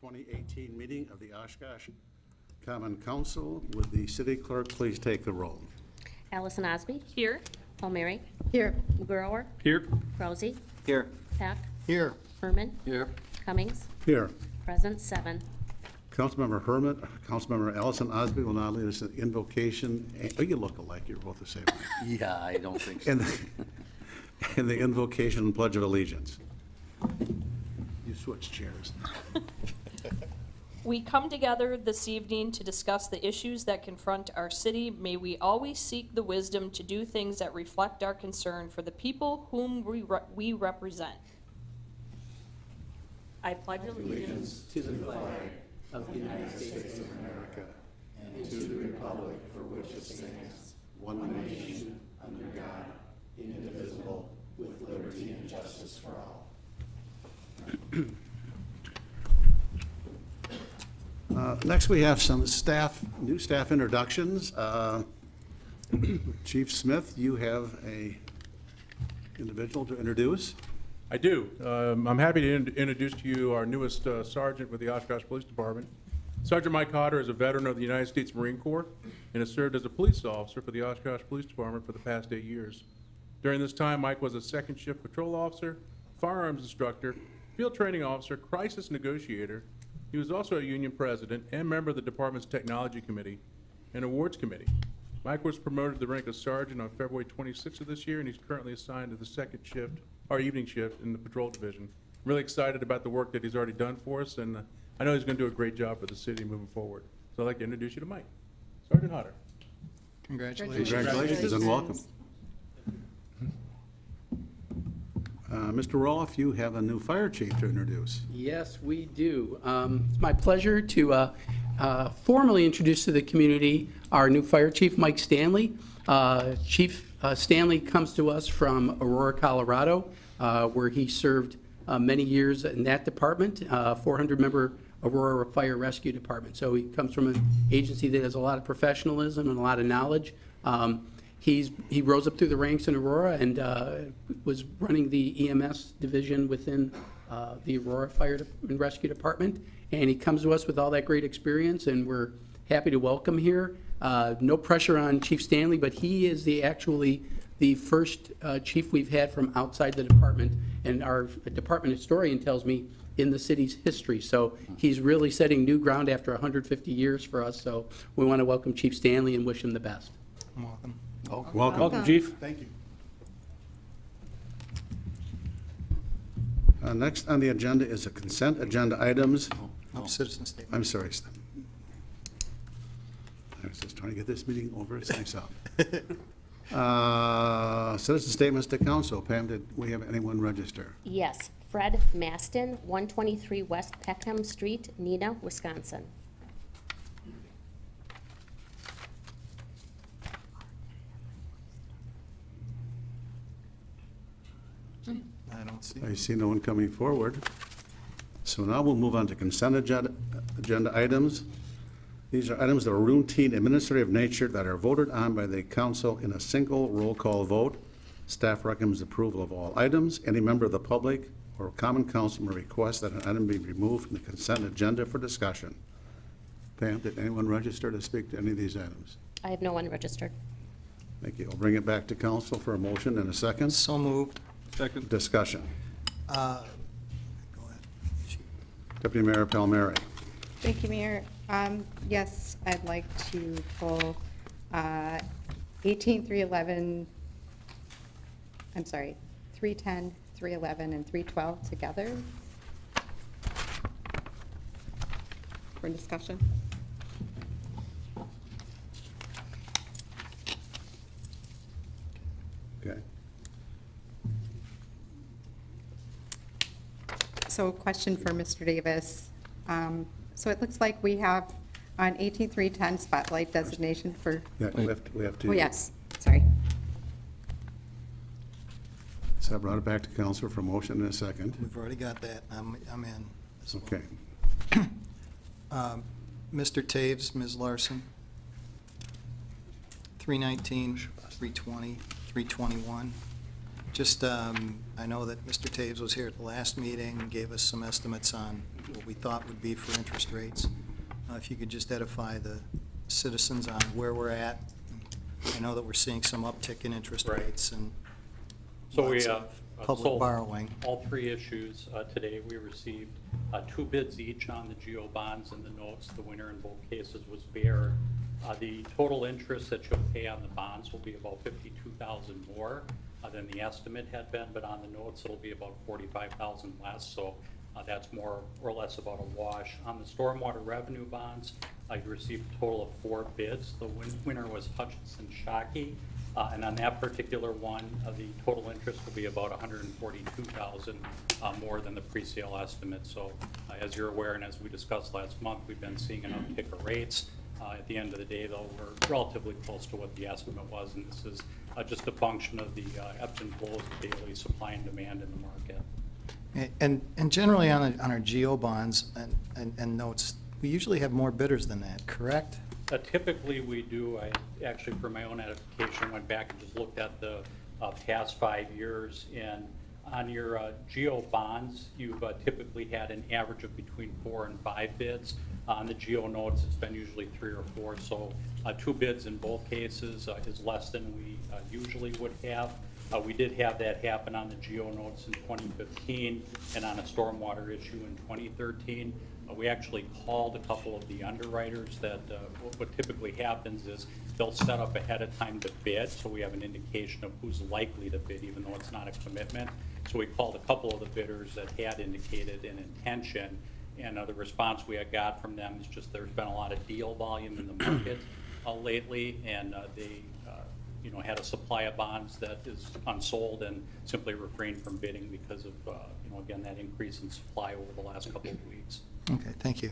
2018 meeting of the Oshkosh Common Council. Would the city clerk please take the roll? Allison Osby. Here. Palmieri. Here. McGuire. Here. Rousey. Here. Peck. Here. Herman. Here. Cummings. Here. Present 7. Councilmember Hermit, Councilmember Allison Osby will now lead us in invocation. Oh, you look alike. You're both the same. Yeah, I don't think so. And the invocation and pledge of allegiance. You switch chairs. We come together this evening to discuss the issues that confront our city. May we always seek the wisdom to do things that reflect our concern for the people whom we represent. I pledge allegiance To the flag of the United States of America, and to the republic for which it stands, one nation, under God, indivisible, with liberty and justice for all. Next, we have some new staff introductions. Chief Smith, you have a individual to introduce. I do. I'm happy to introduce to you our newest sergeant with the Oshkosh Police Department. Sergeant Mike Cotter is a veteran of the United States Marine Corps and has served as a police officer for the Oshkosh Police Department for the past 8 years. During this time, Mike was a second shift patrol officer, firearms instructor, field training officer, crisis negotiator. He was also a union president and member of the department's technology committee and awards committee. Mike was promoted to the rank of sergeant on February 26th of this year, and he's currently assigned to the second shift, or evening shift, in the patrol division. Really excited about the work that he's already done for us, and I know he's going to do a great job for the city moving forward. So I'd like to introduce you to Mike. Sergeant Hodder. Congratulations. Congratulations and welcome. Mr. Roloff, you have a new fire chief to introduce. Yes, we do. It's my pleasure to formally introduce to the community our new fire chief, Mike Stanley. Chief Stanley comes to us from Aurora, Colorado, where he served many years in that department, 400-member Aurora Fire Rescue Department. So he comes from an agency that has a lot of professionalism and a lot of knowledge. He rose up through the ranks in Aurora and was running the EMS division within the Aurora Fire and Rescue Department. And he comes to us with all that great experience, and we're happy to welcome here. No pressure on Chief Stanley, but he is actually the first chief we've had from outside the department, and our department historian tells me in the city's history. So he's really setting new ground after 150 years for us. So we want to welcome Chief Stanley and wish him the best. Welcome. Welcome. Welcome, Chief. Thank you. Next on the agenda is the consent agenda items. Citizen statement. I'm sorry. I was just trying to get this meeting over. It's nice out. Citizen statements to council. Pam, did we have anyone register? Yes. Fred Maston, 123 West Peckham Street, Neenah, Wisconsin. I don't see. I see no one coming forward. So now we'll move on to consent agenda items. These are items that are routine administrative nature that are voted on by the council in a single roll call vote. Staff recommends approval of all items. Any member of the public or common council may request that an item be removed from the consent agenda for discussion. Pam, did anyone register to speak to any of these items? I have no one registered. Thank you. I'll bring it back to council for a motion and a second. So moved. Second. Discussion. Go ahead. Deputy Mayor Palmieri. Thank you, Mayor. Yes, I'd like to pull 18, 311, I'm sorry, 310, 311, and 312 together for discussion. Okay. So question for Mr. Davis. So it looks like we have on 18310 spotlight designation for, Yeah, we have to. oh, yes, sorry. So I brought it back to council for a motion and a second. We've already got that. I'm in. as well. Okay. Mr. Taves, Ms. Larson. 319, 320, 321, Just, I know that Mr. Taves was here at the last meeting and gave us some estimates on what we thought would be for interest rates. If you could just edify the citizens on where we're at. I know that we're seeing some uptick in interest Right. rates and So we lots have of public sold borrowing. all three issues today. We received 2 bids each on the GO bonds and the notes. The winner in both cases was Bear. The total interest that you'll pay on the bonds will be about $52,000 more than the estimate had been, but on the notes, it'll be about $45,000 less, so that's more or less about a wash. On the stormwater revenue bonds, you received a total of 4 bids. The winner was Hutchinson Shockey, and on that particular one, the total interest will be about $142,000 more than the pre-sale estimate. So as you're aware, and as we discussed last month, we've been seeing an uptick of rates. At the end of the day, though, we're relatively close to what the estimate was, and this is just a function of the ebbs and flows of daily supply and demand in the market. And generally on our GO bonds and notes, we usually have more bidders than that, correct? Typically, we do. I actually, for my own edification, went back and just looked at the past 5 years. And on your GO bonds, you've typically had an average of between 4 and 5 bids. On the GO notes, it's been usually 3 or 4. So 2 bids in both cases is less than we usually would have. We did have that happen on the GO notes in 2015 and on a stormwater issue in 2013. We actually called a couple of the underwriters that what typically happens is they'll set up ahead of time to bid, so we have an indication of who's likely to bid, even though it's not a commitment. So we called a couple of the bidders that had indicated an intention, and the response we had got from them is just there's been a lot of deal volume in the market lately, and they had a supply of bonds that is unsold and simply refrained from bidding because of, again, that increase in supply over the last couple of weeks. Okay, thank you.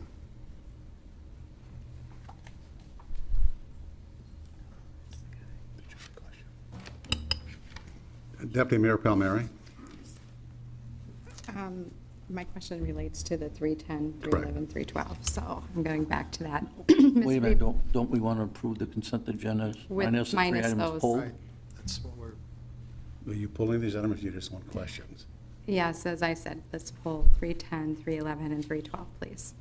Deputy Mayor Palmieri? My question relates to the 310, Correct. 311, 312, so I'm going back to that. Wait a minute, don't we want to approve the consent agendas? With- minus the 3 minus items those. pulled? Right, that's what we're, Are you pulling these items, or you just want questions? Yes, as I said, let's pull 310, 311, and 312, please.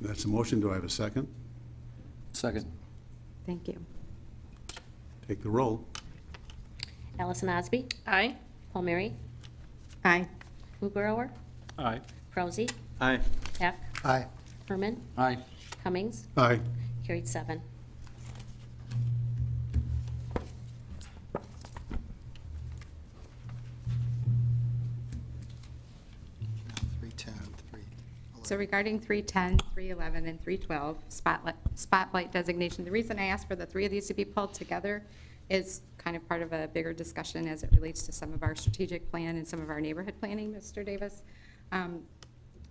That's a motion. Do I have a second? Second. Thank you. Take the roll. Allison Osby, Aye. Palmieri, Aye. Mugrower, Aye. Rousey, Aye. Heck, aye. Herman, Aye. Cummings, Aye. carried 7. Now 310, 311. So regarding 310, 311, and 312, spotlight designation, the reason I asked for the 3 of these to be pulled together is kind of part of a bigger discussion as it relates to some of our strategic plan and some of our neighborhood planning, Mr. Davis.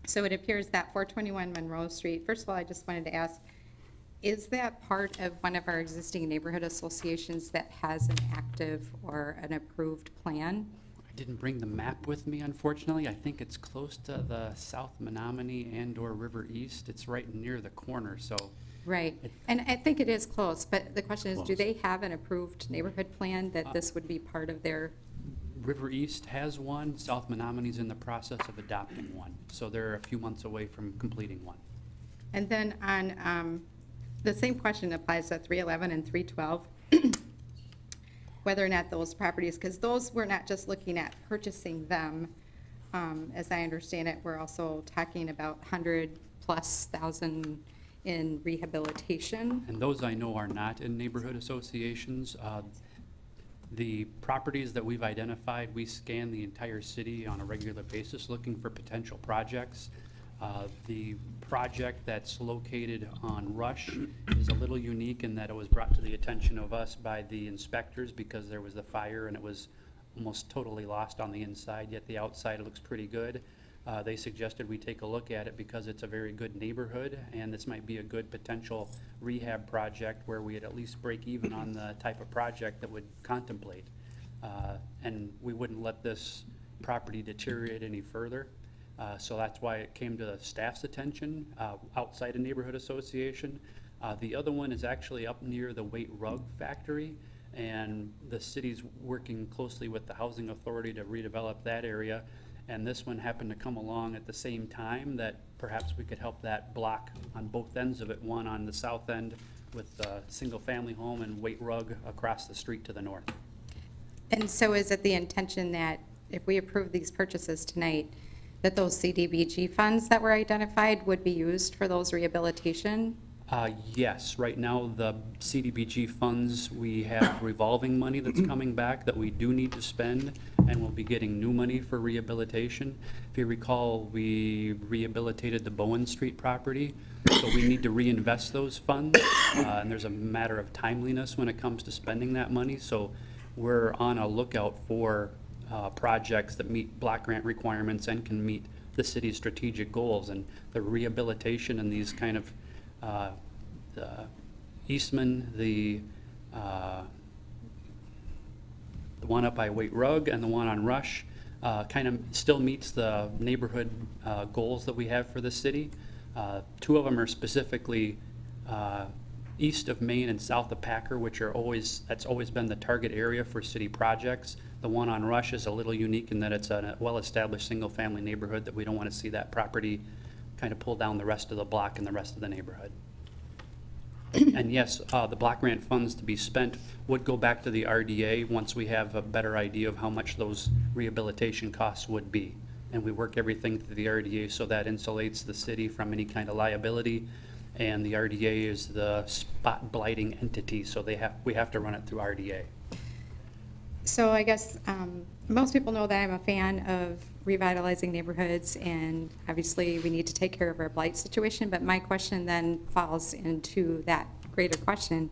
So it appears that 421 Monroe Street, first of all, I just wanted to ask, is that part of one of our existing neighborhood associations that has an active or an approved plan? I didn't bring the map with me, unfortunately. I think it's close to the South Menominee and/or River East. It's right near the corner, so Right, and I think it is close, but the question is, do Close. they have an approved neighborhood plan that this would be part of their? River East has one. South Menominee's in the process of adopting one, so they're a few months away from completing one. And then on, the same question applies to 311 and 312, whether or not those properties, because those, we're not just looking at purchasing them. As I understand it, we're also talking about 100+ thousand in rehabilitation. And those I know are not in neighborhood associations. The properties that we've identified, we scan the entire city on a regular basis looking for potential projects. The project that's located on Rush is a little unique in that it was brought to the attention of us by the inspectors because there was a fire and it was almost totally lost on the inside, yet the outside looks pretty good. They suggested we take a look at it because it's a very good neighborhood, and this might be a good potential rehab project where we'd at least break even on the type of project that would contemplate. And we wouldn't let this property deteriorate any further. So that's why it came to the staff's attention outside a neighborhood association. The other one is actually up near the Waite Rug Factory, and the city's working closely with the housing authority to redevelop that area. And this one happened to come along at the same time that perhaps we could help that block on both ends of it, one on the south end with a single-family home and Weight Rug across the street to the north. And so is it the intention that if we approve these purchases tonight, that those CDBG funds that were identified would be used for those rehabilitation? Yes, right now, the CDBG funds, we have revolving money that's coming back that we do need to spend, and we'll be getting new money for rehabilitation. If you recall, we rehabilitated the Bowen Street property, so we need to reinvest those funds, and there's a matter of timeliness when it comes to spending that money, so we're on a lookout for projects that meet block grant requirements and can meet the city's strategic goals, and the rehabilitation and these kind of the Eastman, the one up by Weight Rug and the one on Rush kind of still meets the neighborhood goals that we have for the city. Two of them are specifically east of Main and south of Packer, which are that's always been the target area for city projects. The one on Rush is a little unique in that it's a well-established single-family neighborhood that we don't want to see that property kind of pull down the rest of the block and the rest of the neighborhood. And yes, the block grant funds to be spent would go back to the RDA once we have a better idea of how much those rehabilitation costs would be. And we work everything through the RDA so that insulates the city from any kind of liability. And the RDA is the spot blighting entity, so we have to run it through RDA. So I guess most people know that I'm a fan of revitalizing neighborhoods, and obviously we need to take care of our blight situation, but my question then falls into that greater question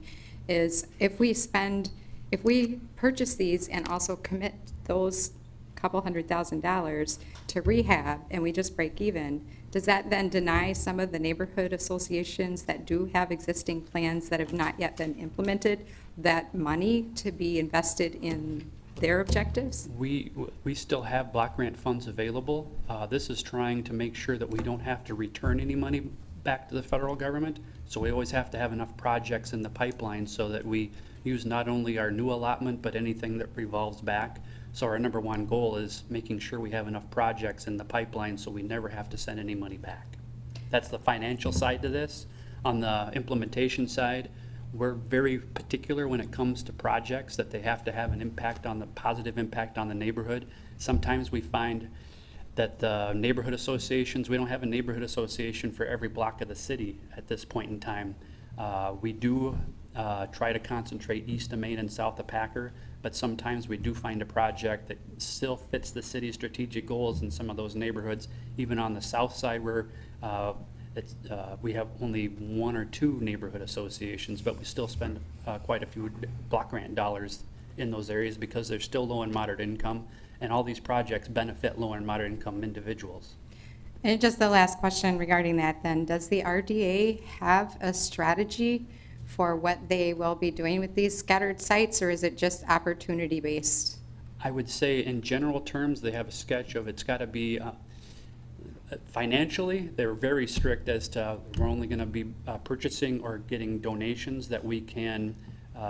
is if we purchase these and also commit those couple $100,000 to rehab and we just break even, does that then deny some of the neighborhood associations that do have existing plans that have not yet been implemented that money to be invested in their objectives? We still have block grant funds available. This is trying to make sure that we don't have to return any money back to the federal government. So we always have to have enough projects in the pipeline so that we use not only our new allotment, but anything that revolves back. So our number one goal is making sure we have enough projects in the pipeline so we never have to send any money back. That's the financial side to this. On the implementation side, we're very particular when it comes to projects that they have to have an impact on the positive impact on the neighborhood. Sometimes we find that the neighborhood associations, we don't have a neighborhood association for every block of the city at this point in time. We do try to concentrate east of Main and south of Packer, but sometimes we do find a project that still fits the city's strategic goals in some of those neighborhoods. Even on the south side where we have only one or two neighborhood associations, but we still spend quite a few block grant dollars in those areas because they're still low and moderate income, and all these projects benefit low and moderate income individuals. And just the last question regarding that then, does the RDA have a strategy for what they will be doing with these scattered sites, or is it just opportunity-based? I would say in general terms, they have a sketch of it's got to be financially, they're very strict as to we're only going to be purchasing or getting donations that we can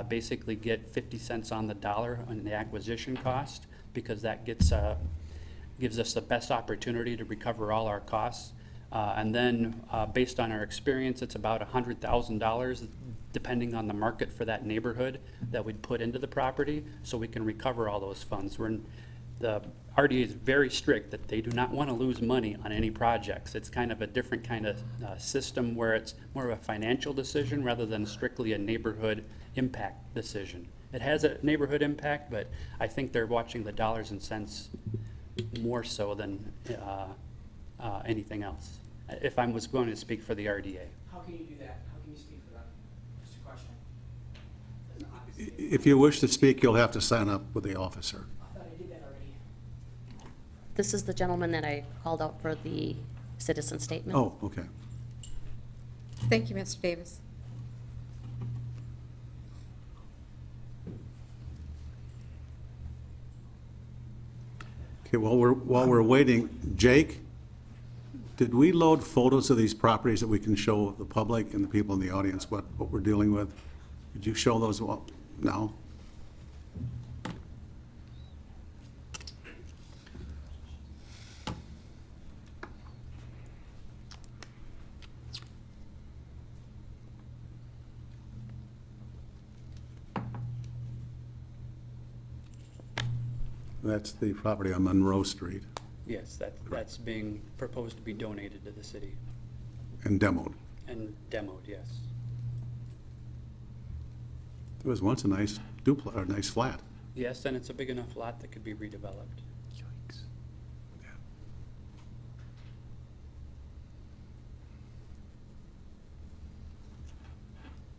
basically get 50 cents on the dollar on the acquisition cost, because that gives us the best opportunity to recover all our costs. And then based on our experience, it's about $100,000 depending on the market for that neighborhood that we'd put into the property, so we can recover all those funds. The RDA is very strict that they do not want to lose money on any projects. It's kind of a different kind of system where it's more of a financial decision rather than strictly a neighborhood impact decision. It has a neighborhood impact, but I think they're watching the dollars and cents more so than anything else, if I was going to speak for the RDA. How can you do that? How can you speak for them? Just a question. If you wish to speak, you'll have to sign up with the officer. I thought I did that already. This is the gentleman that I called out for the citizen statement. Oh, okay. Thank you, Mr. Davis. Okay, while we're waiting, Jake, did we load photos of these properties that we can show the public and the people in the audience what we're dealing with? Did you show those now? That's the property on Monroe Street Yes, that's being proposed to be donated to the city and demoed. and demoed, yes. It was once a nice duplex, or nice flat. Yes, and it's a big enough lot that could be redeveloped.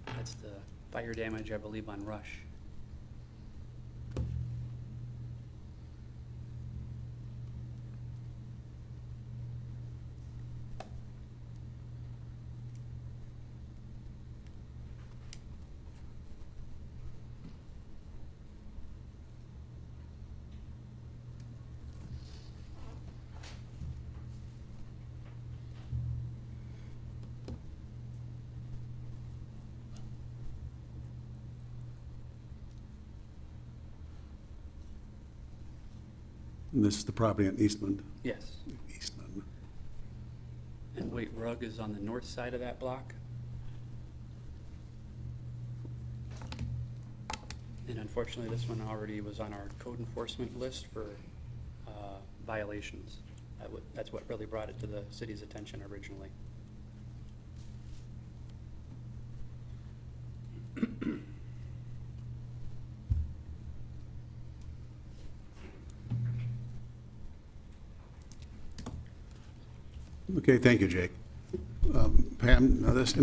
That's the fire damage, I believe, on Rush. And this is the property on Eastman. Yes. Eastman. And Wait Rug is on the north side of that block. And unfortunately, this one already was on our code enforcement list for violations. That's what really brought it to the city's attention originally. Okay, thank you, Jake. Pam, now this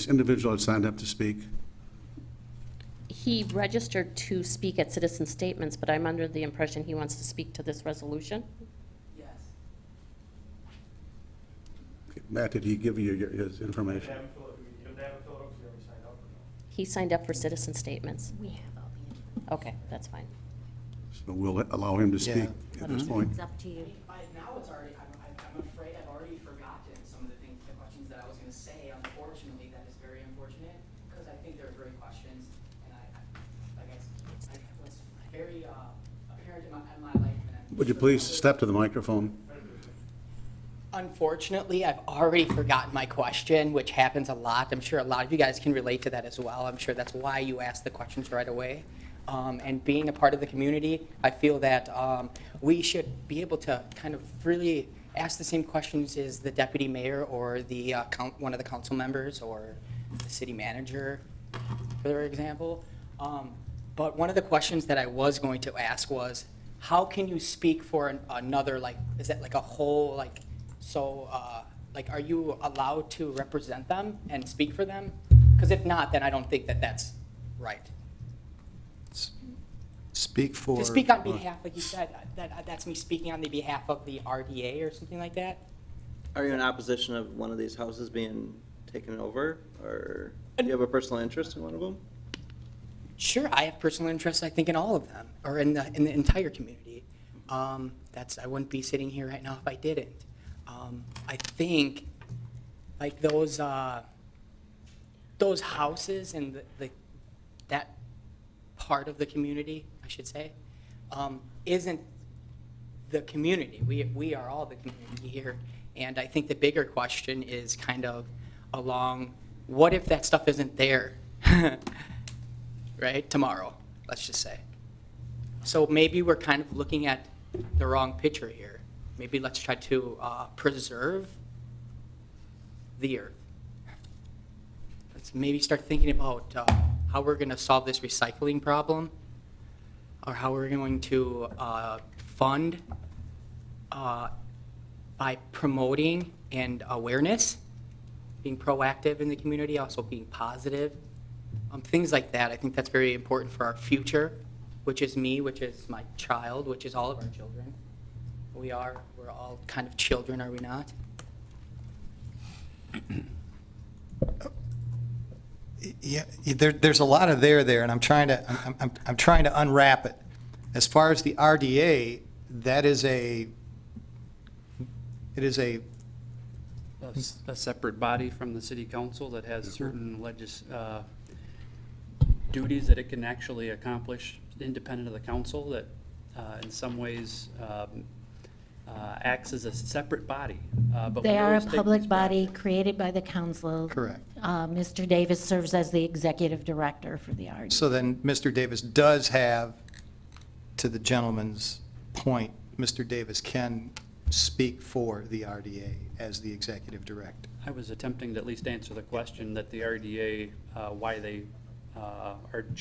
individual had signed up to speak. He registered to speak at citizen statements, but I'm under the impression he wants to speak to this resolution. Yes. Matt, did he give you his information? You haven't filled out, because you already signed up for that. He signed up for citizen statements. We have all the information. Okay, that's fine. So we'll allow him to speak at this point. It's up to you. Now it's already, I'm afraid I've already forgotten some of the things, the questions that I was gonna say. Unfortunately, that is very unfortunate, because I think they're great questions, and I guess, it was very, apparent in my life. And I'm Would you sure please others- step to the microphone? Unfortunately, I've already forgotten my question, which happens a lot. I'm sure a lot of you guys can relate to that as well. I'm sure that's why you asked the questions right away. And being a part of the community, I feel that we should be able to kind of really ask the same questions as the deputy mayor or the one of the council members or the city manager, for example. But one of the questions that I was going to ask was, how can you speak for another, like, is that like a whole, like, so, like, are you allowed to represent them and speak for them? Because if not, then I don't think that that's right. Speak for. To speak on behalf, like you said, that's me speaking on the behalf of the RDA or something like that? Are you in opposition of one of these houses being taken over, or do you have a personal interest in one of them? Sure, I have personal interest, I think, in all of them, or in the entire community. I wouldn't be sitting here right now if I didn't. I think, like, those houses and that part of the community, I should say, isn't the community. We are all the community here. And I think the bigger question is kind of along, what if that stuff isn't there, right, tomorrow, let's just say. So maybe we're kind of looking at the wrong picture here. Maybe let's try to preserve the earth. Let's maybe start thinking about how we're going to solve this recycling problem, or how we're going to fund by promoting and awareness, being proactive in the community, also being positive, things like that. I think that's very important for our future, which is me, which is my child, which is all of our children. We're all kind of children, are we not? Yeah, there's a lot of there, and I'm trying to unwrap it. As far as the RDA, it is a A separate body from the city council that has certain duties that it can actually accomplish independent of the council, that in some ways acts as a separate body. But we They are a always take public these body back. created by the council. Correct. Mr. Davis serves as the executive director for the RD. So then Mr. Davis does have to the gentleman's point, Mr. Davis can speak for the RDA as the executive director. I was attempting to at least answer the question that the RDA, why they are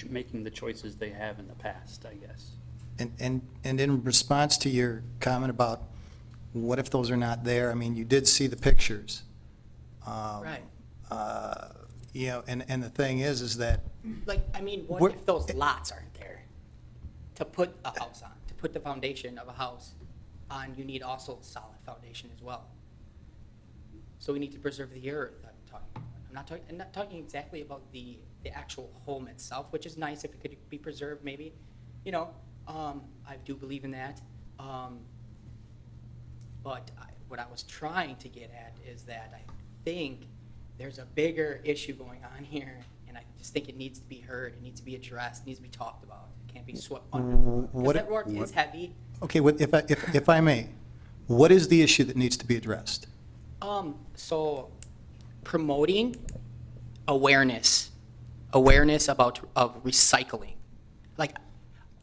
making the choices they have in the past, I guess. And in response to your comment about what if those are not there, I mean, you did see the pictures. Right. You know, and the thing is that, Like, I mean, what What- if those lots aren't there to put a house on, to put the foundation of a house on? You need also a solid foundation as well. So we need to preserve the earth. I'm not talking exactly about the actual home itself, which is nice if it could be preserved, maybe. You know, I do believe in that. But what I was trying to get at is that I think there's a bigger issue going on here, and I just think it needs to be heard, it needs to be addressed, it needs to be talked about. It can't be swept under. Because What- that work is heavy. okay, if I may, what is the issue that needs to be addressed? So promoting awareness about of recycling. Like,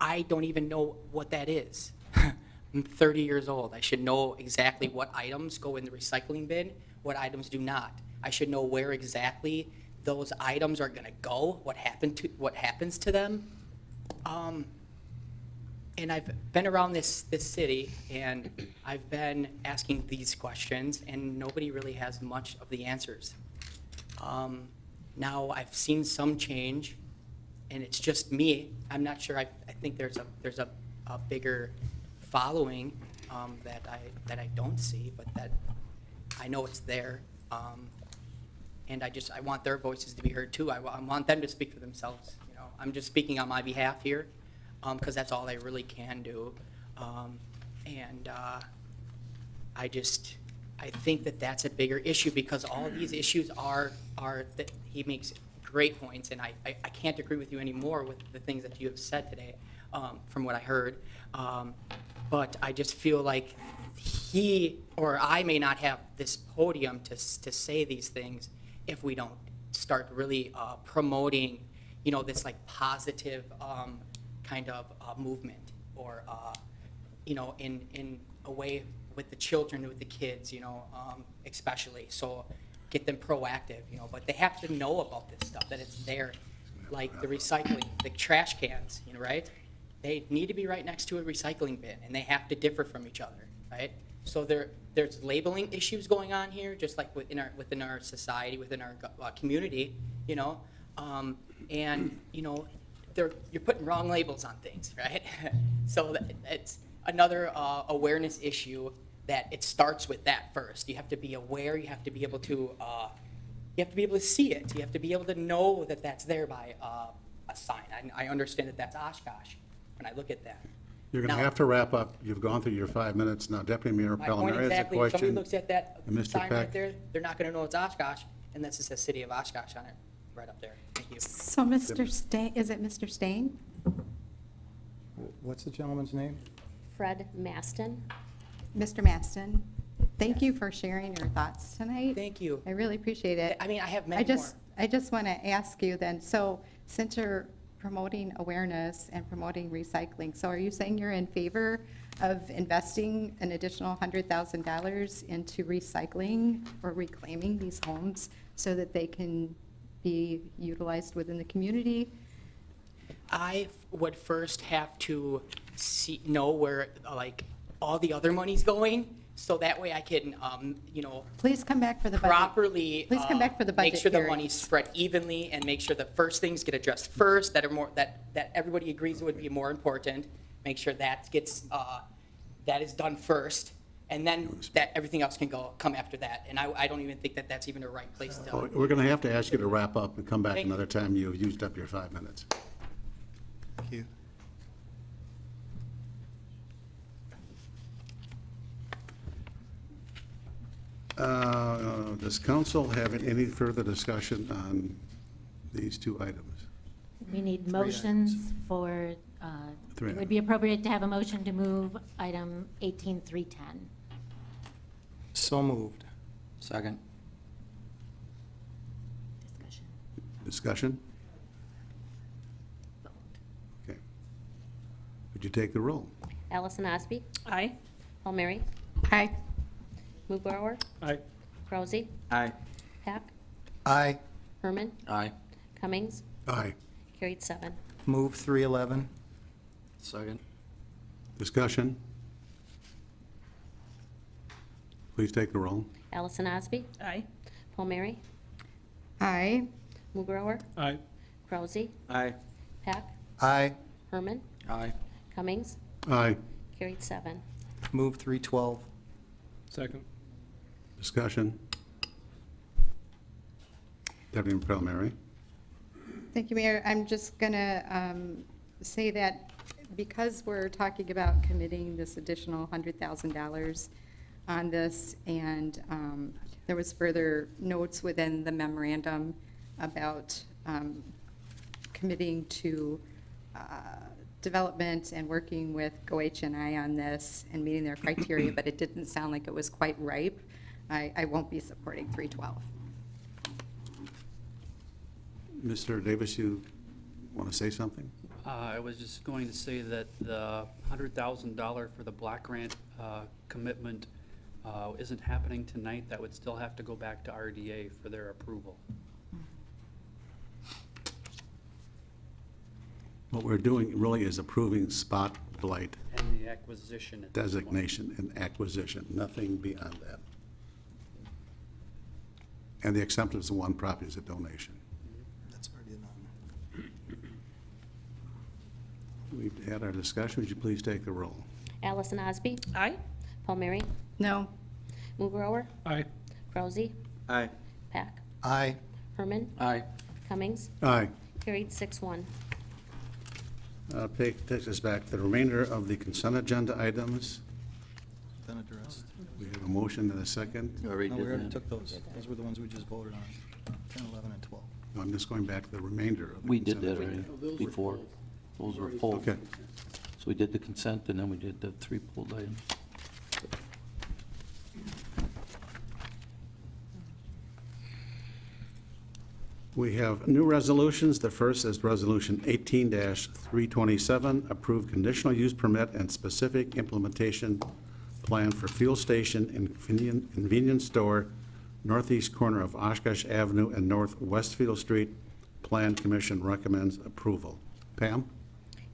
I don't even know what that is. I'm 30 years old. I should know exactly what items go in the recycling bin, what items do not. I should know where exactly those items are going to go, what happens to them. And I've been around this city, and I've been asking these questions, and nobody really has much of the answers. Now I've seen some change, and it's just me. I'm not sure. I think there's a bigger following that I don't see, but that I know it's there. And I want their voices to be heard too. I want them to speak for themselves. You know, I'm just speaking on my behalf here, because that's all I really can do. I think that that's a bigger issue, because all these issues are that he makes great points, and I can't agree with you anymore with the things that you have said today, from what I heard. But I just feel like he or I may not have this podium to say these things if we don't start really promoting, you know, this like positive kind of movement, or you know, in a way with the children, with the kids, you know, especially. So get them proactive, you know, but they have to know about this stuff, that it's there. Like the recycling, the trash cans, you know, right? They need to be right next to a recycling bin, and they have to differ from each other, right? So there's labeling issues going on here, just like within our society, within our community, you know, and you know, you're putting wrong labels on things, right? So it's another awareness issue, that it starts with that first. You have to be aware. You have to be able to see it. You have to be able to know that that's there by a sign. I understand that that's Oshkosh when I look at that. You're going to Now- have to wrap up. You've gone through your 5 minutes. Now, Deputy Mayor My point Palmieri has a exactly, if somebody question. looks at that And Mr. sign Peck. right there, they're not going to know it's Oshkosh, and this is the city of Oshkosh on it, right up there. Thank you. So Mr. Stain, is it Mr. Stain? What's the gentleman's name? Fred Maston. Mr. Maston, thank you for sharing your thoughts tonight. Thank you. I really appreciate it. I mean, I have many more. I just want to ask you then, so since you're promoting awareness and promoting recycling, so are you saying you're in favor of investing an additional $100,000 into recycling or reclaiming these homes so that they can be utilized within the community? I would first have to know where, like, all the other money's going, so that way I can, you know, Please come back for the budget. properly. Please come back for the budget Make sure the hearing. money's spread evenly, and make sure the first things get addressed first, that are more, that everybody agrees would be more important. Make sure that gets, that is done first, and then that everything else can come after that. And I don't even think that that's even the right place to. Oh, we're going to have to ask you to wrap up and come back Thank you. another time. You've used up your 5 minutes. Thank you. Does council have any further discussion on these two items? We need motions for, Three it would be appropriate to have a motion to move item 18310. So moved. Second. Discussion. Discussion? Okay. Would you take the roll? Allison Osby, Aye. Palmieri, Aye. Mugrower, Aye. Rousey, Aye. Pack, Aye. Herman, Aye. Cummings, Aye. carried 7. Move 311. Second. Discussion? Please take the roll. Allison Osby, Aye. Palmieri, Aye. Mugrower, Aye. Rousey, Aye. Pack, Aye. Herman, Aye. Cummings, Aye. carried 7. Move 312. Second. Discussion? Deputy Mayor Palmieri? Thank you, Mayor. I'm just going to say that because we're talking about committing this additional $100,000 on this, and there was further notes within the memorandum about committing to development and working with GoHNI on this and meeting their criteria, but it didn't sound like it was quite ripe. I won't be supporting 312. Mr. Davis, you want to say something? I was just going to say that the $100,000 for the block grant commitment isn't happening tonight. That would still have to go back to RDA for their approval. What we're doing really is approving spot blight And the acquisition. at this point. designation and acquisition, nothing beyond that. And the acceptance of one property is a donation. That's already done. We've had our discussion. Would you please take the roll? Allison Osby, Aye. Palmieri, No. Mugrower, Aye. Rousey, Aye. Pack, Aye. Herman, Aye. Cummings, Aye. carried 6-1. Takes us back to the remainder of the consent agenda items. Been addressed. We have a motion and a second. You already No, did we already that. took those. Those were the ones we just voted on, 10, 11, and 12. I'm just going back to the remainder of the We did consent that agenda. already before. Those were pulled. Okay. So we did the consent and then we did the 3 pulled items. We have new resolutions. The first is Resolution 18-327, approve conditional use permit and specific implementation plan for fuel station and convenience store, northeast corner of Oshkosh Avenue and North Westfield Street. Plan Commission recommends approval. Pam?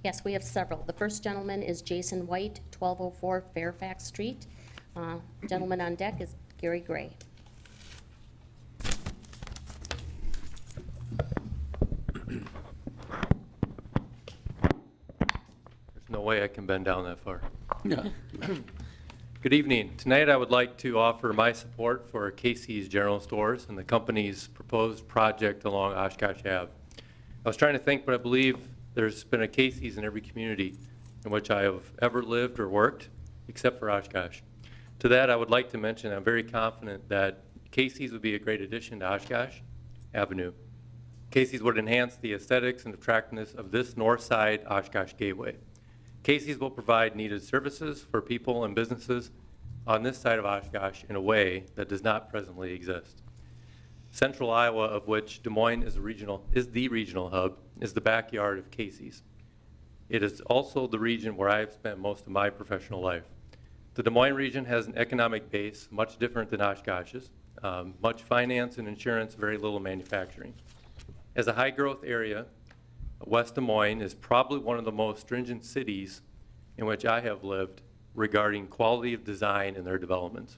Yes, we have several. The first gentleman is Jason White, 1204 Fairfax Street. Gentleman on deck is Gary Gray. There's no way I can bend down that far. Yeah. Good evening. Tonight I would like to offer my support for Casey's General Stores and the company's proposed project along Oshkosh Ave. I was trying to think, but I believe there's been a Casey's in every community in which I have ever lived or worked, except for Oshkosh. To that, I would like to mention I'm very confident that Casey's would be a great addition to Oshkosh Avenue. Casey's would enhance the aesthetics and attractiveness of this north side Oshkosh Gateway. Casey's will provide needed services for people and businesses on this side of Oshkosh in a way that does not presently exist. Central Iowa, of which Des Moines is the regional hub, is the backyard of Casey's. It is also the region where I have spent most of my professional life. The Des Moines region has an economic base much different than Oshkosh's, much finance and insurance, very little manufacturing. As a high-growth area, West Des Moines is probably one of the most stringent cities in which I have lived regarding quality of design in their developments.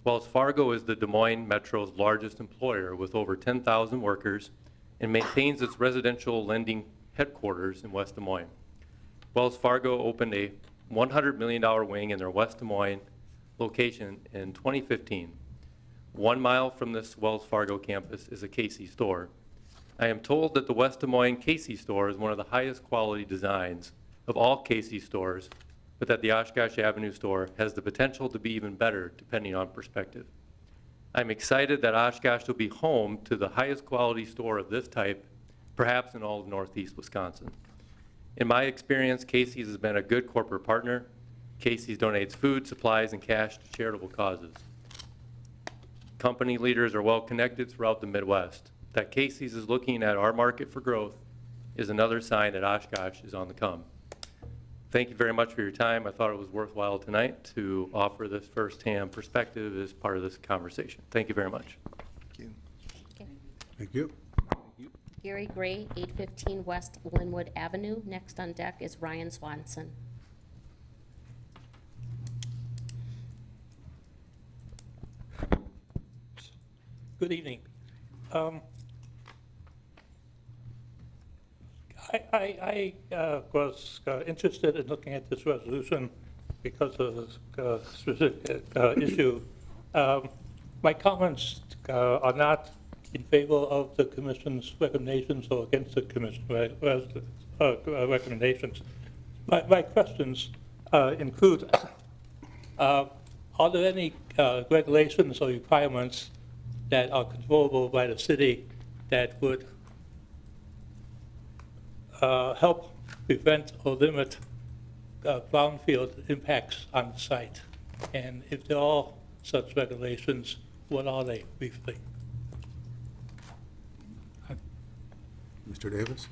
Wells Fargo is the Des Moines Metro's largest employer with over 10,000 workers and maintains its residential lending headquarters in West Des Moines. Wells Fargo opened a $100 million wing in their West Des Moines location in 2015. 1 mile from this Wells Fargo campus is a Casey's store. I am told that the West Des Moines Casey's store is one of the highest quality designs of all Casey's stores, but that the Oshkosh Avenue store has the potential to be even better depending on perspective. I'm excited that Oshkosh will be home to the highest quality store of this type, perhaps in all of Northeast Wisconsin. In my experience, Casey's has been a good corporate partner. Casey's donates food, supplies, and cash to charitable causes. Company leaders are well connected throughout the Midwest. That Casey's is looking at our market for growth is another sign that Oshkosh is on the come. thank you very much for your time. I thought it was worthwhile tonight to offer this firsthand perspective as part of this conversation. Thank you very much. Thank you. Thank you. Gary Gray, 815 West Linwood Avenue. Next on deck is Ryan Swanson. Good evening. I was interested in looking at this resolution because of the specific issue. My comments are not in favor of the commission's recommendations or against the commission recommendations. My questions include, are there any regulations or requirements that are controllable by the city that would help prevent or limit brownfield impacts on the site? And if there are such regulations, what are they briefly? Mr. Davis?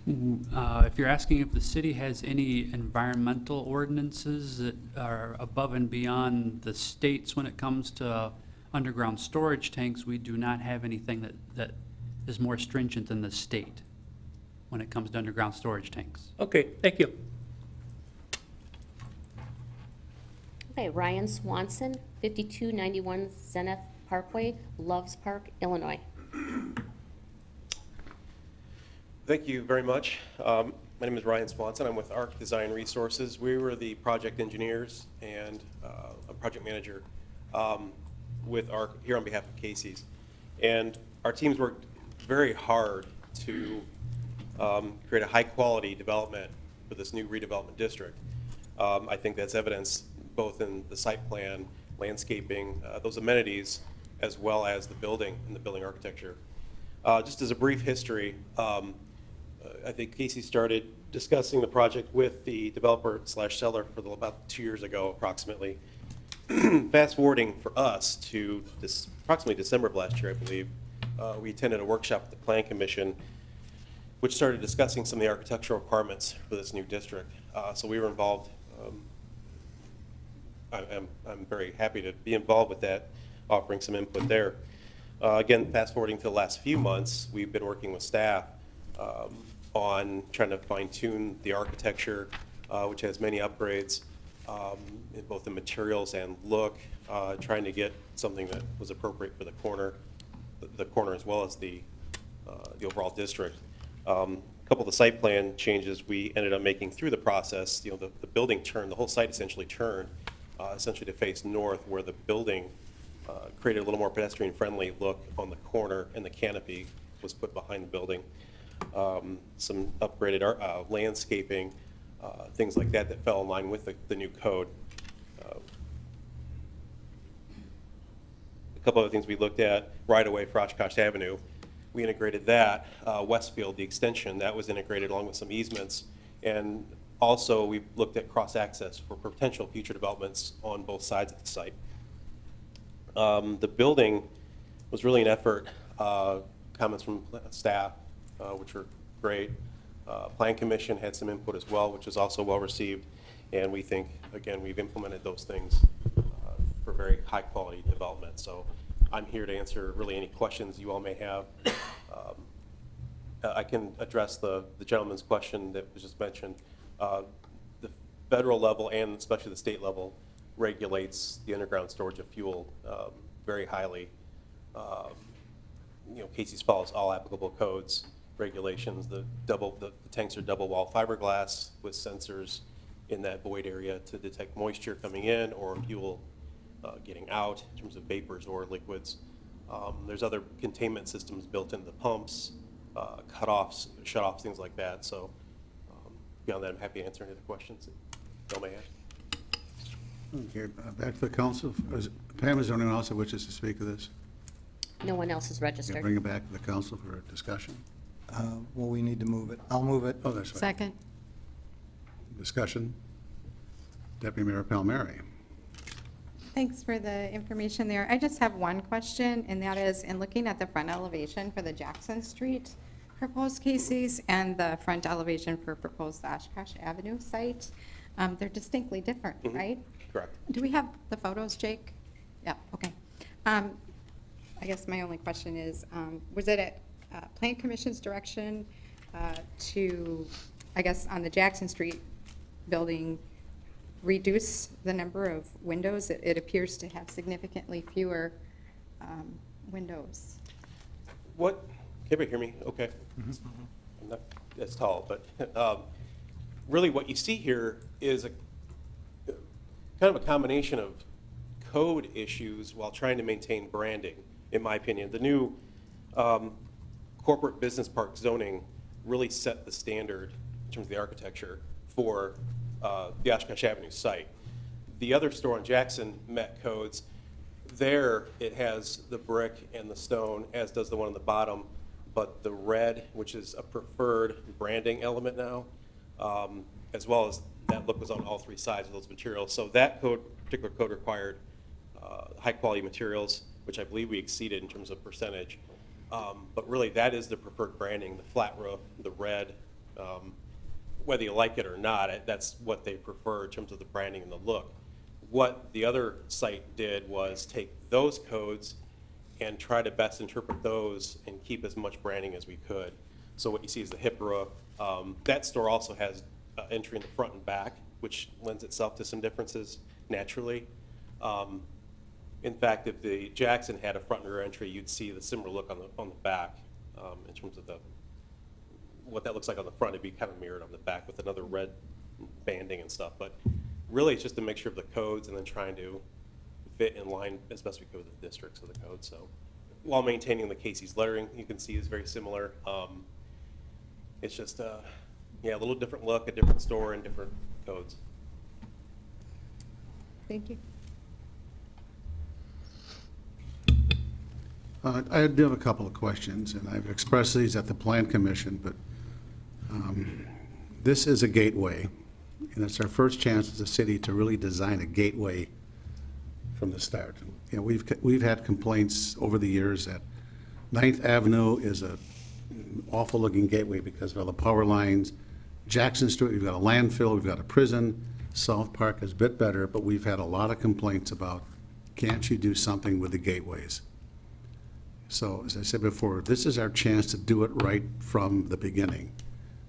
If you're asking if the city has any environmental ordinances that are above and beyond the states when it comes to underground storage tanks, we do not have anything that is more stringent than the state when it comes to underground storage tanks. Okay, thank you. Okay, Ryan Swanson, 5291 Zenith Parkway, Loves Park, Illinois. Thank you very much. My name is Ryan Swanson. I'm with ARC Design Resources. We were the project engineers and a project manager with ARC here on behalf of Casey's. And our teams worked very hard to create a high-quality development for this new redevelopment district. I think that's evidenced both in the site plan, landscaping, those amenities, as well as the building and the building architecture. Just as a brief history, I think Casey started discussing the project with the developer slash seller for about 2 years ago, approximately. Fast forwarding for us to approximately December of last year, I believe, we attended a workshop at the Plan Commission, which started discussing some of the architectural requirements for this new district. So we were involved. I'm very happy to be involved with that, offering some input there. Again, fast forwarding to the last few months, we've been working with staff on trying to fine-tune the architecture, which has many upgrades, in both the materials and look, trying to get something that was appropriate for the corner as well as the overall district. A couple of the site plan changes we ended up making through the process, the building turned, the whole site essentially turned, essentially to face north, where the building created a little more pedestrian-friendly look on the corner, and the canopy was put behind the building. Some upgraded landscaping, things like that fell in line with the new code. A couple other things we looked at, right away for Oshkosh Avenue. We integrated that. Westfield, the extension, that was integrated along with some easements. And also we looked at cross-access for potential future developments on both sides of the site. The building was really an effort. Comments from staff, which were great. Plan Commission had some input as well, which was also well received. And we think, again, we've implemented those things for very high quality development. So I'm here to answer really any questions you all may have. I can address the gentleman's question that was just mentioned. The federal level and especially the state level regulates the underground storage of fuel very highly. Casey's follows all applicable codes, regulations. The tanks are double wall fiberglass with sensors in that void area to detect moisture coming in or fuel getting out in terms of vapors or liquids. There's other containment systems built into the pumps, cutoffs, shutoffs, things like that. So beyond that, I'm happy to answer any of the questions that y'all may have. Okay, back to the council. Pam, is there anyone else that wishes to speak to this? No one else is registered. Bring it back to the council for a discussion. Well, we need to move it. I'll move it. Oh, that's right. Second. Discussion. Deputy Mayor Palmieri. Thanks for the information there. I just have one question, and that is, in looking at the front elevation for the Jackson Street proposed Casey's and the front elevation for proposed Oshkosh Avenue site, They're distinctly different, right? Correct. Do we have the photos, Jake? Yeah, okay. I guess my only question is, was it at Plan Commission's direction to, I guess, on the Jackson Street building, reduce the number of windows? It appears to have significantly fewer windows. What, can everybody hear me? Okay. I'm not as tall, but really what you see here is a kind of a combination of code issues while trying to maintain branding, in my opinion. The new corporate business park zoning really set the standard in terms of the architecture for the Oshkosh Avenue site. The other store on Jackson met codes. There, it has the brick and the stone, as does the one on the bottom, but the red, which is a preferred branding element now, as well as that look was on all three sides of those materials. So that code, particular code required high-quality materials, which I believe we exceeded in terms of percentage. But really, that is the preferred branding, the flat roof, the red. Whether you like it or not, that's what they prefer in terms of the branding and the look. What the other site did was take those codes and try to best interpret those and keep as much branding as we could. So what you see is the hip roof. That store also has entry in the front and back, which lends itself to some differences naturally. In fact, if the Jackson had a front and rear entry, you'd see the similar look on the back in terms of what that looks like on the front. It'd be kind of mirrored on the back with another red banding and stuff. But really, it's just a mixture of the codes and then trying to fit in line as best we could with the districts of the code. So while maintaining the Casey's lettering, you can see is very similar. It's just yeah, a little different look, a different store, and different codes. Thank you. I do have a couple of questions, and I've expressed these at the Plan Commission, but this is a gateway, and it's our first chance as a city to really design a gateway from the start. You know, we've had complaints over the years that 9th Avenue is a awful-looking gateway because of all the power lines. Jackson Street, we've got a landfill, we've got a prison. South Park is a bit better, but we've had a lot of complaints about, can't you do something with the gateways? So, as I said before, this is our chance to do it right from the beginning.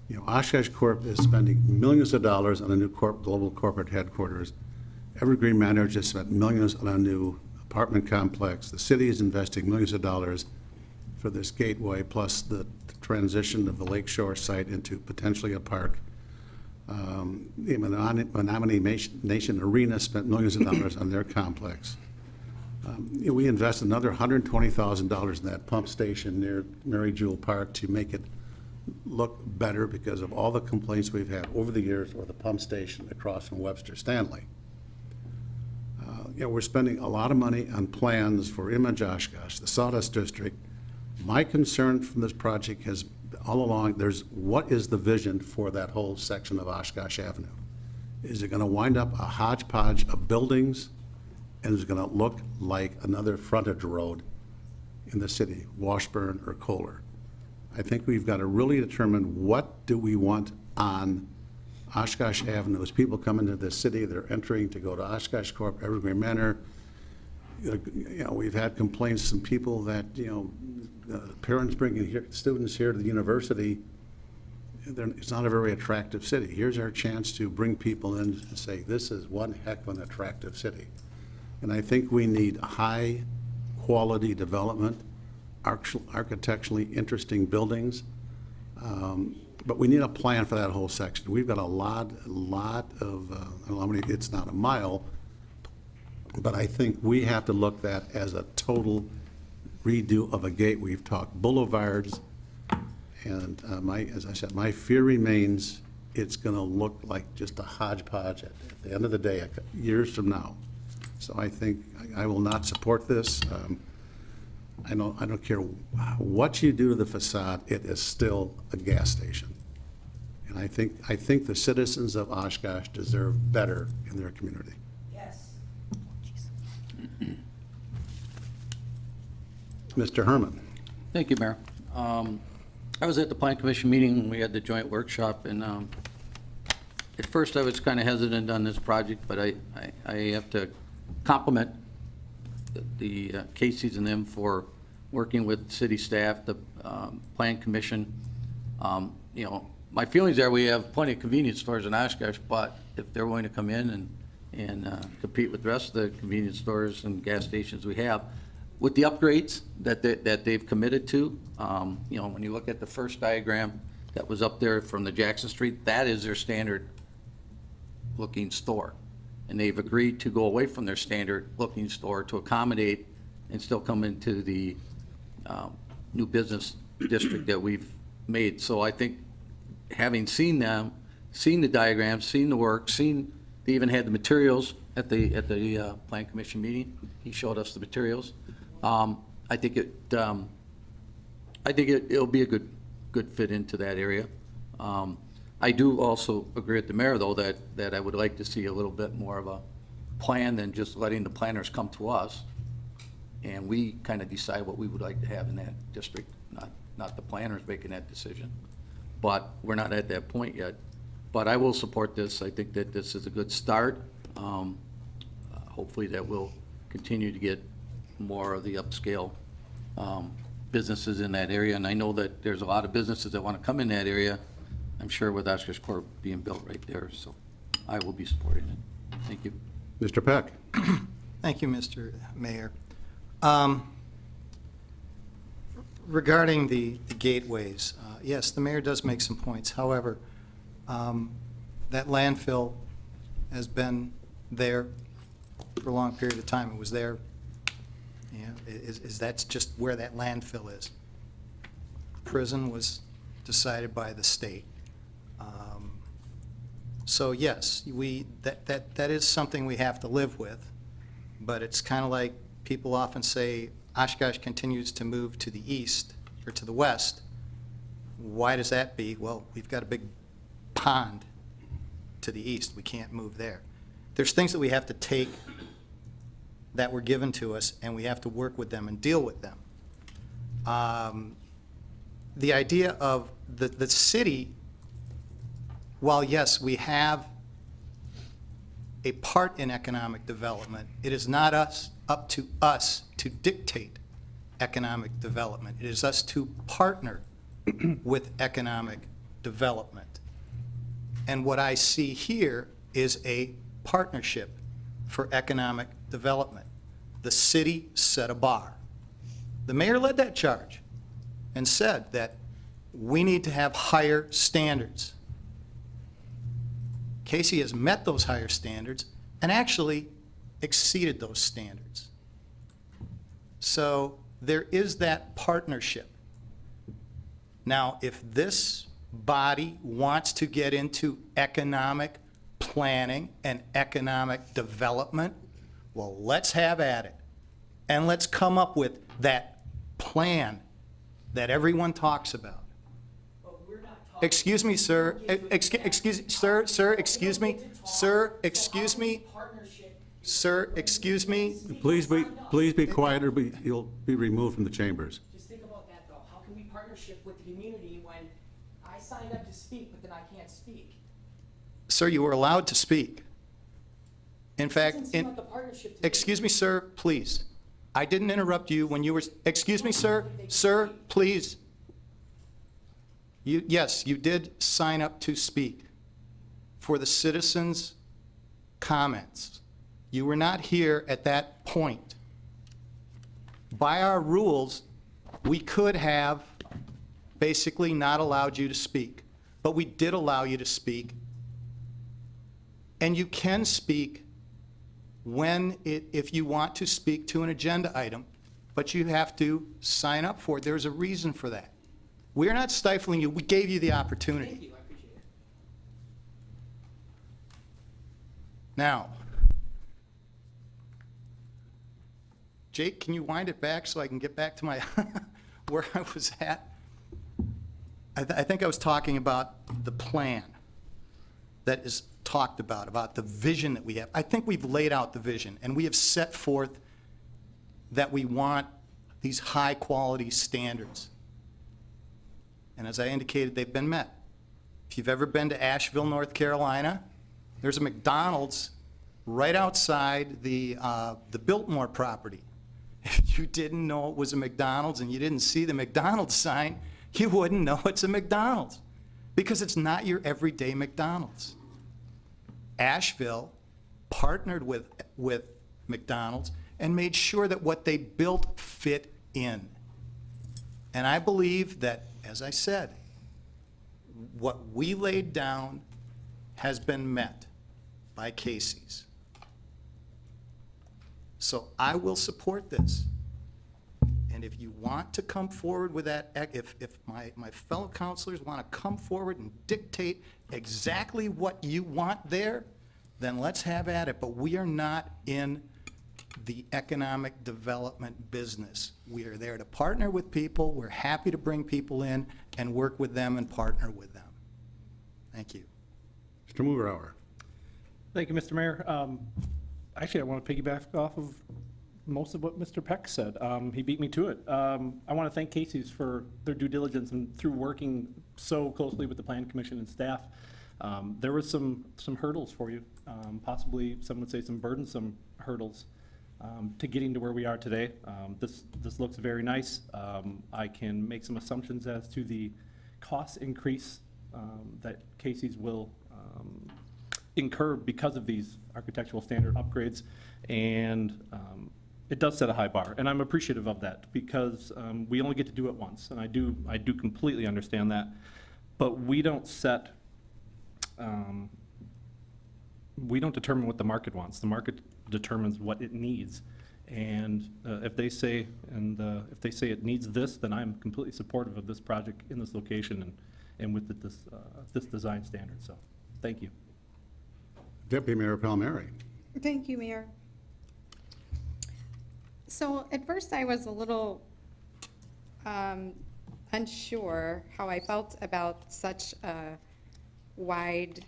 You know, Oshkosh Corp is spending millions of dollars on a new global corporate headquarters. Evergreen Manor just spent millions on a new apartment complex. The city is investing millions of dollars for this gateway, plus the transition of the Lakeshore site into potentially a park. The Menominee Nation Arena spent millions of dollars on their complex. You know, we invest another $120,000 in that pump station near Mary Jewel Park to make it look better because of all the complaints we've had over the years over the pump station across from Webster Stanley. You know, we're spending a lot of money on plans for Image Oshkosh, the Sawdust District. My concern from this project has all along, what is the vision for that whole section of Oshkosh Avenue? Is it going to wind up a hodgepodge of buildings, and is it going to look like another frontage road in the city, Washburn or Kohler? I think we've got to really determine what do we want on Oshkosh Avenue. As people come into the city, they're entering to go to Oshkosh Corp, Evergreen Manor. You know, we've had complaints from people that, you know, parents bringing students here to the university, it's not a very attractive city. Here's our chance to bring people in and say, this is one heck of an attractive city. And I think we need high-quality development, architecturally interesting buildings, but we need a plan for that whole section. We've got a lot of, I don't know how many, it's not a mile, but I think we have to look at that as a total redo of a gate. We've talked boulevards, and as I said, my fear remains it's going to look like just a hodgepodge at the end of the day, years from now. So I think I will not support this. I don't care what you do to the facade, it is still a gas station. And I think the citizens of Oshkosh deserve better in their community. Yes. Mr. Herman. Thank you, Mayor. I was at the Plan Commission meeting when we had the joint workshop, and At first, I was kind of hesitant on this project, but I have to compliment the Casey's and them for working with city staff, the Plan Commission. You know, my feelings are we have plenty of convenience stores in Oshkosh, but if they're willing to come in and compete with the rest of the convenience stores and gas stations we have, with the upgrades that they've committed to, you know, when you look at the first diagram that was up there from the Jackson Street, that is their standard looking store. And they've agreed to go away from their standard looking store to accommodate and still come into the new business district that we've made. So I think having seen them, seen the diagrams, seen the work, they even had the materials at the Plan Commission meeting. He showed us the materials. I think it'll be a good fit into that area. I do also agree with the mayor, though, that I would like to see a little bit more of a plan than just letting the planners come to us, and we kind of decide what we would like to have in that district, not the planners making that decision. But we're not at that point yet. But I will support this. I think that this is a good start. Hopefully that will continue to get more of the upscale businesses in that area. And I know that there's a lot of businesses that want to come in that area, I'm sure, with Oshkosh Corp being built right there. So I will be supporting it. Thank you. Mr. Peck. Thank you, Mr. Mayor. Regarding the gateways, yes, the mayor does make some points. However, that landfill has been there for a long period of time. It was there. Yeah, is that's just where that landfill is. Prison was decided by the state. So yes, that is something we have to live with, but it's kind of like people often say Oshkosh continues to move to the east or to the west. Why does that be? Well, we've got a big pond to the east. We can't move there. There's things that we have to take that were given to us, and we have to work with them and deal with them. The idea of the city, while yes, we have a part in economic development, it is not up to us to dictate economic development. It is us to partner with economic development. And what I see here is a partnership for economic development. The city set a bar. The mayor led that charge and said that we need to have higher standards. Casey has met those higher standards and actually exceeded those standards. So there is that partnership. Now, if this body wants to get into economic planning and economic development, well, let's have at it. And let's come up with that plan that everyone talks about. Excuse me, sir. Excuse me. Sir, excuse me. Please be quiet, or you'll be removed from the chambers. Just think about that, though. How can we partnership with the community when I signed up to speak, but then I can't speak? Sir, you were allowed to speak. In fact, Doesn't seem like a partnership to me. excuse me, sir, please. I didn't interrupt you when you were, excuse me, sir. Sir, please. Yes, you did sign up to speak for the citizens' comments. You were not here at that point. By our rules, we could have basically not allowed you to speak, but we did allow you to speak. And you can speak if you want to speak to an agenda item, but you have to sign up for it. There's a reason for that. We're not stifling you. We gave you the opportunity. Thank you, I appreciate it. Now, Jake, can you wind it back so I can get back to my where I was at? I think I was talking about the plan that is talked about the vision that we have. I think we've laid out the vision, and we have set forth that we want these high-quality standards. And as I indicated, they've been met. If you've ever been to Asheville, North Carolina, There's a McDonald's right outside the Biltmore property. If you didn't know it was a McDonald's and you didn't see the McDonald's sign, you wouldn't know it's a McDonald's, because it's not your everyday McDonald's. Asheville partnered with McDonald's and made sure that what they built fit in. And I believe that, as I said, what we laid down has been met by Casey's. So I will support this. And if you want to come forward with that, if my fellow counselors want to come forward and dictate exactly what you want there, then let's have at it. But we are not in the economic development business. We are there to partner with people. We're happy to bring people in and work with them and partner with them. Thank you. Mr. Moverhour. Thank you, Mr. Mayor. Actually, I want to piggyback off of most of what Mr. Peck said. He beat me to it. I want to thank Casey's for their due diligence and through working so closely with the Plan Commission and staff. There were some hurdles for you, possibly some would say some burdensome hurdles to getting to where we are today. This looks very nice. I can make some assumptions as to the cost increase that Casey's will incur because of these architectural standard upgrades, and it does set a high bar, and I'm appreciative of that, because we only get to do it once, and I do completely understand that, but we don't set, we don't determine what the market wants. The market determines what it needs, and if they say it needs this, then I'm completely supportive of this project in this location and with this design standard. So, thank you. Deputy Mayor Palmieri. Thank you, Mayor. So at first I was a little unsure how I felt about such a wide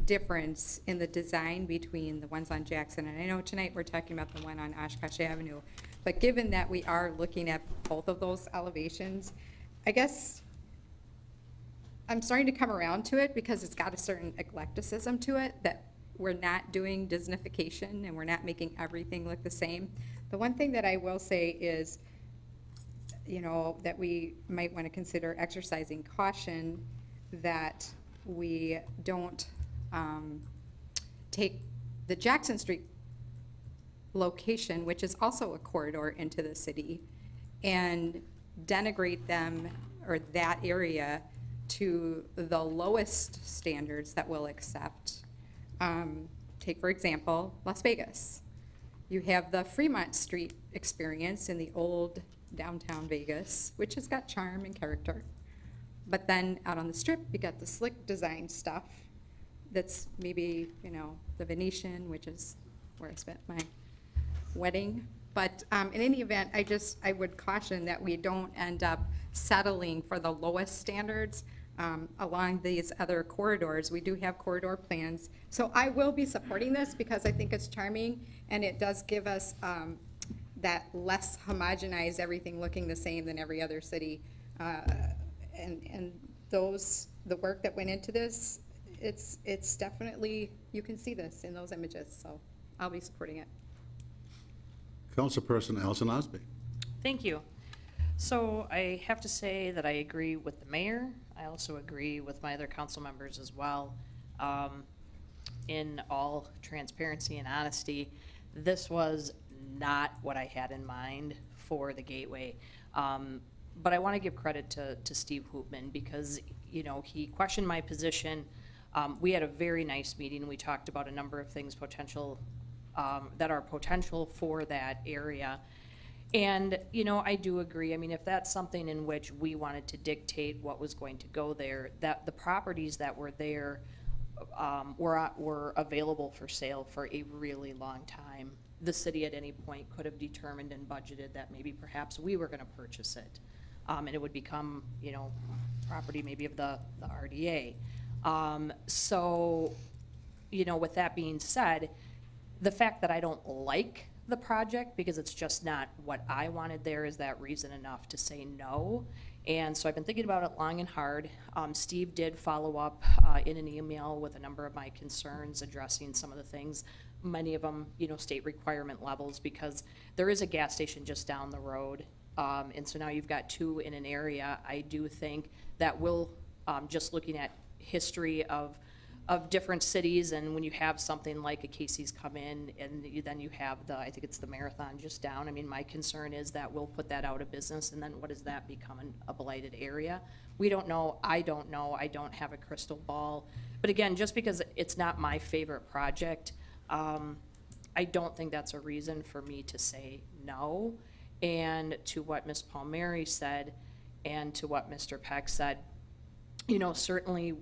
difference in the design between the ones on Jackson. And I know tonight we're talking about the one on Oshkosh Avenue, but given that we are looking at both of those elevations, I guess I'm starting to come around to it, because it's got a certain eclecticism to it, that we're not doing Disneyfication and we're not making everything look the same. The one thing that I will say is, you know, that we might want to consider exercising caution that we don't take the Jackson Street location, which is also a corridor into the city, and denigrate them, or that area, to the lowest standards that we'll accept. Take, for example, Las Vegas. You have the Fremont Street experience in the old downtown Vegas, which has got charm and character. But then out on the Strip, you got the slick design stuff that's maybe, you know, the Venetian, which is where I spent my wedding. But in any event, I would caution that we don't end up settling for the lowest standards along these other corridors. We do have corridor plans. So I will be supporting this, because I think it's charming, and it does give us that less homogenized, everything looking the same than every other city. And the work that went into this, it's definitely, you can see this in those images, so I'll be supporting it. Councilperson Allison Osby. Thank you. So I have to say that I agree with the mayor. I also agree with my other council members as well. In all transparency and honesty, this was not what I had in mind for the Gateway. But I want to give credit to Steve Hoopman, because, you know, he questioned my position. We had a very nice meeting. We talked about a number of things that are potential for that area. And, you know, I do agree. I mean, if that's something in which we wanted to dictate what was going to go there, that the properties that were there were available for sale for a really long time. The city at any point could have determined and budgeted that maybe perhaps we were going to purchase it. And it would become, you know, property maybe of the RDA. So, you know, with that being said, the fact that I don't like the project because it's just not what I wanted there, is that reason enough to say no? And so I've been thinking about it long and hard. Steve did follow up in an email with a number of my concerns, addressing some of the things, many of them, state requirement levels, because there is a gas station just down the road. And so now you've got two in an area. I do think that will, just looking at history of different cities, and when you have something like a Casey's come in, and then you have I think it's the Marathon just down. I mean, my concern is that we'll put that out of business, and then what does that become, a blighted area? We don't know. I don't know. I don't have a crystal ball. But again, just because it's not my favorite project, I don't think that's a reason for me to say no. And to what Ms. Palmieri said, and to what Mr. Peck said, certainly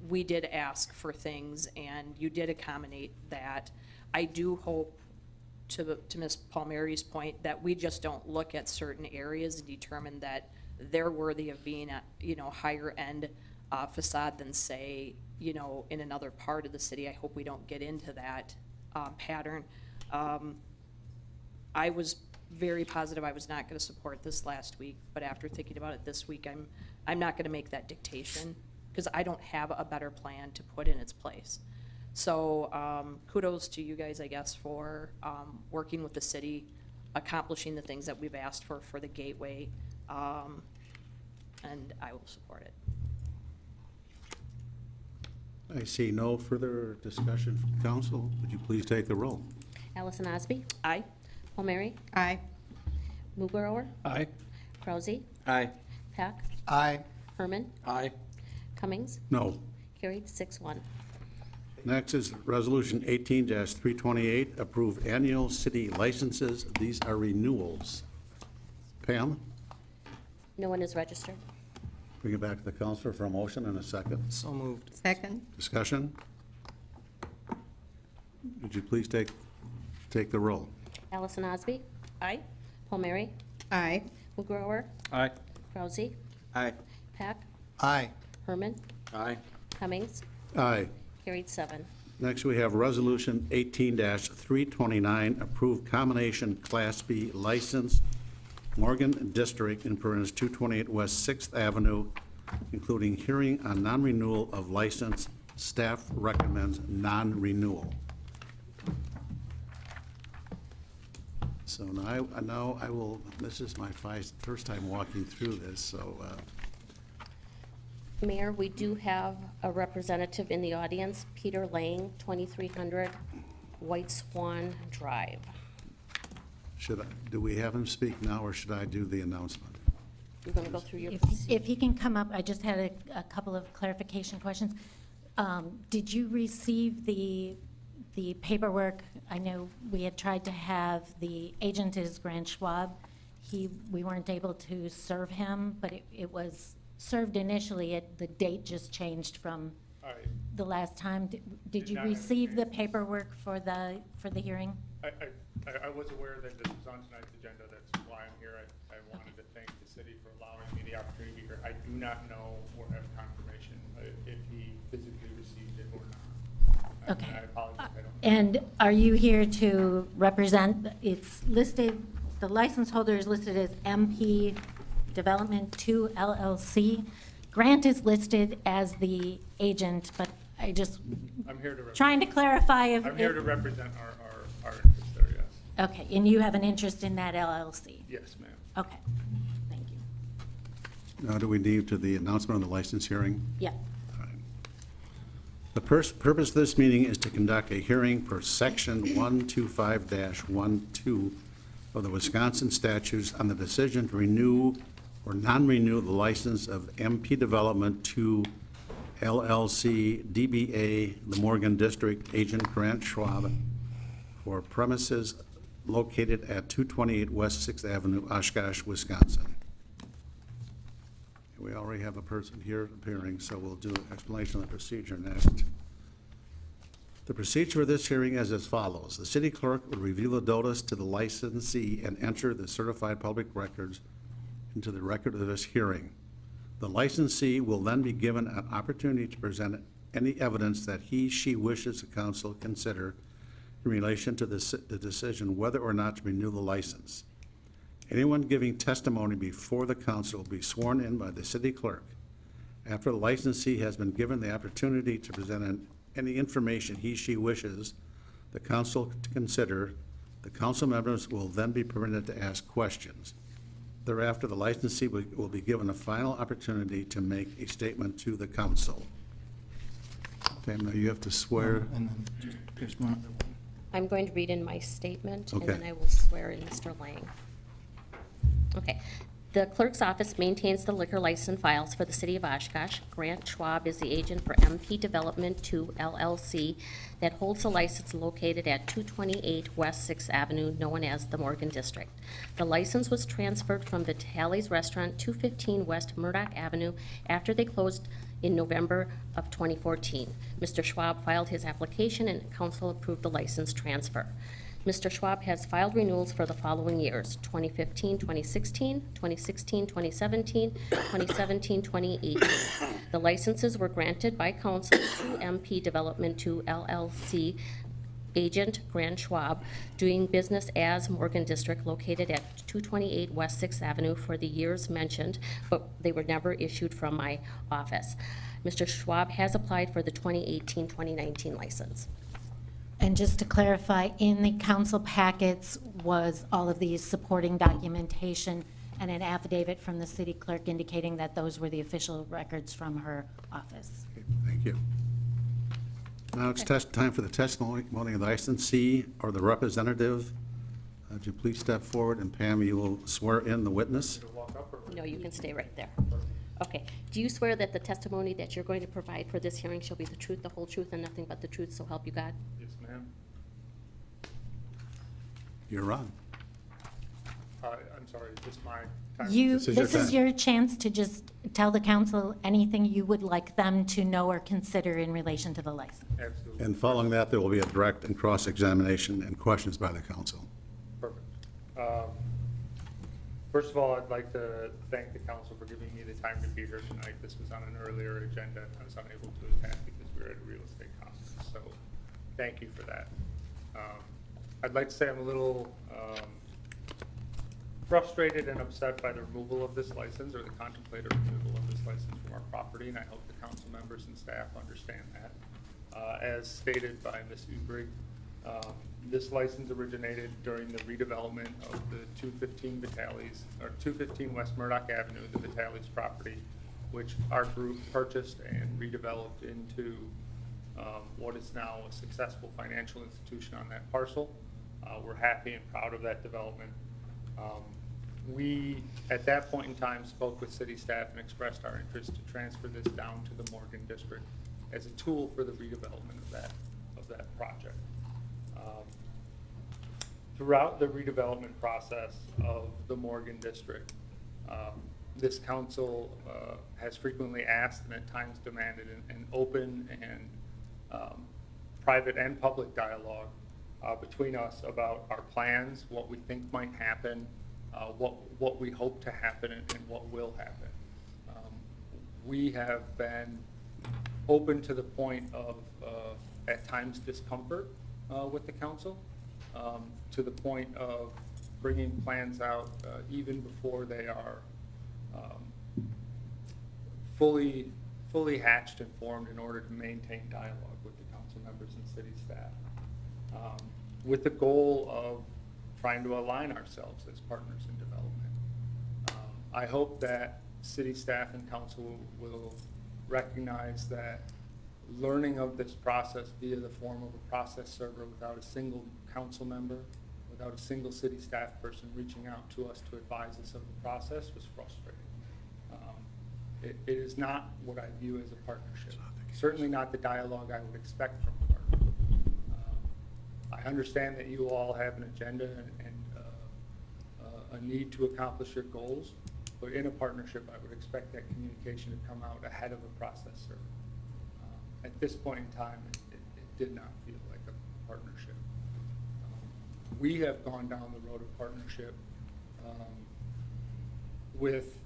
we did ask for things, and you did accommodate that. I do hope, to Ms. Palmieri's point, that we just don't look at certain areas and determine that they're worthy of being a, higher end facade than, say, in another part of the city. I hope we don't get into that pattern. I was very positive I was not going to support this last week, but after thinking about it this week, I'm not going to make that dictation, because I don't have a better plan to put in its place. So kudos to you guys, I guess, for working with the city, accomplishing the things that we've asked for the gateway, and I will support it. I see no further discussion from council. Would you please take the roll? Allison Osby? Aye. Palmieri? Aye. Mugrower? Aye. Krause? Aye. Peck? Aye. Herman? Aye. Cummings? No. Carried 6-1. Next is Resolution 18-328, approve annual city licenses. These are renewals. Pam, No one is registered. bring it back to the councilor for a motion and a second. So moved. Second. Discussion? Would you please take the roll? Allison Osby? Aye. Palmieri? Aye. Mugrower? Aye. Krause? Aye. Peck? Aye. Herman? Aye. Cummings? Aye. Carried 7. Next, we have Resolution 18-329, approve combination Class B license, Morgan District in parentheses 228 West 6th Avenue, including hearing on non-renewal of license. Staff recommends non-renewal. So now I will, this is my first time walking through this, so Mayor, we do have a representative in the audience, Peter Lang, 2300 White Swan Drive. do we have him speak now, or should I do the announcement? You're going to go through your If he can come up, I just had a couple of clarification questions. Did you receive the paperwork? I know we had tried to have the agent is Grant Schwab. We weren't able to serve him, but it was served initially. The date just changed from the last time. Did you receive the paperwork for the hearing? I was aware that this was on tonight's agenda. That's why I'm here. I wanted to thank the city for allowing me the opportunity to be here. I do not know or have confirmation if he physically received it or not. Okay. I apologize. I don't. And are you here to represent, it's listed, the license holder is listed as MP Development 2 LLC. Grant is listed as the agent, but I'm here to trying to clarify if. I'm here to represent our interests there, yes. Okay, and you have an interest in that LLC? Yes, ma'am. Okay, thank you. Now, do we need to the announcement on the license hearing? Yeah. The purpose of this meeting is to conduct a hearing per Section 125-12 of the Wisconsin statutes on the decision to renew or non-renew the license of MP Development 2 LLC DBA, the Morgan District, Agent Grant Schwab, for premises located at 228 West 6th Avenue, Oshkosh, Wisconsin. We already have a person here appearing, so we'll do an explanation of the procedure next. The procedure for this hearing is as follows. The city clerk will review the notice to the licensee and enter the certified public records into the record of this hearing. The licensee will then be given an opportunity to present any evidence that she wishes the council consider in relation to the decision whether or not to renew the license. Anyone giving testimony before the council will be sworn in by the city clerk. After the licensee has been given the opportunity to present any information she wishes the council to consider, the council members will then be permitted to ask questions. Thereafter, the licensee will be given a final opportunity to make a statement to the council. Okay, now you have to swear. And then just here's one. I'm going to read in my statement, and then Okay. I will swear in Mr. Lang. Okay. The clerk's office maintains the liquor license files for the city of Oshkosh. Grant Schwab is the agent for MP Development 2 LLC that holds the license located at 228 West 6th Avenue, known as the Morgan District. The license was transferred from Vitale's Restaurant, 215 West Murdoch Avenue, after they closed in November of 2014. Mr. Schwab filed his application and council approved the license transfer. Mr. Schwab has filed renewals for the following years: 2015, 2016, 2016, 2017, 2017, 2018. The licenses were granted by council to MP Development 2 LLC agent Grant Schwab, doing business as Morgan District, located at 228 West 6th Avenue, for the years mentioned, but they were never issued from my office. Mr. Schwab has applied for the 2018-2019 license. And just to clarify, in the council packets was all of the supporting documentation and an affidavit from the city clerk indicating that those were the official records from her office. Okay, thank you. Now it's time for the testimony of the licensee or the representative. Would you please step forward, and Pam, you will swear in the witness. No, you can stay right there. Okay. Do you swear that the testimony that you're going to provide for this hearing shall be the truth, the whole truth, and nothing but the truth, so help you God? Yes, ma'am. You're on. I'm sorry, is this my time? This is your chance to just tell the council anything you would like them to know or consider in relation to the license. Absolutely. And following that, there will be a direct and cross-examination and questions by the council. Perfect. First of all, I'd like to thank the council for giving me the time to be here tonight. This was on an earlier agenda, and I was unable to attend because we were at a real estate conference. So thank you for that. I'd like to say I'm a little frustrated and upset by the removal of this license, or the contemplated removal of this license from our property, and I hope the council members and staff understand that. As stated by Ms. Ubrig, this license originated during the redevelopment of the 215 Vitale's, or 215 West Murdoch Avenue, the Vitale's property, which our group purchased and redeveloped into what is now a successful financial institution on that parcel. We're happy and proud of that development. We, at that point in time, spoke with city staff and expressed our interest to transfer this down to the Morgan District as a tool for the redevelopment of that project. Throughout the redevelopment process of the Morgan District, this council has frequently asked and at times demanded an open and private and public dialogue between us about our plans, what we think might happen, what we hope to happen, and what will happen. We have been open to the point of, at times, discomfort with the council, to the point of bringing plans out even before they are fully hatched and formed, in order to maintain dialogue with the council members and city staff, with the goal of trying to align ourselves as partners in development. I hope that city staff and council will recognize that learning of this process via the form of a process server without a single council member, without a single city staff person reaching out to us to advise us of the process, was frustrating. It is not what I view as a partnership. Certainly not the dialogue I would expect from a partnership. I understand that you all have an agenda and a need to accomplish your goals, but in a partnership, I would expect that communication to come out ahead of a process server. At this point in time, it did not feel like a partnership. We have gone down the road of partnership with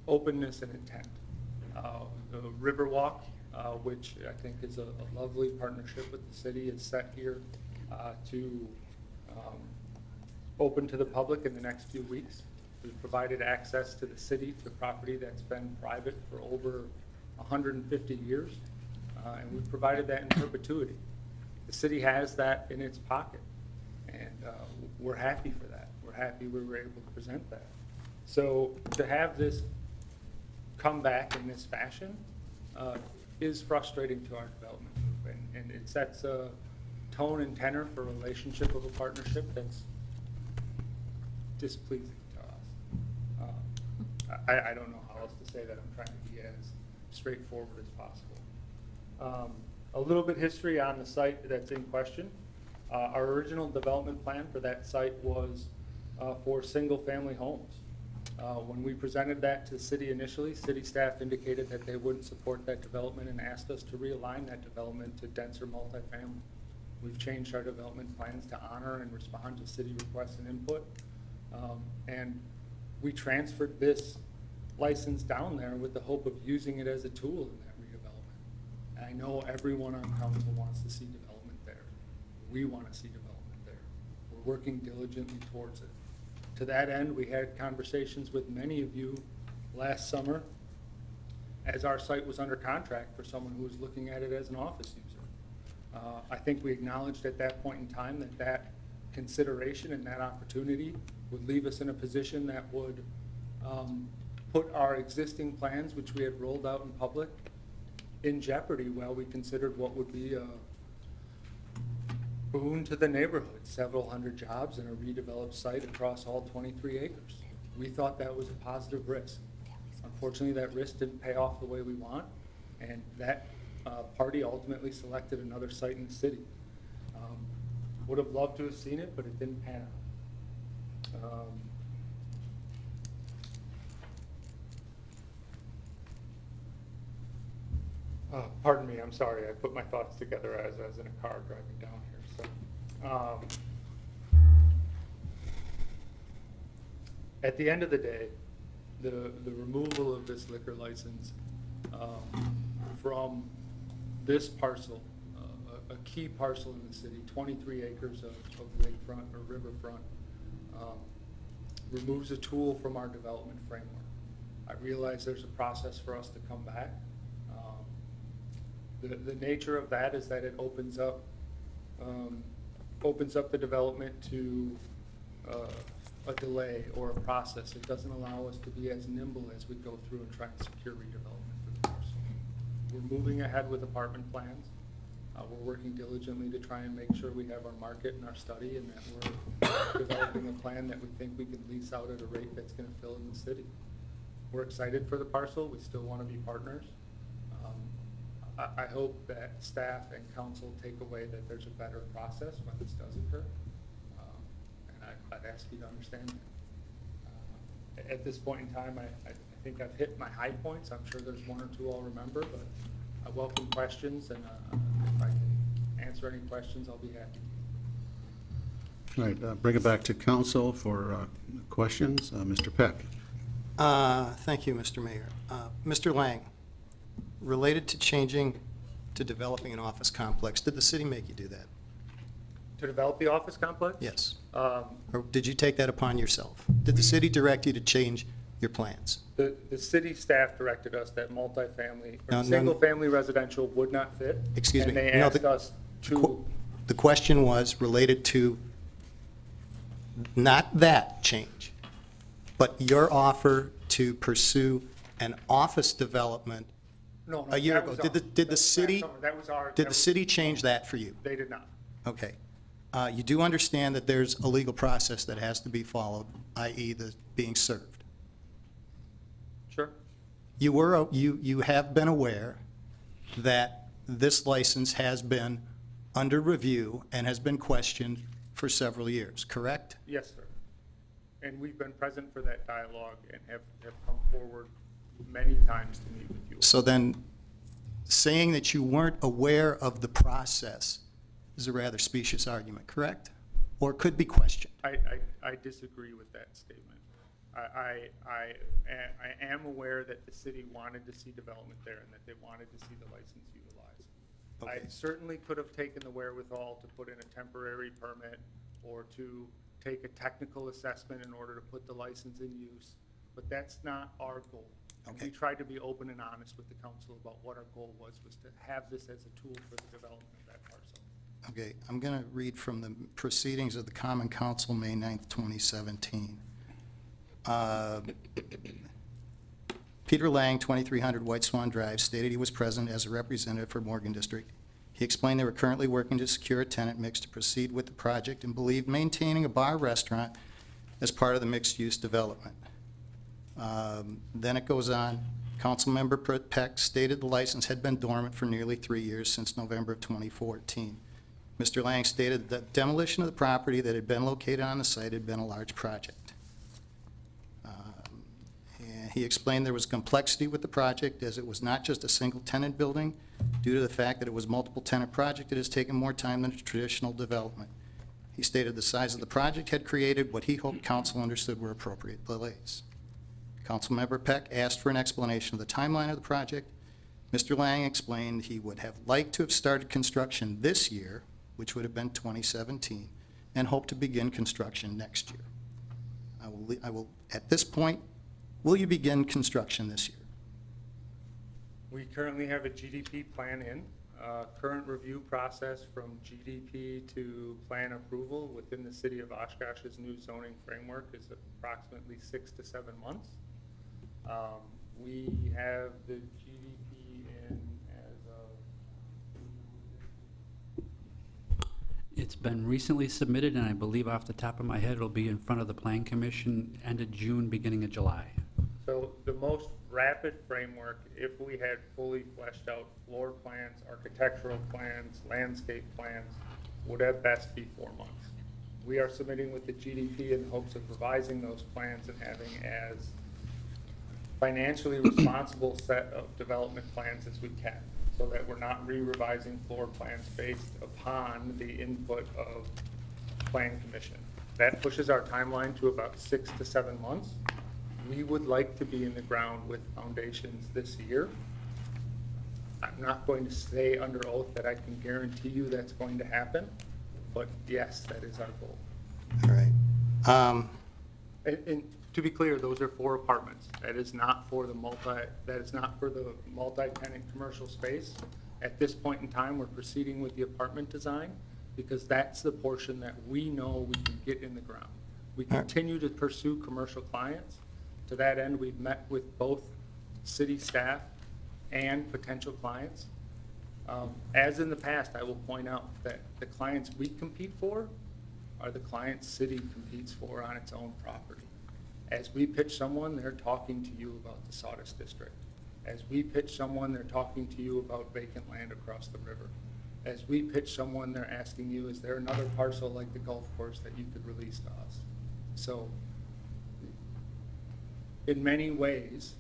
openness and intent. The Riverwalk, which I think is a lovely partnership with the city, is set here to open to the public in the next few weeks. We've provided access to the city to property that's been private for over 150 years, and we've provided that in perpetuity. The city has that in its pocket, and we're happy for that. We're happy we were able to present that. So to have this come back in this fashion is frustrating to our development group, and it sets a tone and tenor for a relationship of a partnership that's displeasing to us. I don't know how else to say that. I'm trying to be as straightforward as possible. A little bit history on the site that's in question. Our original development plan for that site was for single-family homes. When we presented that to the city initially, city staff indicated that they wouldn't support that development and asked us to realign that development to denser multifamily. We've changed our development plans to honor and respond to city requests and input. And we transferred this license down there with the hope of using it as a tool in that redevelopment. And I know everyone on council wants to see development there. We want to see development there. We're working diligently towards it. To that end, we had conversations with many of you last summer as our site was under contract for someone who was looking at it as an office user. I think we acknowledged at that point in time that that consideration and that opportunity would leave us in a position that would put our existing plans, which we had rolled out in public, in jeopardy while we considered what would be a boon to the neighborhood, several hundred jobs and a redeveloped site across all 23 acres. We thought that was a positive risk. Unfortunately, that risk didn't pay off the way we want, and that party ultimately selected another site in the city. Would have loved to have seen it, but it didn't pan out. Pardon me, I'm sorry. I put my thoughts together as I was in a car driving down here. So, at the end of the day, the removal of this liquor license from this parcel, a key parcel in the city, 23 acres of lakefront or riverfront, removes a tool from our development framework. I realize there's a process for us to come back. The nature of that is that it opens up the development to a delay or a process. It doesn't allow us to be as nimble as we go through and try and secure redevelopment for the parcel. We're moving ahead with apartment plans. We're working diligently to try and make sure we have our market and our study, and that we're developing a plan that we think we can lease out at a rate that's going to fill in the city. We're excited for the parcel. We still want to be partners. I hope that staff and council take away that there's a better process when this does occur. And I'd ask you to understand that. At this point in time, I think I've hit my high points. I'm sure there's one or two I'll remember, but I welcome questions, and if I can answer any questions, I'll be happy. All right, bring it back to council for questions. Mr. Peck. Thank you, Mr. Mayor. Mr. Lang, related to changing to developing an office complex, did the city make you do that? To develop the office complex? Yes. Or did you take that upon yourself? Did the city direct you to change your plans? The city staff directed us that multifamily, No, or no, single-family residential would not fit. Excuse me. And they No, asked us to, The question was related to not that change, but your offer to pursue an office development no, a year that ago. was Did the, our- did the that- city, that was our- did that the was- city change that for you? They did not. Okay. You do understand that there's a legal process that has to be followed, i.e. the being served. Sure. You have been aware that this license has been under review and has been questioned for several years, correct? Yes, sir. And we've been present for that dialogue and have come forward many times to meet with you. So then, saying that you weren't aware of the process is a rather specious argument, correct? Or could be questioned. I disagree with that statement. I am aware that the city wanted to see development there and that they wanted to see the license utilized. Okay. I certainly could have taken the wherewithal to put in a temporary permit or to take a technical assessment in order to put the license in use, but that's not our goal. And we tried to be open and honest with the council about what our goal was to have this as a tool for the development of that parcel. Okay, I'm going to read from the proceedings of the Common Council, May 9th, 2017. Peter Lang, 2300 White Swan Drive, stated he was present as a representative for Morgan District. He explained they were currently working to secure a tenant mix to proceed with the project and believed maintaining a bar restaurant as part of the mixed-use development. Then it goes on. Councilmember Peck stated the license had been dormant for nearly 3 years since November of 2014. Mr. Lang stated that demolition of the property that had been located on the site had been a large project. And he explained there was complexity with the project as it was not just a single tenant building. Due to the fact that it was multiple tenant project, it has taken more time than a traditional development. He stated the size of the project had created what he hoped council understood were appropriate delays. Councilmember Peck asked for an explanation of the timeline of the project. Mr. Lang explained he would have liked to have started construction this year, which would have been 2017, and hoped to begin construction next year. I will, at this point, will you begin construction this year? We currently have a GDP plan in. Current review process from GDP to plan approval within the city of Oshkosh's new zoning framework is approximately 6 to 7 months. We have the GDP in as of... It's been recently submitted, and I believe off the top of my head, it'll be in front of the Plan Commission end of June, beginning of July. So the most rapid framework, if we had fully fleshed out floor plans, architectural plans, landscape plans, would at best be 4 months. We are submitting with the GDP in hopes of revising those plans and having as financially responsible set of development plans as we can, so that we're not re-revising floor plans based upon the input of Plan Commission. That pushes our timeline to about 6 to 7 months. We would like to be in the ground with foundations this year. I'm not going to say under oath that I can guarantee you that's going to happen, but yes, that is our goal. All right. And to be clear, those are 4 apartments. That is not for the multi-tenant commercial space. At this point in time, we're proceeding with the apartment design because that's the portion that we know we can get in the ground. We continue to pursue commercial clients. To that end, we've met with both city staff and potential clients. As in the past, I will point out that the clients we compete for are the clients city competes for on its own property. As we pitch someone, they're talking to you about the Sawdust District. As we pitch someone, they're talking to you about vacant land across the river. As we pitch someone, they're asking you, is there another parcel like the golf course that you could release to us? So in many ways,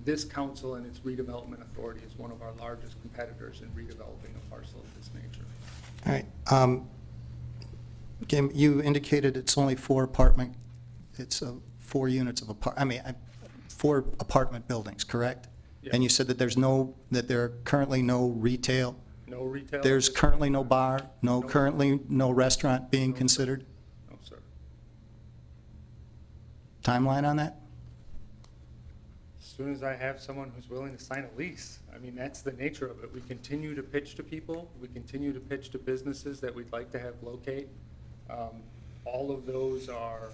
this council and its redevelopment authority is one of our largest competitors in redeveloping a parcel of this nature. All right. Kim, you indicated it's only 4 apartment, it's 4 units of 4 apartment buildings, correct? Yes. And you said that that there are currently no retail? No retail? There's currently no bar, currently no restaurant being considered? No, sir. Timeline on that? As soon as I have someone who's willing to sign a lease. I mean, that's the nature of it. We continue to pitch to people. We continue to pitch to businesses that we'd like to have locate. All of those are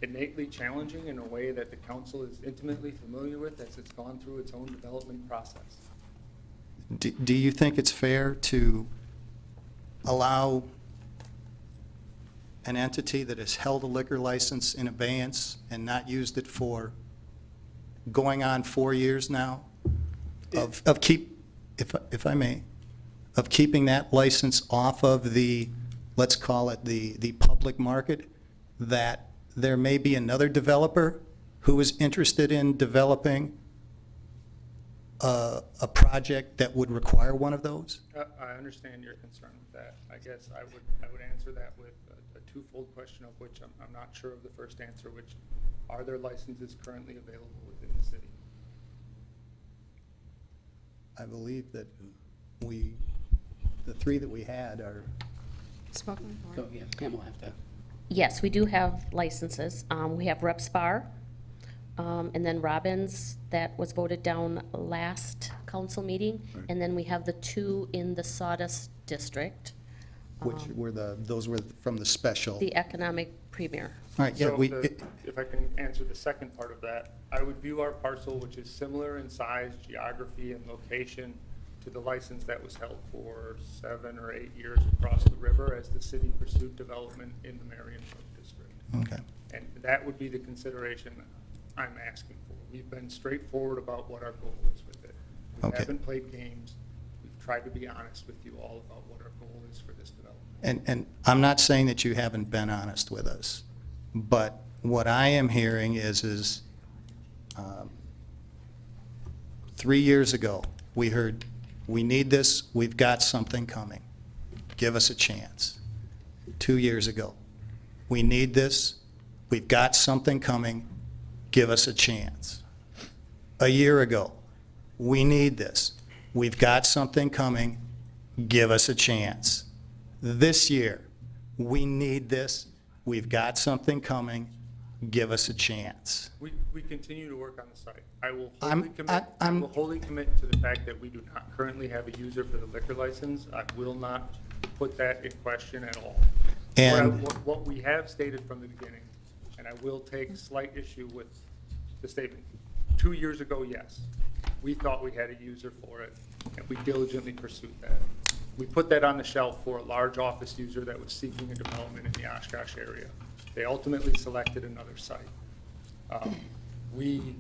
innately challenging in a way that the council is intimately familiar with as it's gone through its own development process. Do you think it's fair to allow an entity that has held a liquor license in abeyance and not used it for going on 4 years now, if I may, of keeping that license off of the, let's call it the public market, that there may be another developer who is interested in developing a project that would require one of those? I understand your concern with that. I guess I would answer that with a twofold question, of which I'm not sure of the first answer, which are there licenses currently available within the city? I believe that the 3 that we had are, Spoken for. So, yeah, Pam will have to. Yes, we do have licenses. We have Reps Bar, and then Robbins, that was voted down last council meeting. Right. And then we have the 2 in the Sawdust District, Which were those were from the special. the Economic Premier. All right, yeah, So we, if I can answer the second part of that, I would view our parcel, which is similar in size, geography, and location to the license that was held for 7 or 8 years across the river as the city pursued development in the Marion Road District. okay. And that would be the consideration I'm asking for. We've been straightforward about what our goal is with it. We Okay. haven't played games. We've tried to be honest with you all about what our goal is for this development. And I'm not saying that you haven't been honest with us, but what I am hearing is 3 years ago, we heard, we need this, we've got something coming, give us a chance. 2 years ago, we need this, we've got something coming, give us a chance. A year ago, we need this, we've got something coming, give us a chance. This year, we need this, we've got something coming, give us a chance. We continue to work on the site. I will I'm- wholly commit to the fact that we do not currently have a user for the liquor license. I will not put that in question at all. And- What we have stated from the beginning, and I will take slight issue with the statement, 2 years ago, yes, we thought we had a user for it, and we diligently pursued that. We put that on the shelf for a large office user that was seeking a development in the Oshkosh area. They ultimately selected another site. We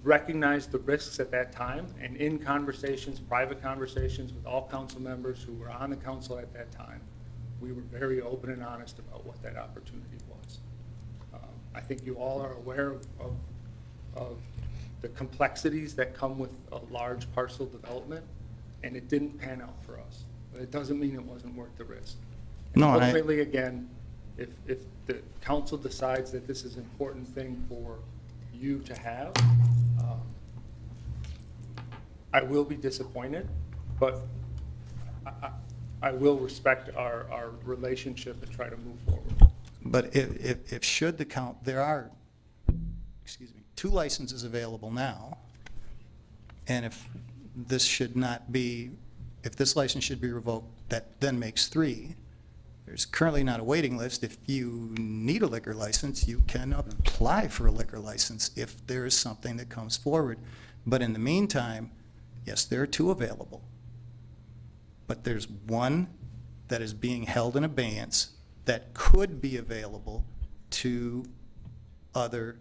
recognized the risks at that time, and in conversations, private conversations with all council members who were on the council at that time, we were very open and honest about what that opportunity was. I think you all are aware of the complexities that come with a large parcel development, and it didn't pan out for us. But it doesn't mean it wasn't worth the risk. And No, and I- ultimately, again, if the council decides that this is an important thing for you to have, I will be disappointed, but I will respect our relationship and try to move forward. But if should the count, there are, 2 licenses available now, and if this should not be, if this license should be revoked, that then makes 3. There's currently not a waiting list. If you need a liquor license, you can apply for a liquor license if there is something that comes forward. But in the meantime, yes, there are 2 available. But there's one that is being held in abeyance that could be available to other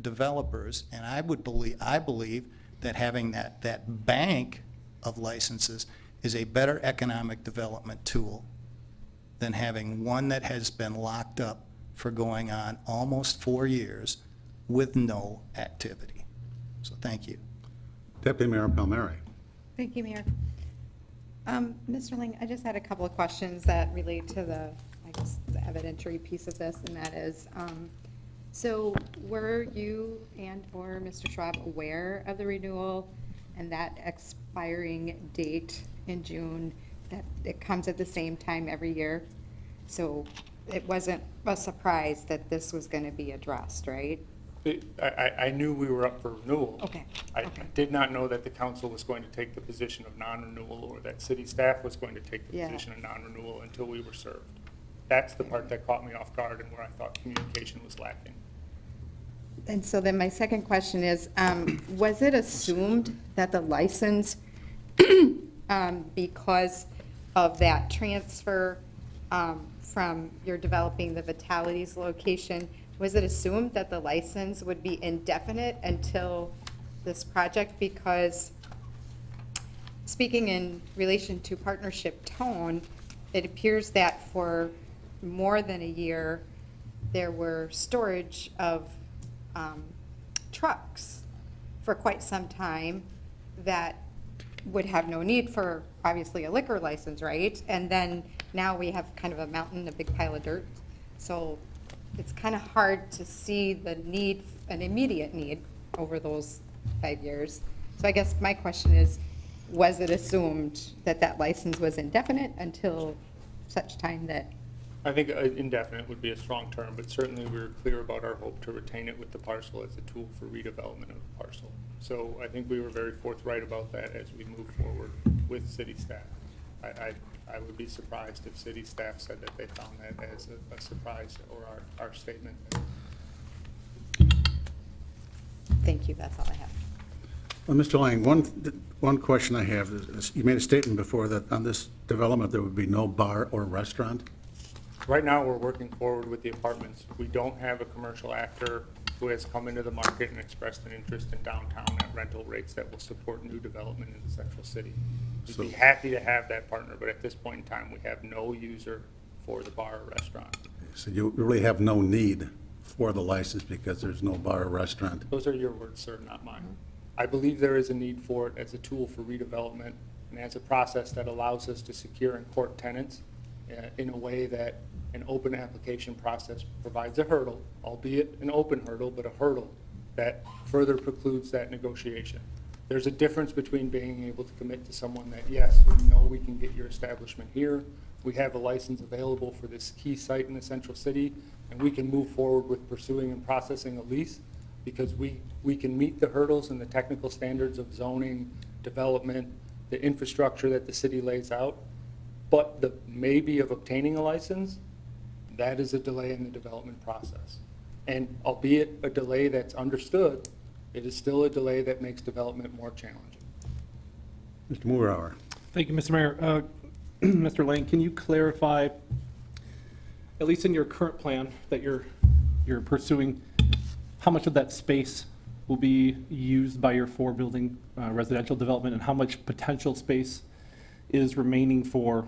developers. And I believe that having that bank of licenses is a better economic development tool than having one that has been locked up for going on almost 4 years with no activity. So thank you. Deputy Mayor Palmieri. Thank you, Mayor. Mr. Ling, I just had a couple of questions that relate to the evidentiary piece of this, and that is, so were you and/or Mr. Schwab aware of the renewal and that expiring date in June, that it comes at the same time every year? So it wasn't a surprise that this was going to be addressed, right? I knew we were up for renewal. Okay. I did not know that the council was going to take the position of non-renewal, or that city staff was going to take the Yeah. position of non-renewal until we were served. That's the part that caught me off guard and where I thought communication was lacking. And so then my second question is, was it assumed that the license, because of that transfer from your developing the Vitalities location, was it assumed that the license would be indefinite until this project? Because speaking in relation to partnership tone, it appears that for more than a year, there were storage of trucks for quite some time that would have no need for, obviously, a liquor license, right? And then now we have kind of a mountain, a big pile of dirt. So it's kind of hard to see the need, an immediate need over those 5 years. So I guess my question is, was it assumed that that license was indefinite until such time that I think indefinite would be a strong term, but certainly we were clear about our hope to retain it with the parcel as a tool for redevelopment of the parcel. So I think we were very forthright about that as we move forward with city staff. I would be surprised if city staff said that they found that as a surprise or our statement. Thank you, that's all I have. Well, Mr. Lang, one question I have is, you made a statement before that on this development, there would be no bar or restaurant. Right now, we're working forward with the apartments. We don't have a commercial actor who has come into the market and expressed an interest in downtown at rental rates that will support new development in the central city. We'd be happy to have that partner, but at this point in time, we have no user for the bar or restaurant. So you really have no need for the license because there's no bar or restaurant. Those are your words, sir, not mine. I believe there is a need for it as a tool for redevelopment and as a process that allows us to secure and court tenants in a way that an open application process provides a hurdle, albeit an open hurdle, but a hurdle that further precludes that negotiation. There's a difference between being able to commit to someone that, yes, we know we can get your establishment here, we have a license available for this key site in the central city, and we can move forward with pursuing and processing a lease because we can meet the hurdles and the technical standards of zoning, development, the infrastructure that the city lays out. But the maybe of obtaining a license, that is a delay in the development process. And albeit a delay that's understood, it is still a delay that makes development more challenging. Mr. Moorhour. Thank you, Mr. Mayor. Mr. Lane, can you clarify, at least in your current plan that you're pursuing, how much of that space will be used by your four-building residential development, and how much potential space is remaining for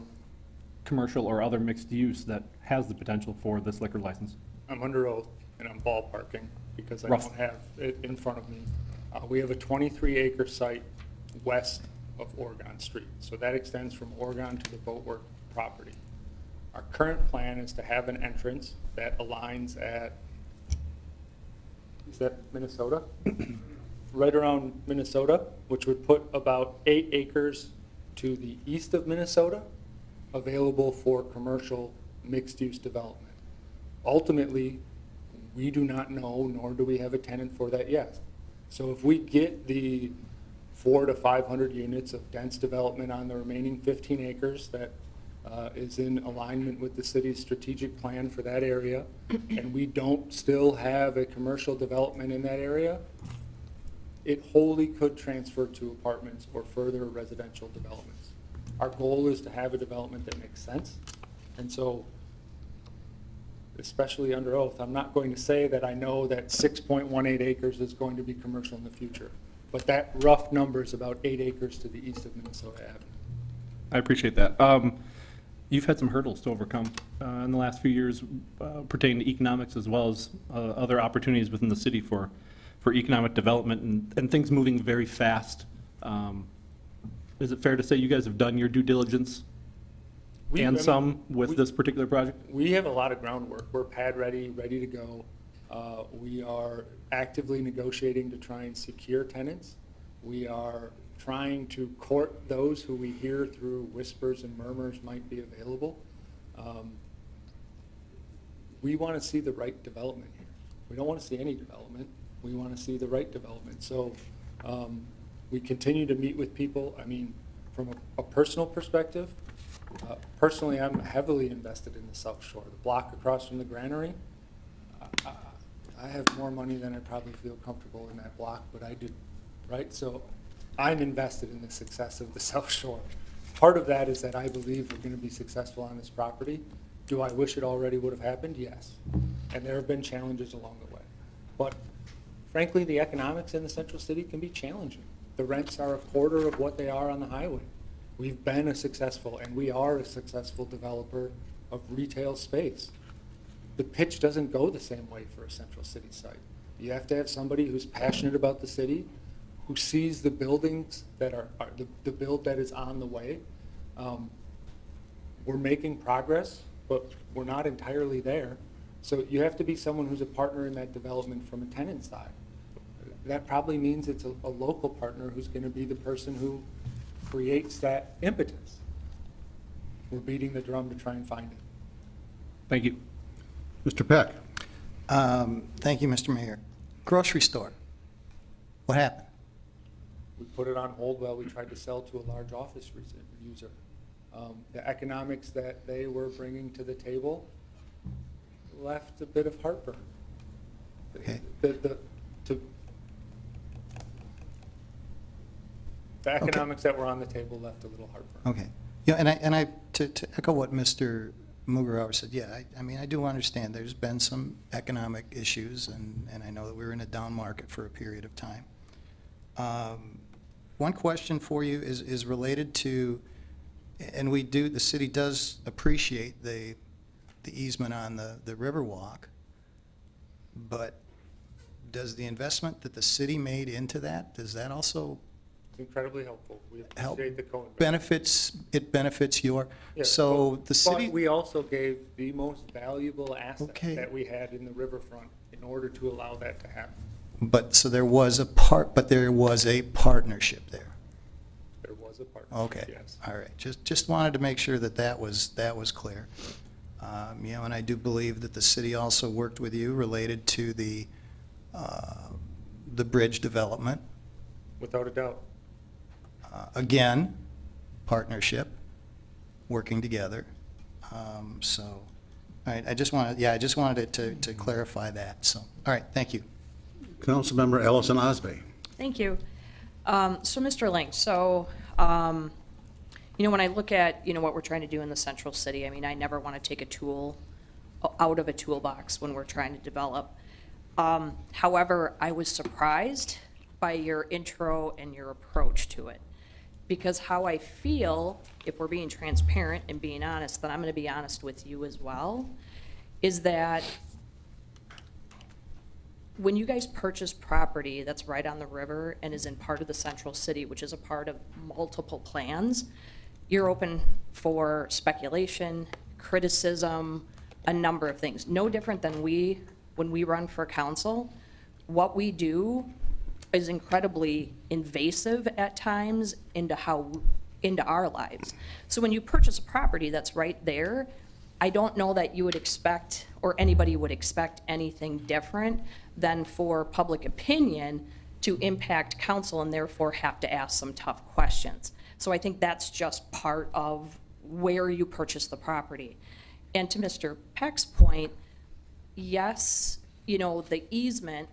commercial or other mixed use that has the potential for this liquor license? I'm under oath and I'm ballparking because I Rough. don't have it in front of me. We have a 23-acre site west of Oregon Street. So that extends from Oregon to the Boatwork property. Our current plan is to have an entrance that aligns at, is that Minnesota? Right around Minnesota, which would put about 8 acres to the east of Minnesota available for commercial mixed-use development. Ultimately, we do not know, nor do we have a tenant for that yet. So if we get the 400 to 500 units of dense development on the remaining 15 acres that is in alignment with the city's strategic plan for that area, and we don't still have a commercial development in that area, it wholly could transfer to apartments or further residential developments. Our goal is to have a development that makes sense. And so, especially under oath, I'm not going to say that I know that 6.18 acres is going to be commercial in the future. But that rough number is about 8 acres to the east of Minnesota Avenue. I appreciate that. You've had some hurdles to overcome in the last few years pertaining to economics as well as other opportunities within the city for economic development and things moving very fast. Is it fair to say you guys have done your due diligence with this particular project? We have a lot of groundwork. We're pad ready, ready to go. We are actively negotiating to try and secure tenants. We are trying to court those who we hear through whispers and murmurs might be available. We want to see the right development here. We don't want to see any development. We want to see the right development. So we continue to meet with people. I mean, from a personal perspective, personally, I'm heavily invested in the South Shore. The block across from the granary, I have more money than I probably feel comfortable in that block, but I do, right? So I'm invested in the success of the South Shore. Part of that is that I believe we're going to be successful on this property. Do I wish it already would have happened? Yes. And there have been challenges along the way. But frankly, the economics in the central city can be challenging. The rents are a quarter of what they are on the highway. We've been a successful, and we are a successful developer of retail space. The pitch doesn't go the same way for a central city site. You have to have somebody who's passionate about the city, who sees the buildings that are the build that is on the way. We're making progress, but we're not entirely there. So you have to be someone who's a partner in that development from a tenant side. That probably means it's a local partner who's going to be the person who creates that impetus. We're beating the drum to try and find it. Thank you. Mr. Peck? Thank you, Mr. Mayor. Grocery store, what happened? We put it on hold while we tried to sell to a large office user. The economics that they were bringing to the table left a bit of heartburn. Okay. The economics that were on the table left a little heartburn. Okay. Yeah, and I to echo what Mr. Mugarauer said, yeah, I mean, I do understand there's been some economic issues, and I know that we were in a down market for a period of time. One question for you is related to, and the city does appreciate the easement on the Riverwalk, but does the investment that the city made into that, does that also Incredibly helpful. We help appreciate the co-investment. benefits your, Yeah, so but- the city? But we also gave the most valuable asset Okay. that we had in the riverfront in order to allow that to happen. But, so there was a partnership there. There was a partnership, Okay, yes. all right. Just wanted to make sure that was clear. And I do believe that the city also worked with you related to the bridge development. Without a doubt. Again, partnership, working together. So, all right, I just wanted to clarify that, so, all right, thank you. Councilmember Ellison Osby? Thank you. So, Mr. Link, when I look at, what we're trying to do in the central city, I mean, I never want to take a tool out of a toolbox when we're trying to develop. However, I was surprised by your intro and your approach to it. Because how I feel, if we're being transparent and being honest, then I'm going to be honest with you as well, is that when you guys purchase property that's right on the river and is in part of the central city, which is a part of multiple plans, you're open for speculation, criticism, a number of things. No different than when we run for council. What we do is incredibly invasive at times into our lives. So when you purchase a property that's right there, I don't know that you would expect, or anybody would expect, anything different than for public opinion to impact council and therefore have to ask some tough questions. So I think that's just part of where you purchase the property. And to Mr. Peck's point, yes, the easement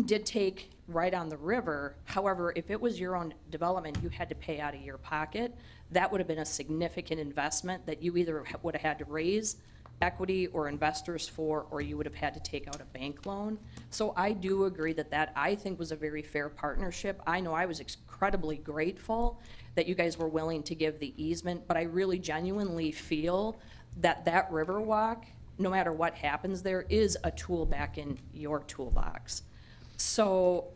did take right on the river. However, if it was your own development, you had to pay out of your pocket. That would have been a significant investment that you either would have had to raise equity or investors for, or you would have had to take out a bank loan. So I do agree that I think was a very fair partnership. I know I was incredibly grateful that you guys were willing to give the easement, but I really genuinely feel that Riverwalk, no matter what happens there, is a tool back in your toolbox. So,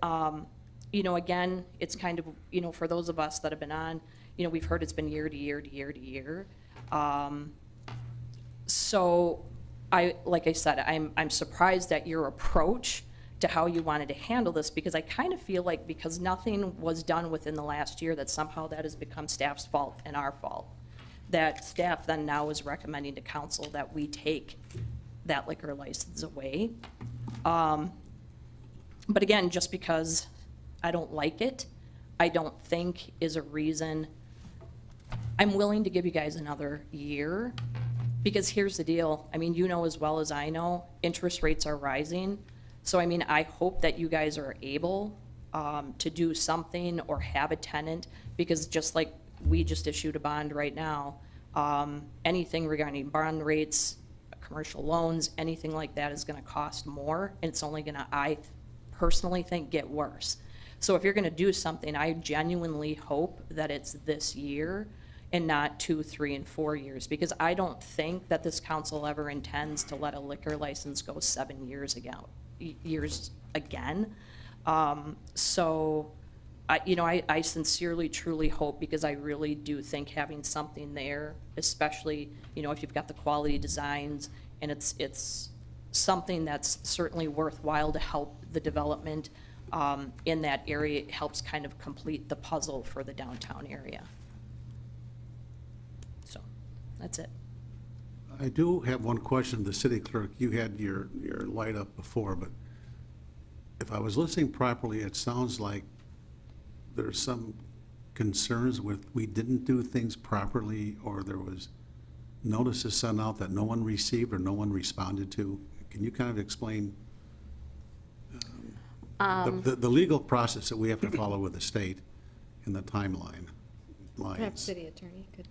again, it's kind of, for those of us that have been on, we've heard it's been year to year to year to year. So, like I said, I'm surprised at your approach to how you wanted to handle this, because I kind of feel like because nothing was done within the last year, that somehow that has become staff's fault and our fault. That staff then now is recommending to council that we take that liquor license away. But again, just because I don't like it, I don't think is a reason. I'm willing to give you guys another year, because here's the deal. I mean, as well as I know, interest rates are rising. So, I mean, I hope that you guys are able to do something or have a tenant, because just like we just issued a bond right now, anything regarding bond rates, commercial loans, anything like that is going to cost more, and it's only going to, I personally think, get worse. So if you're going to do something, I genuinely hope that it's this year and not 2, 3, and 4 years, because I don't think that this council ever intends to let a liquor license go 7 years again. So I sincerely, truly hope, because I really do think having something there, especially, if you've got the quality designs, and it's something that's certainly worthwhile to help the development in that area. It helps kind of complete the puzzle for the downtown area. So, that's it. I do have one question, the city clerk. You had your light up before, but if I was listening properly, it sounds like there's some concerns with, we didn't do things properly, or there was notices sent out that no one received or no one responded to. Can you kind of explain the legal process that we have to follow with the state in the timeline? Perhaps city attorney could.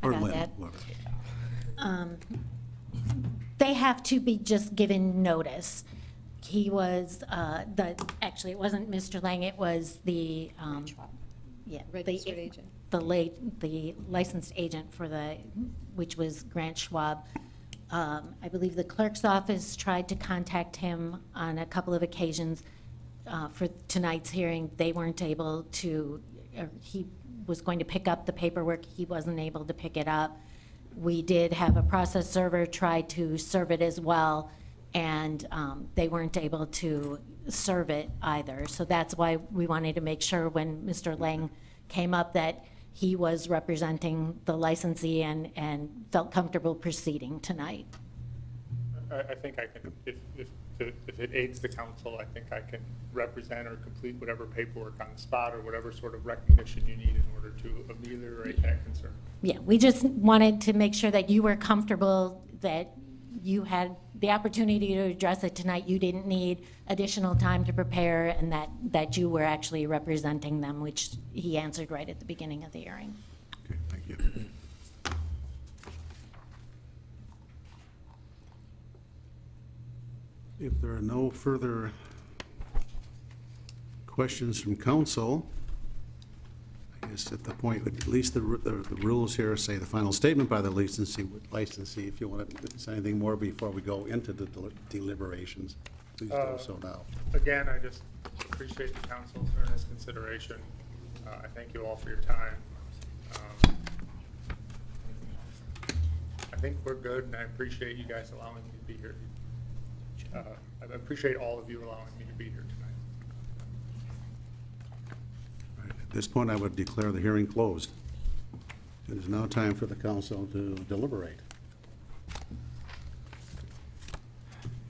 Or got Lynn, that. whoever. They have to be just given notice. He was, actually, it wasn't Mr. Lang, it was the, yeah. Registered agent. The licensed agent for which was Grant Schwab. I believe the clerk's office tried to contact him on a couple of occasions for tonight's hearing. They weren't able to, he was going to pick up the paperwork, he wasn't able to pick it up. We did have a process server try to serve it as well, and they weren't able to serve it either. So that's why we wanted to make sure when Mr. Lang came up that he was representing the licensee and felt comfortable proceeding tonight. I think I can, if it aids the council, I think I can represent or complete whatever paperwork on the spot or whatever sort of recognition you need in order to ameliorate that concern. Yeah, we just wanted to make sure that you were comfortable, that you had the opportunity to address it tonight. You didn't need additional time to prepare, and that you were actually representing them, which he answered right at the beginning of the hearing. Okay, thank you. If there are no further questions from council, I guess at the point, at least the rules here say the final statement by the licensee, if you want to say anything more before we go into the deliberations, please do so now. Again, I just appreciate the council's earnest consideration. I thank you all for your time. I think we're good, and I appreciate you guys allowing me to be here. I appreciate all of you allowing me to be here tonight. All right, at this point, I would declare the hearing closed. It is now time for the council to deliberate.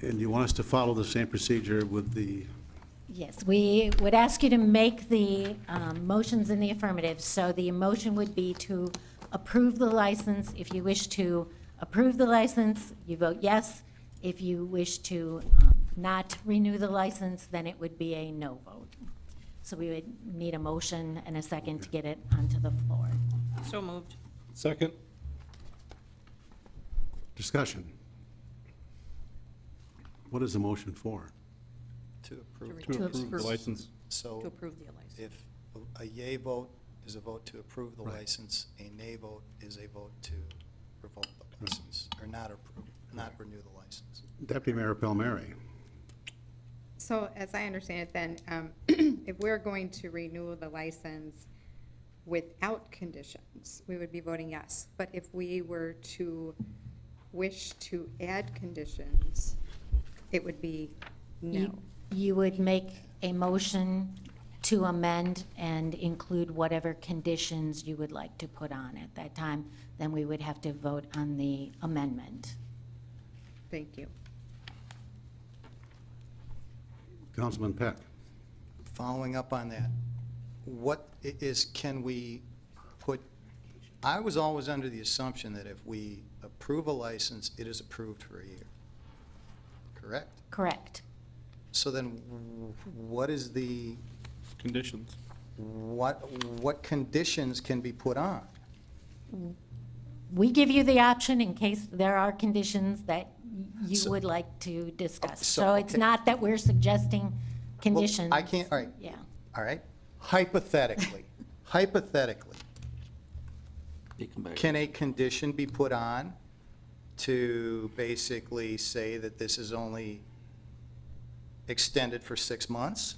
And you want us to follow the same procedure with the, Yes, we would ask you to make the motions in the affirmative. So the motion would be to approve the license. If you wish to approve the license, you vote yes. If you wish to not renew the license, then it would be a no vote. So we would need a motion and a second to get it onto the floor. So moved. Second. discussion. What is the motion for? To approve. To approve the license. So To approve the license. if a yay vote is a vote to approve the license, a nay vote is a vote to revoke the license, or not approve, not renew the license. Deputy Mayor Palmieri. So as I understand it then, if we're going to renew the license without conditions, we would be voting yes. But if we were to wish to add conditions, it would be no. You would make a motion to amend and include whatever conditions you would like to put on at that time. Then we would have to vote on the amendment. Thank you. Councilman Peck. Following up on that, what can we put, I was always under the assumption that if we approve a license, it is approved for a year. Correct? Correct. So then what is the, Conditions. what conditions can be put on? We give you the option in case there are conditions that you So- would like to discuss. so, So it's okay. not that we're suggesting conditions. I can't, all right. Yeah. All right? Hypothetically, hypothetically, They come back. can a condition be put on to basically say that this is only extended for 6 months?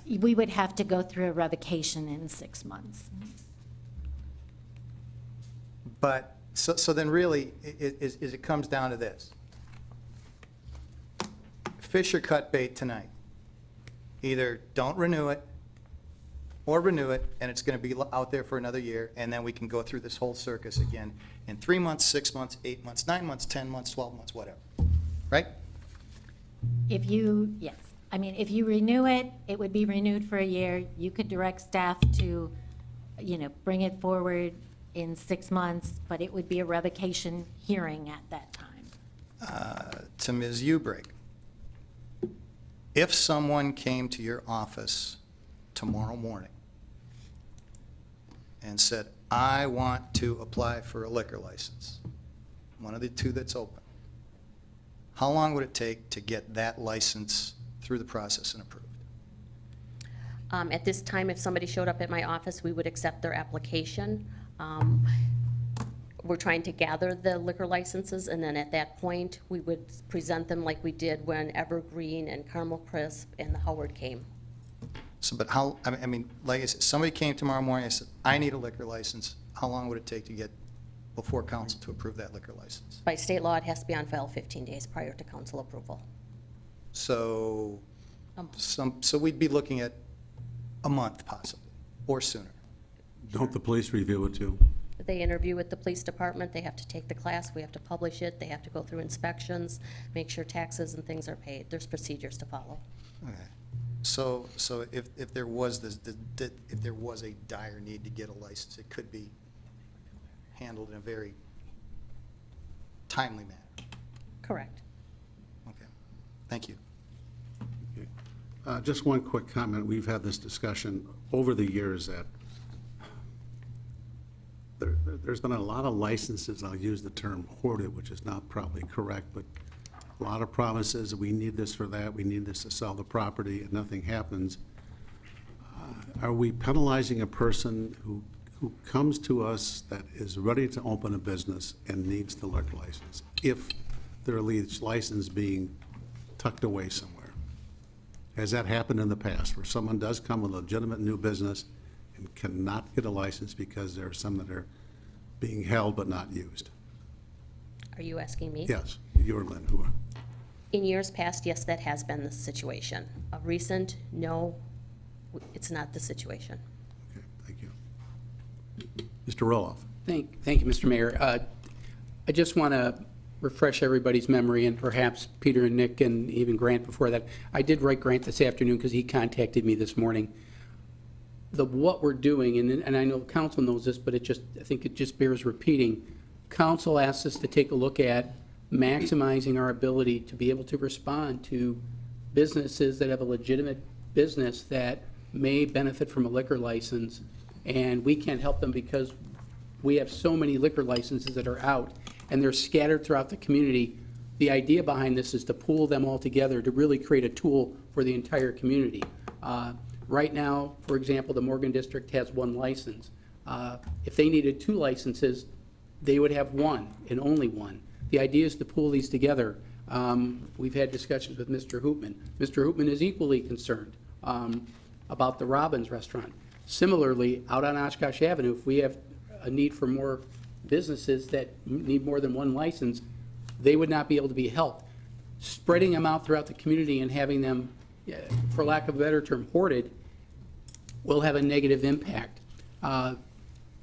We would have to go through a revocation in 6 months. But, so then really, it comes down to this. Fish or cut bait tonight. Either don't renew it, or renew it, and it's going to be out there for another year, and then we can go through this whole circus again in 3 months, 6 months, 8 months, 9 months, 10 months, 12 months, whatever. Right? If you, yes, I mean, if you renew it, it would be renewed for a year. You could direct staff to, bring it forward in 6 months, but it would be a revocation hearing at that time. To Ms. Ubrick, if someone came to your office tomorrow morning and said, I want to apply for a liquor license, one of the two that's open, how long would it take to get that license through the process and approved? At this time, if somebody showed up at my office, we would accept their application. We're trying to gather the liquor licenses, and then at that point, we would present them like we did when Evergreen and Caramel Crisp and the Howard came. So, but how, I mean, like I said, somebody came tomorrow morning and said, I need a liquor license, how long would it take to get before council to approve that liquor license? By state law, it has to be on file 15 days prior to council approval. So, so we'd be looking at a month possibly, or sooner. Don't the police review it too? They interview with the police department, they have to take the class, we have to publish it, they have to go through inspections, make sure taxes and things are paid. There's procedures to follow. Okay. So if there was if there was a dire need to get a license, it could be handled in a very timely manner. Correct. Okay. Thank you. Just one quick comment. We've had this discussion over the years that there's been a lot of licenses, I'll use the term hoarded, which is not probably correct, but a lot of promises, we need this for that, we need this to sell the property, and nothing happens. Are we penalizing a person who comes to us that is ready to open a business and needs the liquor license, if their license being tucked away somewhere? Has that happened in the past, where someone does come with a legitimate new business and cannot get a license because there are some that are being held but not used? Are you asking me? Yes, you or Lynn, who are. In years past, yes, that has been the situation. Of recent, no, it's not the situation. Okay, thank you. Mr. Roloff. Thank you, Mr. Mayor. I just want to refresh everybody's memory, and perhaps Peter and Nick and even Grant before that. I did write Grant this afternoon because he contacted me this morning. What we're doing, and I know council knows this, but I think it just bears repeating. Council asked us to take a look at maximizing our ability to be able to respond to businesses that have a legitimate business that may benefit from a liquor license, and we can't help them because we have so many liquor licenses that are out, and they're scattered throughout the community. The idea behind this is to pool them all together to really create a tool for the entire community. Right now, for example, the Morgan District has 1 license. If they needed 2 licenses, they would have 1 and only 1. The idea is to pool these together. We've had discussions with Mr. Hoopman. Mr. Hoopman is equally concerned about the Robbins Restaurant. Similarly, out on Oshkosh Avenue, if we have a need for more businesses that need more than 1 license, they would not be able to be helped. Spreading them out throughout the community and having them, for lack of a better term, hoarded, will have a negative impact.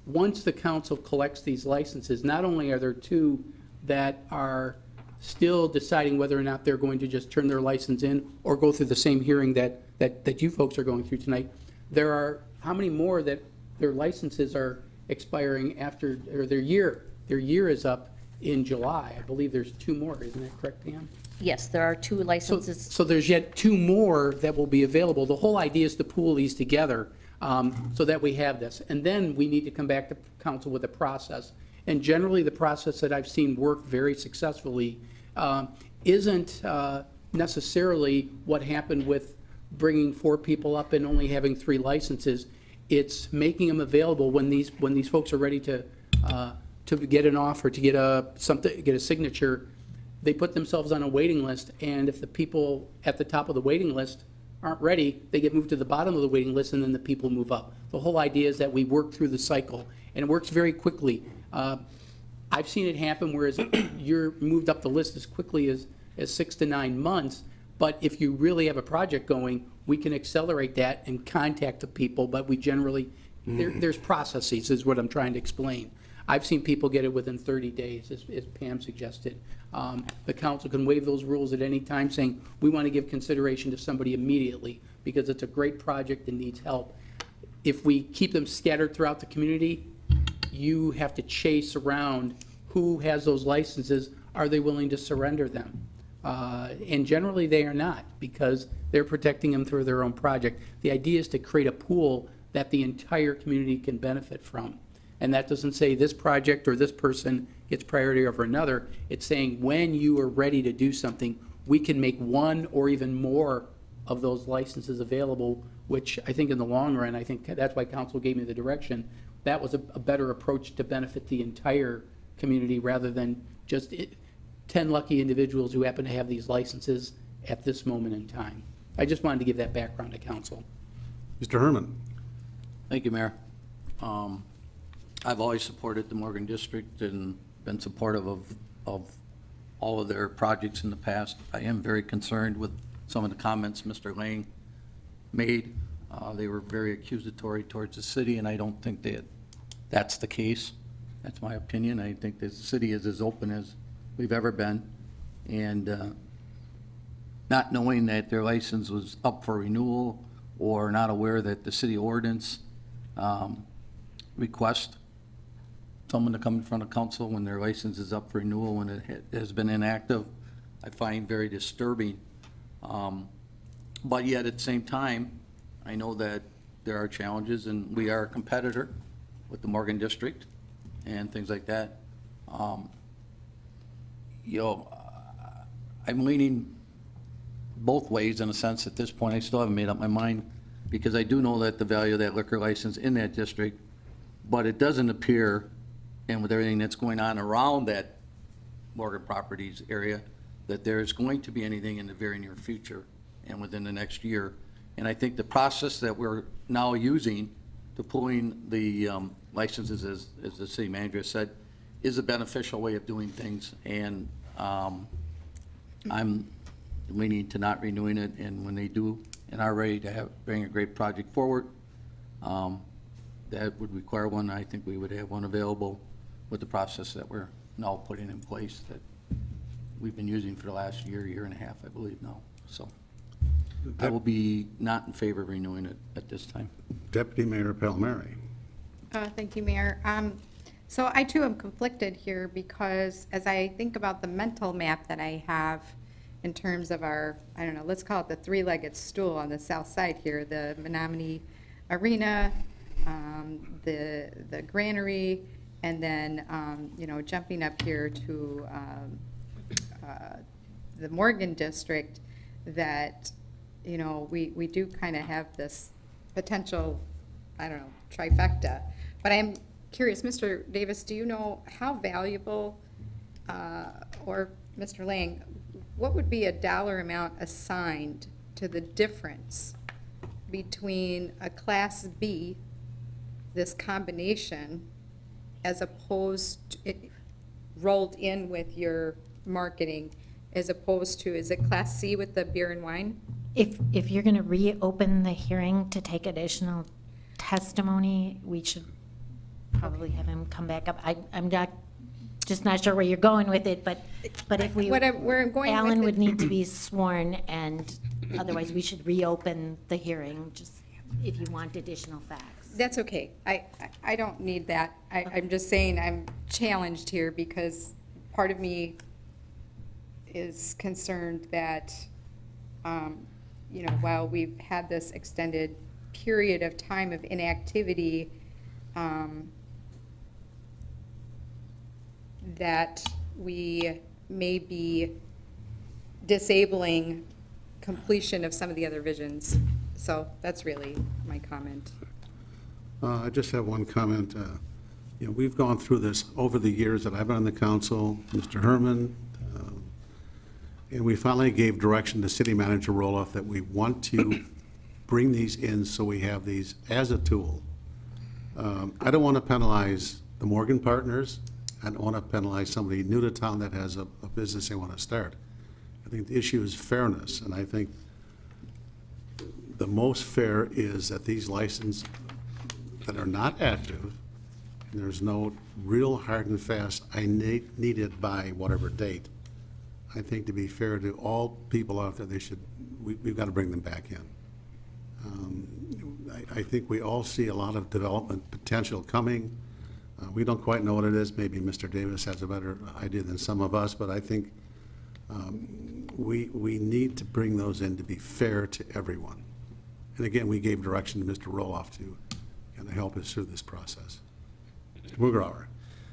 Once the council collects these licenses, not only are there 2 that are still deciding whether or not they're going to just turn their license in or go through the same hearing that you folks are going through tonight, there are how many more that their licenses are expiring after, or their year is up in July. I believe there's 2 more, isn't that correct, Pam? Yes, there are 2 licenses. So there's yet 2 more that will be available. The whole idea is to pool these together so that we have this. And then we need to come back to council with a process. And generally, the process that I've seen work very successfully isn't necessarily what happened with bringing 4 people up and only having 3 licenses. It's making them available when these folks are ready to get an offer, to get a signature. They put themselves on a waiting list, and if the people at the top of the waiting list aren't ready, they get moved to the bottom of the waiting list, and then the people move up. The whole idea is that we work through the cycle, and it works very quickly. I've seen it happen whereas you're moved up the list as quickly as 6 to 9 months, but if you really have a project going, we can accelerate that and contact the people, but we generally, there's processes, is what I'm trying to explain. I've seen people get it within 30 days, as Pam suggested. The council can waive those rules at any time, saying, we want to give consideration to somebody immediately, because it's a great project and needs help. If we keep them scattered throughout the community, you have to chase around who has those licenses, are they willing to surrender them? And generally, they are not, because they're protecting them through their own project. The idea is to create a pool that the entire community can benefit from. And that doesn't say this project or this person gets priority over another. It's saying when you are ready to do something, we can make one or even more of those licenses available, which I think in the long run, I think that's why council gave me the direction. That was a better approach to benefit the entire community rather than just 10 lucky individuals who happen to have these licenses at this moment in time. I just wanted to give that background to council. Mr. Herman? Thank you, Mayor. I've always supported the Morgan District and been supportive of all of their projects in the past. I am very concerned with some of the comments Mr. Lang made. They were very accusatory towards the city, and I don't think that's the case. That's my opinion. I think the city is as open as we've ever been. And not knowing that their license was up for renewal or not aware that the city ordinance request someone to come in front of council when their license is up for renewal when it has been inactive, I find very disturbing. But yet at the same time, I know that there are challenges and we are a competitor with the Morgan District and things like that. You know, I'm leaning both ways in a sense at this point. I still haven't made up my mind because I do know that the value of that liquor license in that district, but it doesn't appear, and with everything that's going on around that Morgan Properties area, that there's going to be anything in the very near future and within the next year. And I think the process that we're now using to pulling the licenses, as the city manager said, is a beneficial way of doing things. And I'm leaning to not renewing it. And when they do and are ready to bring a great project forward, that would require one. I think we would have one available with the process that we're now putting in place that we've been using for the last year and a half, I believe now. So I will be not in favor of renewing it at this time. Deputy Mayor Palmieri. Thank you, Mayor. So I too am conflicted here because as I think about the mental map that I have in terms of our, I don't know, let's call it the three-legged stool on the south side here, the Menominee Arena, the Granary, and then, you know, jumping up here to the Morgan District, that, you know, we do kind of have this potential, I don't know, trifecta. But I'm curious, Mr. Davis, do you know how valuable, or Mr. Lang, what would be a dollar amount assigned to the difference between a Class B, this combination, as opposed to it rolled in with your marketing, as opposed to, is it Class C with the beer and wine? If you're going to reopen the hearing to take additional testimony, we should probably have him come back up. I'm just not sure where you're going with it, but if we, Where I'm going with Alan it- would need to be sworn, and otherwise we should reopen the hearing, just if you want additional facts. That's okay. I don't need that. I'm just saying I'm challenged here because part of me is concerned that, you know, while we've had this extended period of time of inactivity, that we may be disabling completion of some of the other visions. So that's really my comment. I just have one comment. You know, we've gone through this over the years that I've been on the council, Mr. Herman, and we finally gave direction to city manager Roloff that we want to bring these in so we have these as a tool. I don't want to penalize the Morgan partners. I don't want to penalize somebody new to town that has a business they want to start. I think the issue is fairness, and I think the most fair is that these licenses that are not active, and there's no real hard and fast, I need it by whatever date. I think to be fair to all people out there, we've got to bring them back in. I think we all see a lot of development potential coming. We don't quite know what it is. Maybe Mr. Davis has a better idea than some of us, but I think we need to bring those in to be fair to everyone. And again, we gave direction to Mr. Roloff to kind of help us through this process. Mr. Mugrauer.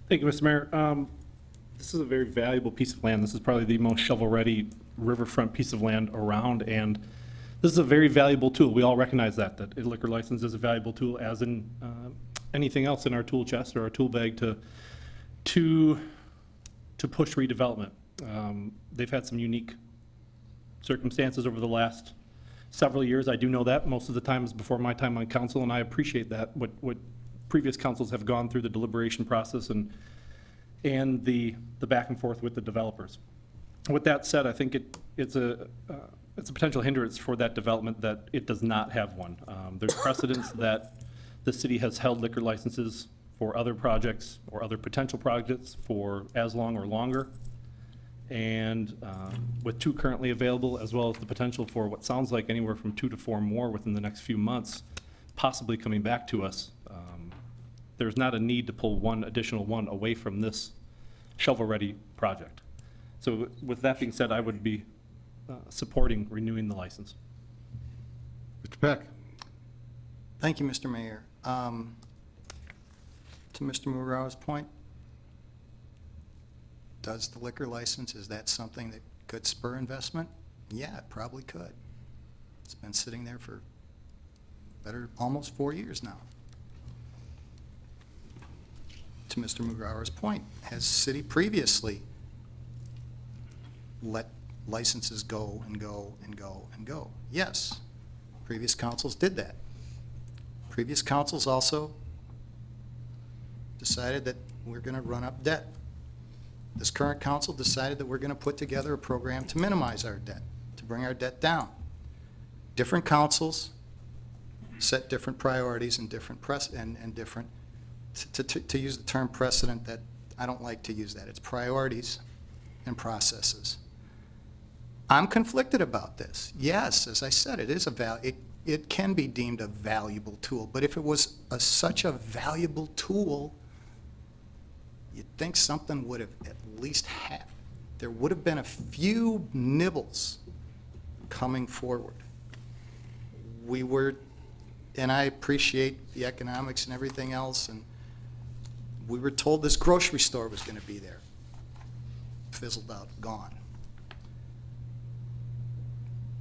Thank you, Mr. Mayor. This is a very valuable piece of land. This is probably the most shovel-ready riverfront piece of land around, and this is a very valuable tool. We all recognize that a liquor license is a valuable tool, as in anything else in our tool chest or our tool bag to push redevelopment. They've had some unique circumstances over the last several years. I do know that. Most of the time is before my time on council, and I appreciate that, what previous councils have gone through the deliberation process and the back and forth with the developers. With that said, I think it's a potential hindrance for that development that it does not have one. There's precedents that the city has held liquor licenses for other projects or other potential projects for as long or longer. And with 2 currently available, as well as the potential for what sounds like anywhere from 2 to 4 more within the next few months, possibly coming back to us, there's not a need to pull one additional one away from this shovel-ready project. So with that being said, I would be supporting renewing the license. Mr. Peck. Thank you, Mr. Mayor. To Mr. Mugrauer's point, does the liquor license, is that something that could spur investment? Yeah, it probably could. It's been sitting there for almost 4 years now. To Mr. Mugrauer's point, has city previously let licenses go and go and go and go? Yes, previous councils did that. Previous councils also decided that we're going to run up debt. This current council decided that we're going to put together a program to minimize our debt, to bring our debt down. Different councils set different priorities and different different, to use the term precedent, that I don't like to use that. It's priorities and processes. I'm conflicted about this. Yes, as I said, it is it can be deemed a valuable tool, but if it was such a valuable tool, you'd think something would have at least there would have been a few nibbles coming forward. And I appreciate the economics and everything else, and we were told this grocery store was going to be there. Fizzled out, gone.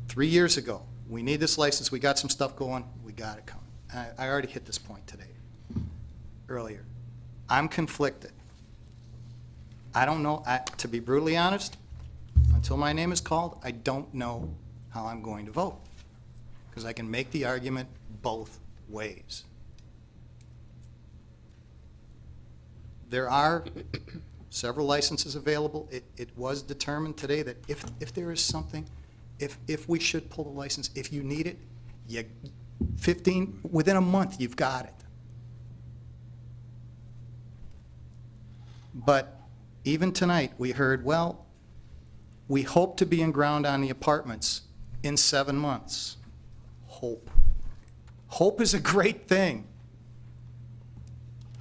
3 years ago, we need this license, we got some stuff going, we got it coming. I already hit this point today, earlier. I'm conflicted. I don't know, to be brutally honest, until my name is called, I don't know how I'm going to vote, because I can make the argument both ways. There are several licenses available. It was determined today that if there is something, if we should pull the license, if you need it, within a month, you've got it. But even tonight, we heard, well, we hope to be in ground on the apartments in 7 months. Hope. Hope is a great thing.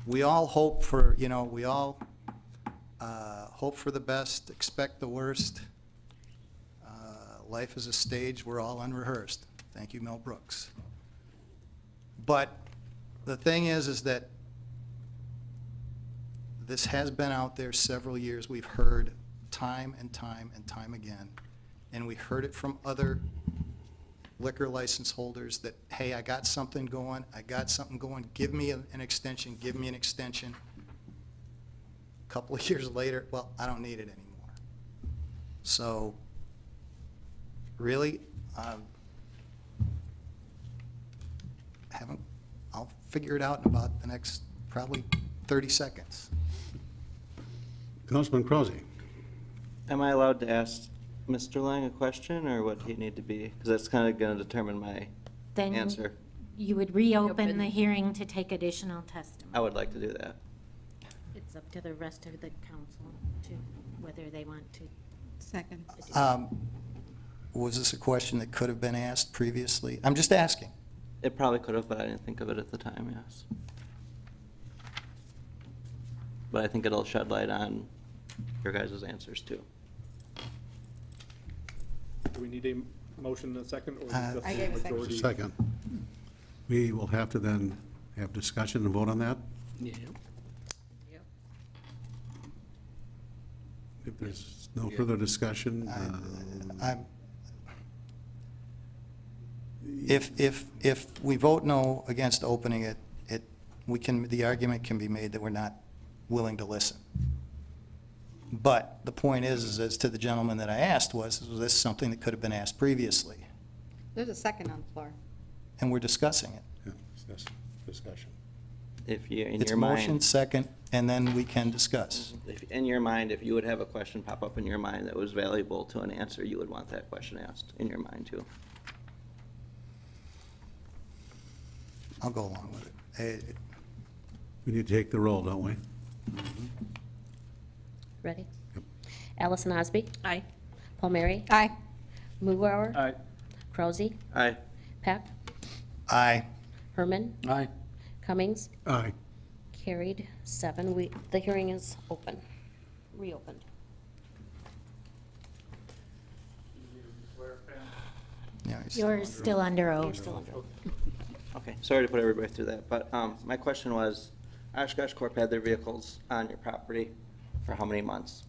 We all hope for, we all hope for the best, expect the worst. Life is a stage, we're all unrehearsed. Thank you, Mel Brooks. But the thing is that this has been out there several years. We've heard time and time and time again, and we heard it from other liquor license holders that, hey, I got something going, give me an extension, give me an extension. A couple of years later, well, I don't need it anymore. So, really, I'll figure it out in about the next probably 30 seconds. Councilman Krause. Am I allowed to ask Mr. Lang a question, or would he need to be? Because that's kind of going to determine my Then answer. you would reopen Reopen. the hearing to take additional testimony. I would like to do that. It's up to the rest of the council to, whether they want to. Second. Was this a question that could have been asked previously? I'm just asking. It probably could have, but I didn't think of it at the time, yes. But I think it'll shed light on your guys' answers too. Do we need a motion in a second, or is it just I a gave a second. majority? Second. We will have to then have discussion and vote on that. Yeah. If there's no further discussion, I'm- If we vote no against opening it, the argument can be made that we're not willing to listen. But the point is as to the gentleman that I asked was this something that could have been asked previously? There's a second on the floor. And we're discussing it. yeah, it's discussion. If you, in It's your motion, mind, second, and then we can discuss. in your mind, if you would have a question pop up in your mind that was valuable to an answer, you would want that question asked in your mind too. I'll go along with it. We need to take the roll, don't we? Ready? Yep. Allison Osby? Aye. Palmieri? Aye. Mughauer? Aye. Krause? Aye. Peck? Aye. Herman? Aye. Cummings? Aye. Carried 7. The hearing is open, reopened. Yeah, he's You're still under You're oath. still under oath. Okay, sorry to put everybody through that, but my question was, Oshkosh Corp had their vehicles on your property for how many months?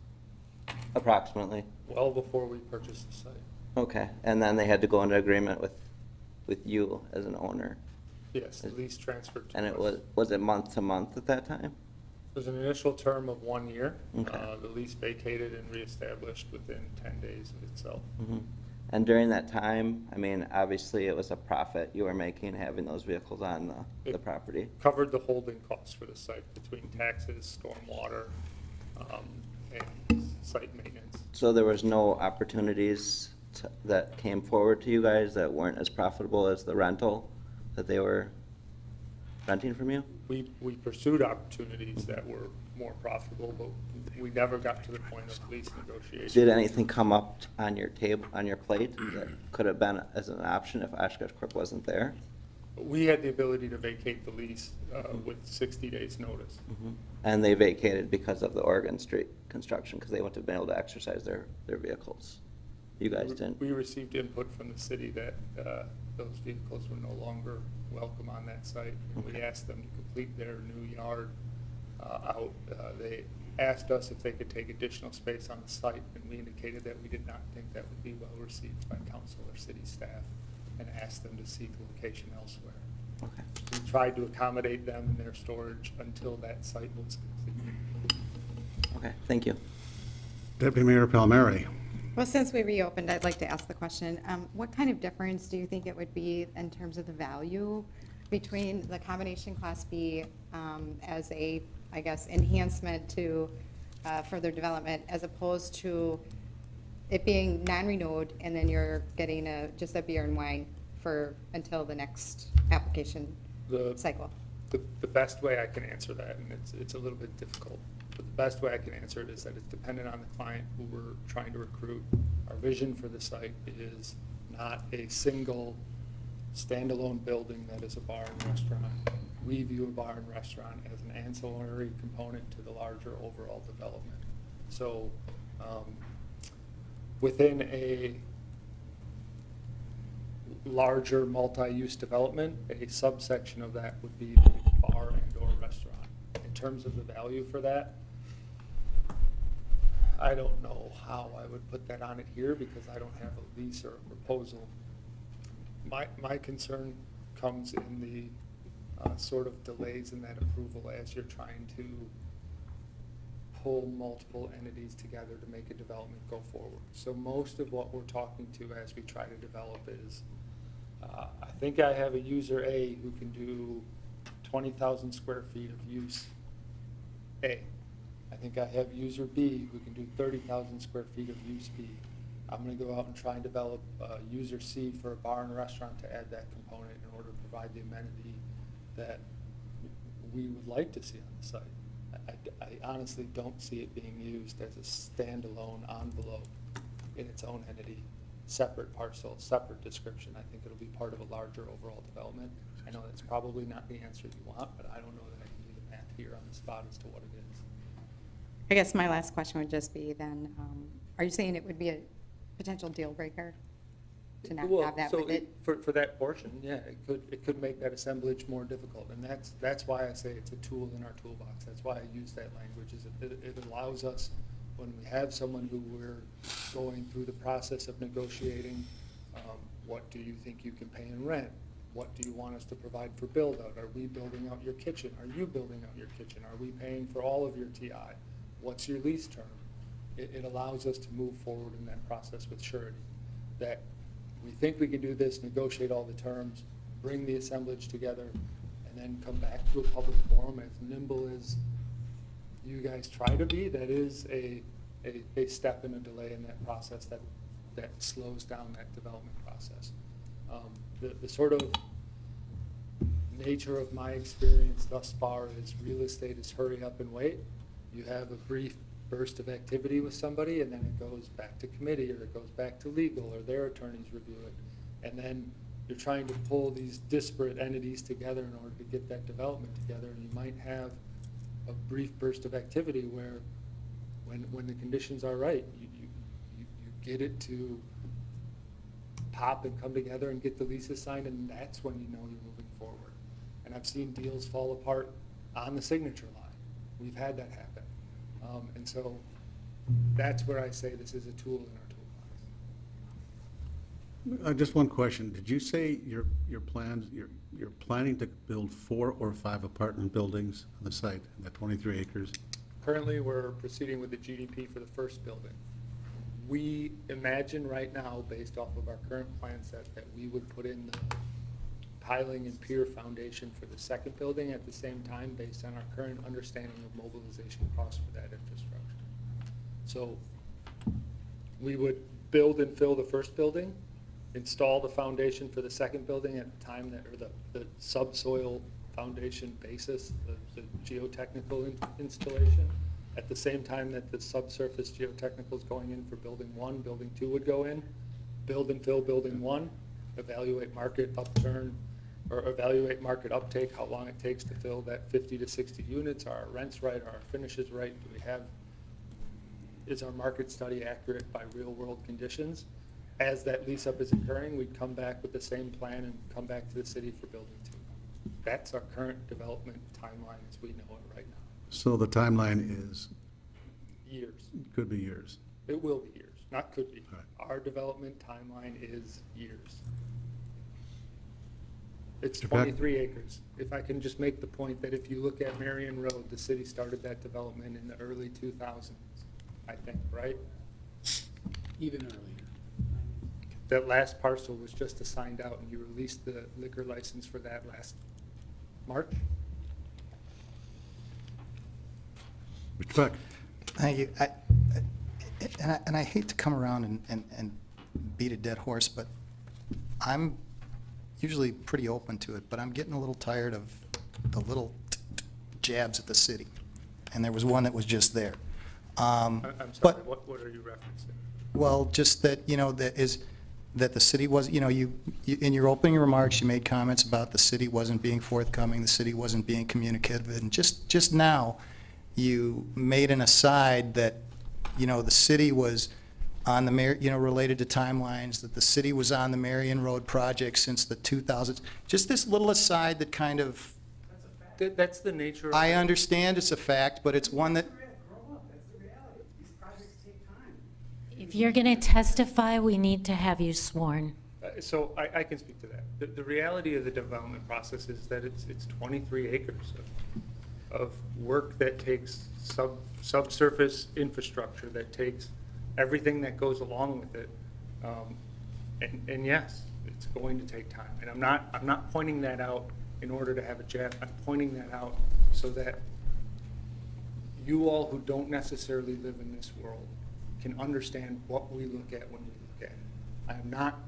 Approximately. Well before we purchased the site. Okay, and then they had to go into agreement with you as an owner. Yes, the lease transferred to us. And it was it month to month at that time? It was an initial term of 1 year. Okay. The lease vacated and reestablished within 10 days of itself. Mhm. And during that time, I mean, obviously it was a profit you were making having those vehicles on the property. Covered the holding costs for the site between taxes, stormwater, and site maintenance. So there was no opportunities that came forward to you guys that weren't as profitable as the rental that they were renting from you? We pursued opportunities that were more profitable, but we never got to the point of lease negotiation. Did anything come up on your table, on your plate that could have been as an option if Oshkosh Corp wasn't there? We had the ability to vacate the lease with 60 days' notice. And they vacated because of the Oregon Street construction, because they wouldn't have been able to exercise their vehicles. You guys didn't? We received input from the city that those vehicles were no longer welcome on that site. And we asked them to complete their new yard out. They asked us if they could take additional space on the site, and we indicated that we did not think that would be well received by council or city staff, and asked them to seek location elsewhere. Okay. We tried to accommodate them in their storage until that site was completed. Okay, thank you. Deputy Mayor Palmieri. Well, since we reopened, I'd like to ask the question, what kind of difference do you think it would be in terms of the value between the combination Class B as a, I guess, enhancement to further development, as opposed to it being non-renewed, and then you're getting just a beer and wine until the next application cycle? The best way I can answer that, and it's a little bit difficult, but the best way I can answer it is that it's dependent on the client who we're trying to recruit. Our vision for the site is not a single standalone building that is a bar and restaurant. We view a bar and restaurant as an ancillary component to the larger overall development. So within a larger multi-use development, a subsection of that would be the bar and or restaurant. In terms of the value for that, I don't know how I would put that on it here because I don't have a lease or a proposal. My concern comes in the sort of delays in that approval as you're trying to pull multiple entities together to make a development go forward. So most of what we're talking to as we try to develop is, I think I have a user A who can do 20,000 square feet of use A. I think I have user B who can do 30,000 square feet of use B. I'm gonna go out and try and develop user C for a bar and restaurant to add that component in order to provide the amenity that we would like to see on the site. I honestly don't see it being used as a standalone envelope in its own entity, separate parcel, separate description. I think it'll be part of a larger overall development. I know that's probably not the answer you want, but I don't know that I can do the math here on the spot as to what it is. I guess my last question would just be then, are you saying it would be a potential deal breaker to not Well, have that so with it? For that portion, yeah, it could make that assemblage more difficult, and that's why I say it's a tool in our toolbox. That's why I use that language, is it allows us, when we have someone who we're going through the process of negotiating, what do you think you can pay in rent? What do you want us to provide for build-out? Are we building out your kitchen? Are you building out your kitchen? Are we paying for all of your TI? What's your lease term? It allows us to move forward in that process with surety, that we think we can do this, negotiate all the terms, bring the assemblage together, and then come back to a public forum as nimble as you guys try to be. That is a step and a delay in that process that slows down that development process. The sort of nature of my experience thus far is real estate is hurry up and wait. You have a brief burst of activity with somebody, and then it goes back to committee, or it goes back to legal, or their attorneys review it. And then you're trying to pull these disparate entities together in order to get that development together, and you might have a brief burst of activity where when the conditions are right, you get it to pop and come together and get the leases signed, and that's when you know you're moving forward. And I've seen deals fall apart on the signature line. We've had that happen. And so that's where I say this is a tool in our toolbox. Just one question. Did you say your plans, you're planning to build 4 or 5 apartment buildings on the site, that 23 acres? Currently, we're proceeding with the GDP for the first building. We imagine right now, based off of our current plan set, that we would put in the piling and pier foundation for the second building at the same time, based on our current understanding of mobilization costs for that infrastructure. So we would build and fill the first building, install the foundation for the second building at the time that, or the subsoil foundation basis, the geotechnical installation, at the same time that the subsurface geotechnical is going in for building 1, building 2 would go in, build and fill building 1, evaluate market upturn, or evaluate market uptake, how long it takes to fill that 50 to 60 units, are our rents right, are our finishes right, do we have, is our market study accurate by real world conditions? As that lease up is occurring, we'd come back with the same plan and come back to the city for building 2. That's our current development timeline as we know it right now. So the timeline is, Years. could be years. It will be years, not could be. All right. Our development timeline is years. It's Mr. Peck? 23 acres. If I can just make the point that if you look at Marion Road, the city started that development in the early 2000s, I think, right? Even earlier. That last parcel was just assigned out, and you released the liquor license for that last March? Mr. Peck? Thank you. And I hate to come around and beat a dead horse, but I'm usually pretty open to it, but I'm getting a little tired of the little jabs at the city. And there was one that was just there. I'm sorry, what are you referencing? Well, just that, that the city was, you in your opening remarks, you made comments about the city wasn't being forthcoming, the city wasn't being communicative, and just now, you made an aside that, the city was on the, related to timelines, that the city was on the Marion Road project since the 2000s. Just this little aside that kind of, That's the nature of. I understand it's a fact, but it's one that, If you're going to testify, we need to have you sworn. So I can speak to that. The reality of the development process is that it's 23 acres of work that takes subsurface infrastructure, that takes everything that goes along with it. And yes, it's going to take time. And I'm not pointing that out in order to have a jab. I'm pointing that out so that you all who don't necessarily live in this world can understand what we look at when we look at it. I am not,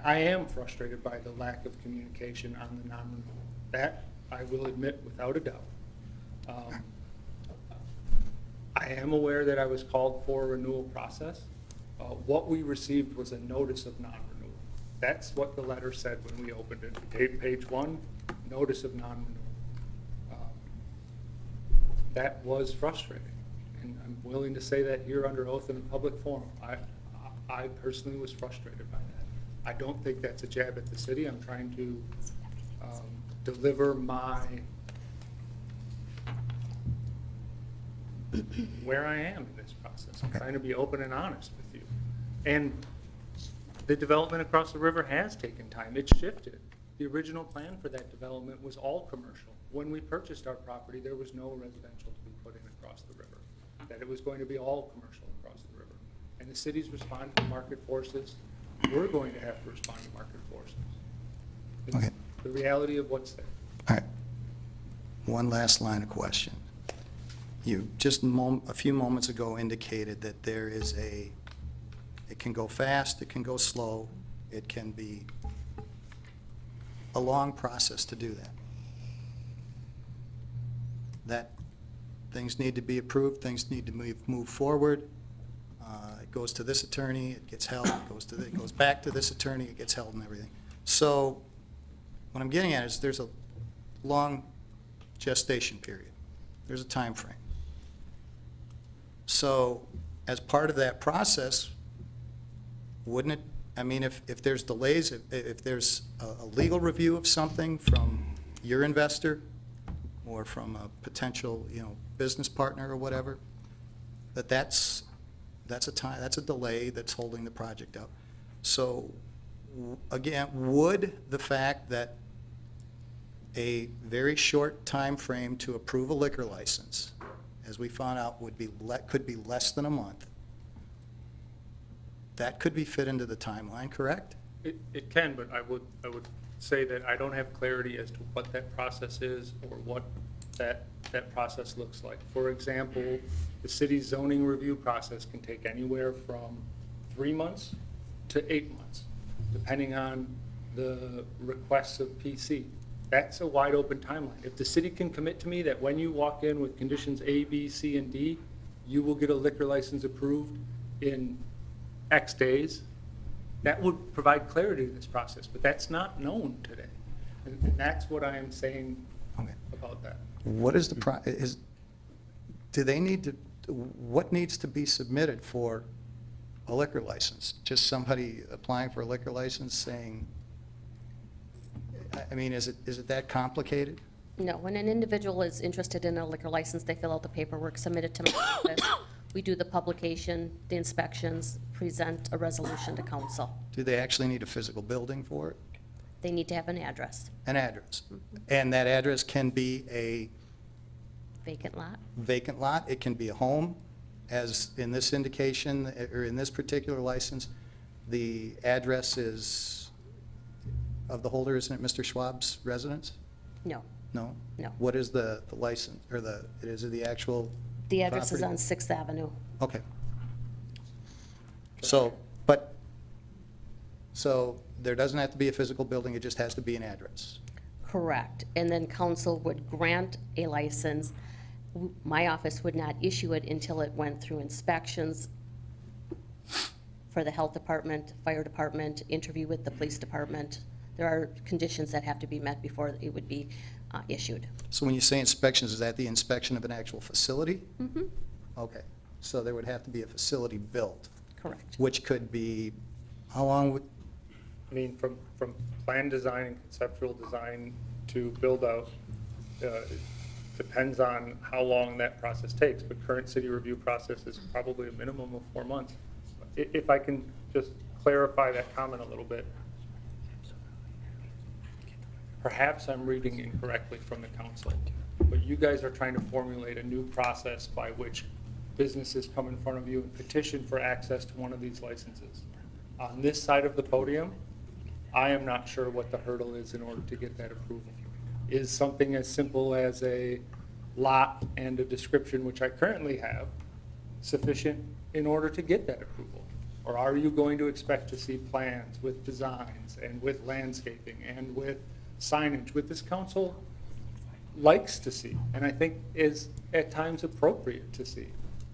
I am frustrated by the lack of communication on the non-renewal. That I will admit without a doubt. I am aware that I was called for a renewal process. What we received was a notice of non-renewal. That's what the letter said when we opened it. Page 1, notice of non-renewal. That was frustrating, and I'm willing to say that here under oath in a public forum. I personally was frustrated by that. I don't think that's a jab at the city. I'm trying to deliver my where I am in this process. I'm trying to be open and honest with you. And the development across the river has taken time. It's shifted. The original plan for that development was all commercial. When we purchased our property, there was no residential to be put in across the river. That it was going to be all commercial across the river. And the city's responded to market forces. We're going to have to respond to market forces. It's Okay. the reality of what's there. All right. One last line of question. You just a few moments ago indicated that there is it can go fast, it can go slow, it can be a long process to do that. That things need to be approved, things need to move forward. It goes to this attorney, it gets held, it goes back to this attorney, it gets held and everything. So what I'm getting at is there's a long gestation period. There's a time frame. So as part of that process, wouldn't it, I mean, if there's delays, if there's a legal review of something from your investor or from a potential, business partner or whatever, that's a delay that's holding the project up. So again, would the fact that a very short time frame to approve a liquor license, as we found out, could be less than a month, that could be fit into the timeline, correct? It can, but I would say that I don't have clarity as to what that process is or what that process looks like. For example, the city's zoning review process can take anywhere from 3 months to 8 months, depending on the requests of PC. That's a wide open timeline. If the city can commit to me that when you walk in with conditions A, B, C, and D, you will get a liquor license approved in X days, that would provide clarity to this process, but that's not known today. And that's what I am saying about that. What is do they need to, what needs to be submitted for a liquor license? Just somebody applying for a liquor license saying, I mean, is it that complicated? No, when an individual is interested in a liquor license, they fill out the paperwork, submit it to my office. We do the publication, the inspections, present a resolution to council. Do they actually need a physical building for it? They need to have an address. An address. And that address can be a Vacant lot? vacant lot, it can be a home, as in this indication, or in this particular license, the address is of the holder, isn't it Mr. Schwab's residence? No. No? No. What is the license, or is it the actual The address is property? on 6th Avenue. Okay. So there doesn't have to be a physical building, it just has to be an address. Correct. And then council would grant a license. My office would not issue it until it went through inspections for the health department, fire department, interview with the police department. There are conditions that have to be met before it would be issued. So when you say inspections, is that the inspection of an actual facility? Mm-hmm. Okay, so there would have to be a facility built, Correct. which could be, how long would, I mean, from plan design and conceptual design to build out, depends on how long that process takes, but current city review process is probably a minimum of 4 months. If I can just clarify that comment a little bit. Perhaps I'm reading incorrectly from the council, but you guys are trying to formulate a new process by which businesses come in front of you and petition for access to one of these licenses. On this side of the podium, I am not sure what the hurdle is in order to get that approval. Is something as simple as a lot and a description, which I currently have, sufficient in order to get that approval? Or are you going to expect to see plans with designs and with landscaping and with signage, which this council likes to see, and I think is at times appropriate to see?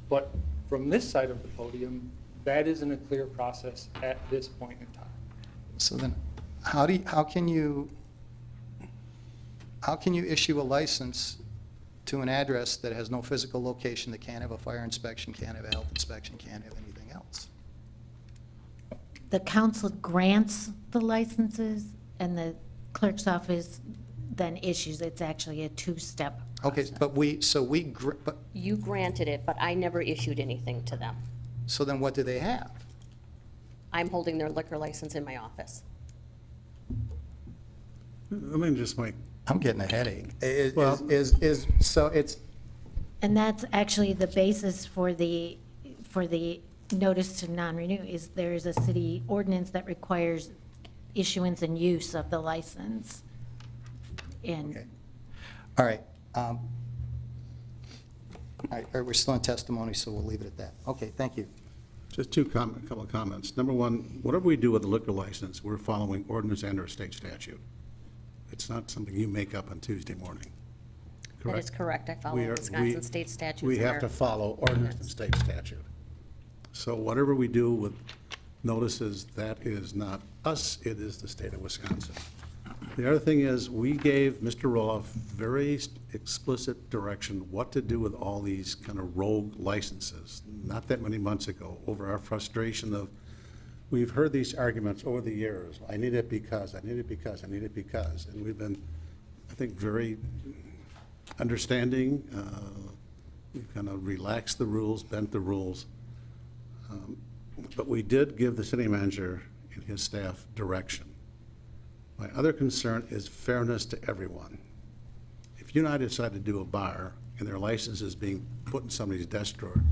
But from this side of the podium, that isn't a clear process at this point in time. So then, how can you issue a license to an address that has no physical location, that can't have a fire inspection, can't have a health inspection, can't have anything else? The council grants the licenses, and the clerk's office then issues. It's actually a two-step Okay, but You granted it, but I never issued anything to them. so then what do they have? I'm holding their liquor license in my office. Let me just make, I'm getting a headache. so it's, And that's actually the basis for the notice to non-renew, is there is a city ordinance that requires issuance and use of the license. And All right. All right, we're still in testimony, so we'll leave it at that. Okay, thank you. just a couple of comments. Number one, whatever we do with the liquor license, we're following ordinance and or state statute. It's not something you make up on Tuesday morning. That is correct. I follow We are- Wisconsin we- state statutes. We and have to our follow ordinance and state statute. So whatever we do with notices, that is not us, it is the state of Wisconsin. The other thing is, we gave Mr. Roloff very explicit direction what to do with all these kind of rogue licenses, not that many months ago, over our frustration of, we've heard these arguments over the years, I need it because, I need it because, I need it because, and we've been, I think, very understanding. We've kind of relaxed the rules, bent the rules. But we did give the city manager and his staff direction. My other concern is fairness to everyone. If you and I decide to do a bar and their license is being put in somebody's desk drawer,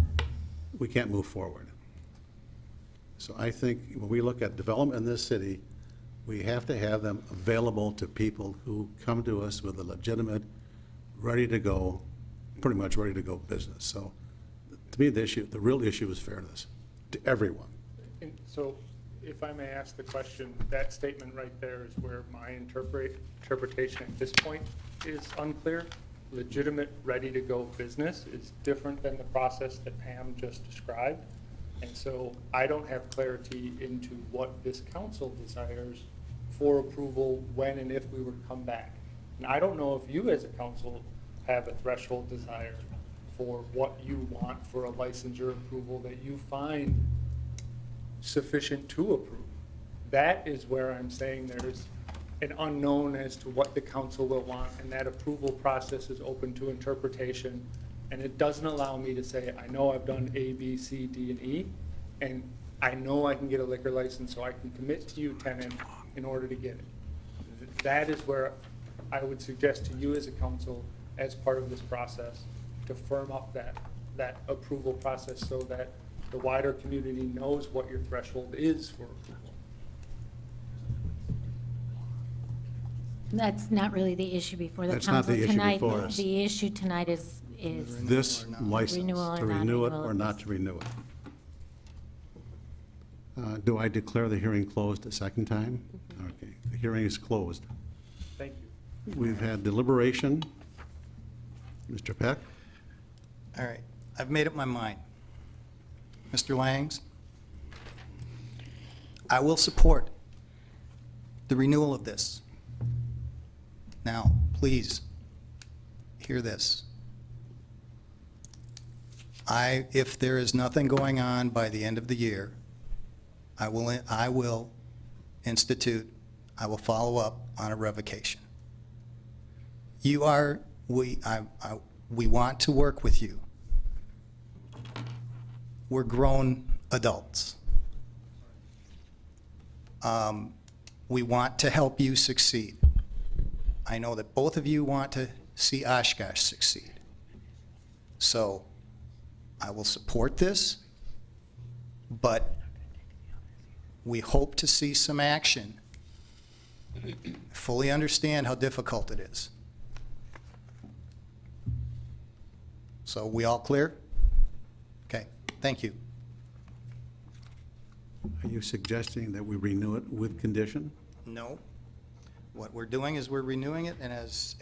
we can't move forward. So I think when we look at development in this city, we have to have them available to people who come to us with a legitimate, ready to go, pretty much ready to go business. So to me, the real issue is fairness to everyone. And so, if I may ask the question, that statement right there is where my interpretation at this point is unclear. Legitimate, ready-to-go business is different than the process that Pam just described. And so I don't have clarity into what this council desires for approval when and if we were to come back. And I don't know if you as a council have a threshold desire for what you want for a licensure approval that you find sufficient to approve. That is where I'm saying there's an unknown as to what the council will want, and that approval process is open to interpretation. And it doesn't allow me to say, I know I've done A, B, C, D, and E, and I know I can get a liquor license, so I can commit to you, tenant, in order to get it. That is where I would suggest to you as a council, as part of this process, to firm up that approval process so that the wider community knows what your threshold is for approval. that's not really the issue before the That's not council the issue tonight. before us. The issue tonight is This license, renewal to or renew it non-renewal or of not this. to renew it. Do I declare the hearing closed a second time? Okay, the hearing is closed. Thank you. We've had deliberation. Mr. Peck? All right, I've made up my mind. Mr. Langs, I will support the renewal of this. Now, please, hear this. If there is nothing going on by the end of the year, I will institute, I will follow up on a revocation. We want to work with you. We're grown adults. We want to help you succeed. I know that both of you want to see Oshkosh succeed. So I will support this, but we hope to see some action. Fully understand how difficult it is. So we all clear? Okay. Thank you. Are you suggesting that we renew it with condition? No. What we're doing is we're renewing it, and as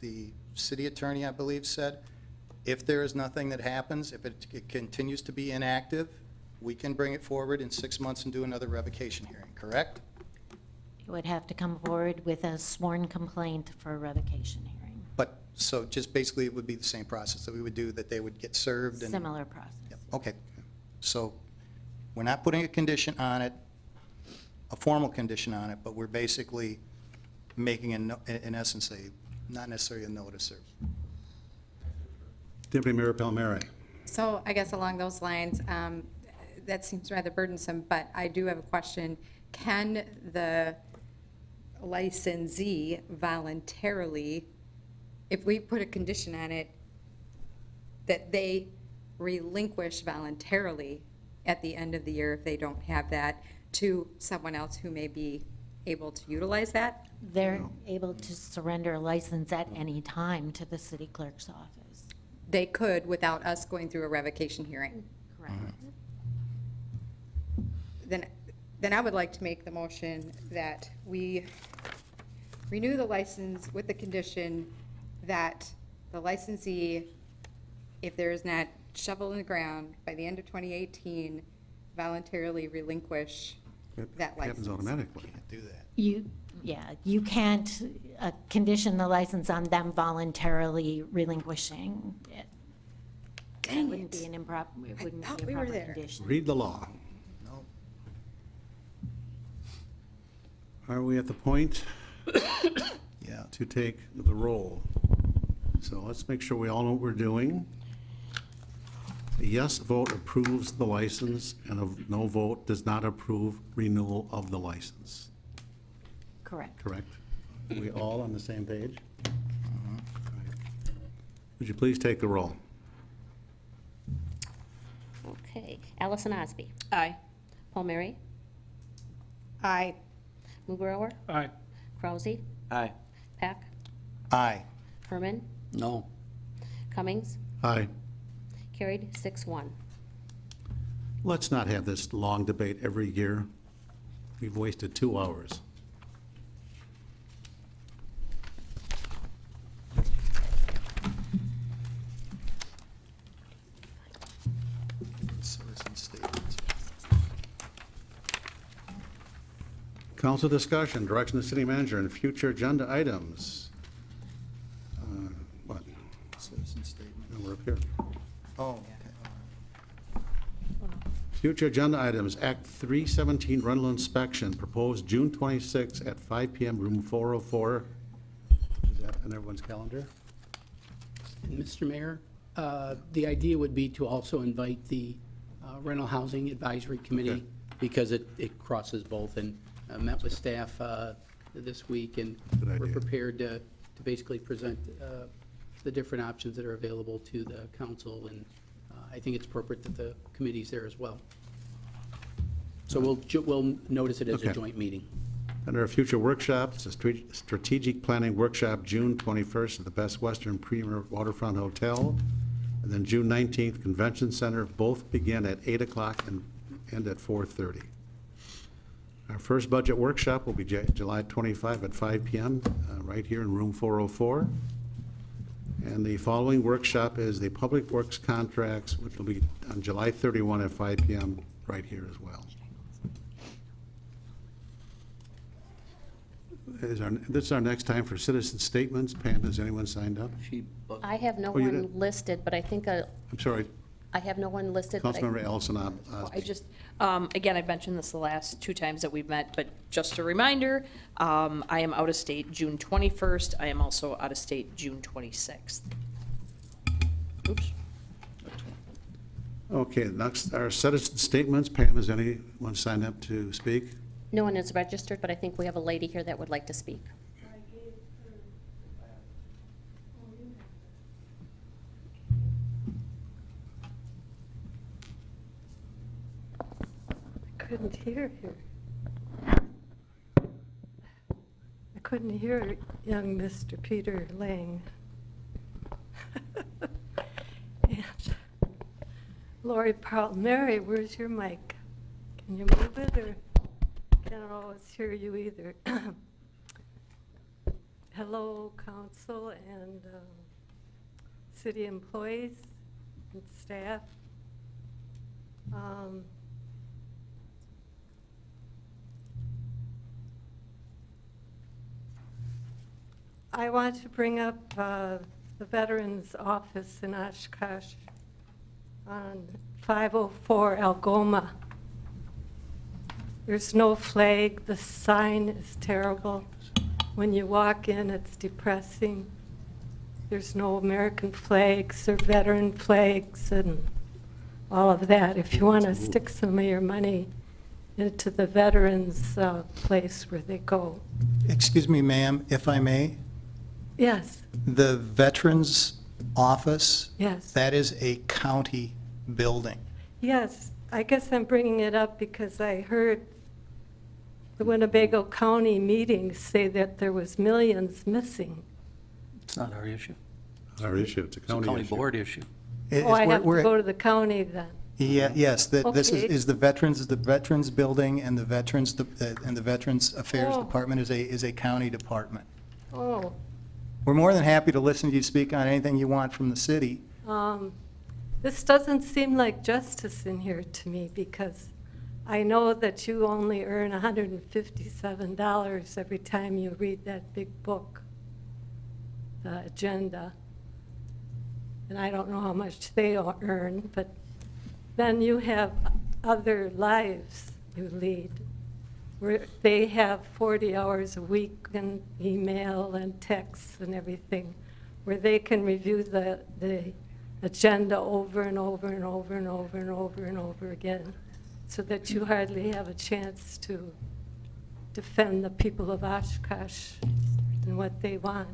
the city attorney, I believe, said, if there is nothing that happens, if it continues to be inactive, we can bring it forward in 6 months and do another revocation hearing, correct? You would have to come forward with a sworn complaint for a revocation hearing. But, so just basically, it would be the same process that we would do, that they would get served and... Similar process. Yep, okay. So we're not putting a condition on it, a formal condition on it, but we're basically making, in essence, not necessarily a notice. Deputy Mayor Palmieri. So I guess along those lines, that seems rather burdensome, but I do have a question. Can the licensee voluntarily, if we put a condition on it, that they relinquish voluntarily at the end of the year if they don't have that to someone else who may be able to utilize that? They're able to surrender a license at any time to the city clerk's office. They could without us going through a revocation hearing. Correct. Then I would like to make the motion that we renew the license with the condition that the licensee, if there is not shovel in the ground by the end of 2018, voluntarily relinquish that license. Happens automatically. Can't do that. You can't condition the license on them voluntarily relinquishing it. Dang It wouldn't it. be an improper, it wouldn't thought be a we were proper there. condition. Read the law. No. Are we at the point Yeah. to take the roll? So let's make sure we all know what we're doing. A yes vote approves the license, and a no vote does not approve renewal of the license. Correct. Correct? Are we all on the same page? Would you please take the roll? Okay. Allison Osby. Aye. Palmieri. Aye. Mugrower. Aye. Krause. Aye. Peck. Aye. Herman. No. Cummings. Aye. Carried 6-1. Let's not have this long debate every year. We've wasted 2 hours. Citizen statements. Council discussion, direction of the city manager, and future agenda items. What? Citizen statement. No, we're up here. Oh, okay. Future agenda items, Act 317 rental inspection, proposed June 26 at 5 PM, room 404. Is that on everyone's calendar? And Mr. Mayor, the idea would be to also invite the Rental Housing Advisory Committee, Okay. because it crosses both, and met with staff this week, and Good we're idea. prepared to basically present the different options that are available to the council, and I think it's appropriate that the committee's there as well. So we'll notice it as a Okay. joint meeting. Under our future workshops, a strategic planning workshop, June 21st at the Best Western Premier Waterfront Hotel, and then June 19th, Convention Center. Both begin at 8 o'clock and end at 4:30. Our first budget workshop will be July 25 at 5 PM, right here in room 404. And the following workshop is the Public Works contracts, which will be on July 31 at 5 PM, right here as well. This is our next time for citizen statements. Pam, has anyone signed up? I have no Oh, you one did? listed, but I think I'm sorry, I have no one listed. but I- Councilmember Allison I Osby. just, again, I've mentioned this the last 2 times that we've met, but just a reminder, I am out of state June 21st. I am also out of state June 26th. Oops. Okay, next, our citizen statements. Pam, has anyone signed up to speak? No one is registered, but I think we have a lady here that would like to speak. I couldn't hear you. I couldn't hear young Mr. Peter Lang. And Lori Pearl. Mary, where's your mic? Can you move it, or can't always hear you either? Hello, council and city employees and staff. I want to bring up the Veterans Office in Oshkosh on 504 Algoma. There's no flag. The sign is terrible. When you walk in, it's depressing. There's no American flags or veteran flags and all of that. If you want to stick some of your money into the veterans' place where they go. Excuse me, ma'am, if I may? Yes, The Veterans Office? yes. That is a county building. Yes, I guess I'm bringing it up because I heard the Winnebago County meetings say that there was millions missing. It's not our issue. Our issue, it's a It's a county county issue. board issue. Oh, I have to go to the county then. Yeah, yes, this Okay. is the Veterans Building, and the Veterans Affairs Oh. Department is a county department. Oh, We're more than happy to listen to you speak on anything you want from the city. this doesn't seem like justice in here to me because I know that you only earn $157 every time you read that big book, the agenda. And I don't know how much they earn, but then you have other lives you lead, where they have 40 hours a week in email and texts and everything, where they can review the agenda over and over and over and over and over and over again, so that you hardly have a chance to defend the people of Oshkosh and what they want.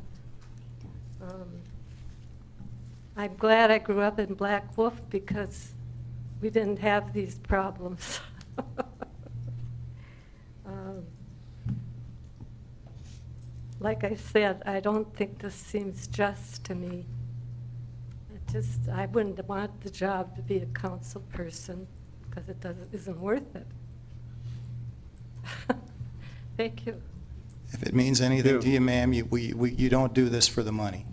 I'm glad I grew up in Black Wolf because we didn't have these problems. Like I said, I don't think this seems just to me. I wouldn't want the job to be a council person because it isn't worth it. Thank you. If it means anything to you, ma'am, you don't do this for the money.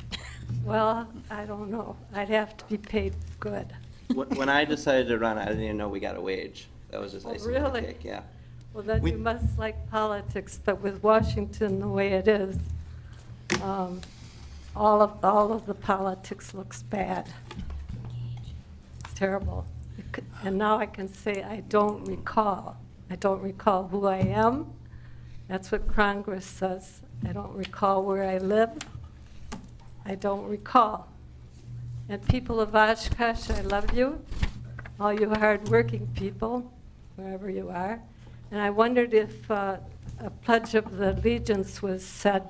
Well, I don't know. I'd have to be paid good. When I decided to run, I didn't even know we got a wage. That was just Oh, icing on the really? cake, yeah. Well, then you must like politics, but with Washington the way it is, all of the politics looks bad. It's terrible. And now I can say I don't recall. I don't recall who I am. That's what Congress says. I don't recall where I live. I don't recall. And people of Oshkosh, I love you, all you hardworking people, wherever you are. And I wondered if a pledge of the allegiance was said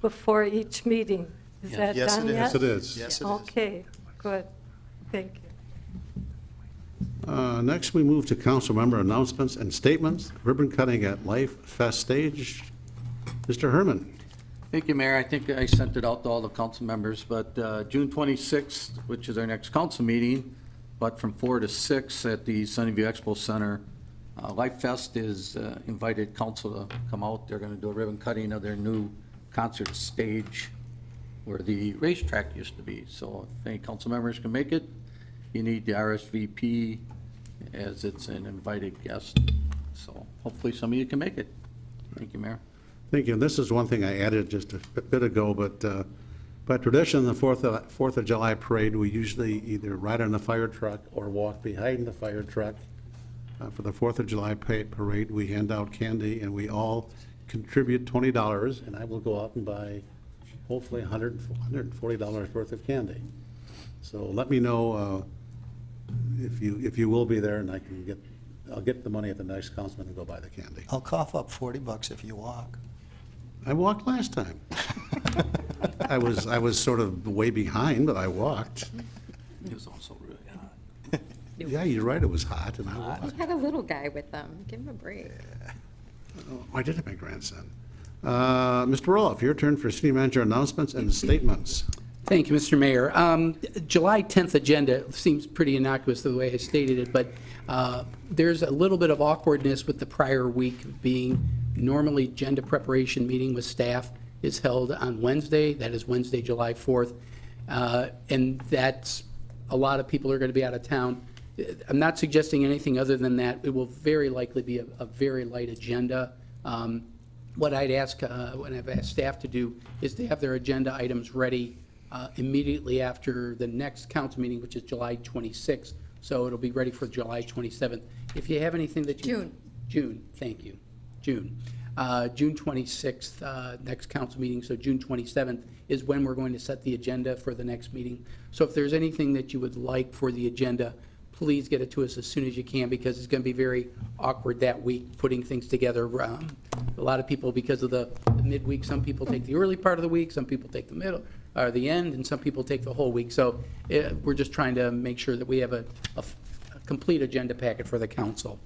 before each meeting. Is that Yes, done it yet? is. Yes, it is. Yes, it is. Okay, good. Thank you. Next, we move to council member announcements and statements. Ribbon cutting at Life Fest stage. Mr. Herman. Thank you, Mayor. I think I sent it out to all the council members, but June 26th, which is our next council meeting, but from 4 to 6 at the Sunnyview Expo Center, Life Fest is invited council to come out. They're going to do a ribbon cutting of their new concert stage where the racetrack used to be. So if any council members can make it, you need the RSVP as it's an invited guest. So hopefully some of you can make it. Thank you, Mayor. Thank you. This is one thing I added just a bit ago, but by tradition, the 4th of July parade, we usually either ride on the fire truck or walk behind the fire truck. For the 4th of July parade, we hand out candy, and we all contribute $20, and I will go out and buy hopefully $140 worth of candy. So let me know if you will be there, and I'll get the money at the next councilman and go buy the candy. I'll cough up $40 if you walk. I walked last time. I was sort of way behind, but I walked. It was also really hot. Yeah, you're right, it was hot, and I walked. You had a little guy with them. Give him a break. Oh, I did have my grandson. Mr. Roloff, your turn for city manager announcements and statements. Thank you, Mr. Mayor. July 10th agenda seems pretty innocuous the way I stated it, but there's a little bit of awkwardness with the prior week being normally agenda preparation meeting with staff is held on Wednesday. That is Wednesday, July 4th. And that's, a lot of people are going to be out of town. I'm not suggesting anything other than that. It will very likely be a very light agenda. What I'd ask, what I've asked staff to do is to have their agenda items ready immediately after the next council meeting, which is July 26th. So it'll be ready for July 27th. If you have anything that you... June, thank you. June. June 26th, next council meeting, so June 27th is when we're going to set the agenda for the next meeting. So if there's anything that you would like for the agenda, please get it to us as soon as you can, because it's going to be very awkward that week putting things together. A lot of people, because of the midweek, some people take the early part of the week, some people take the middle, or the end, and some people take the whole week. So we're just trying to make sure that we have a complete agenda packet for the council.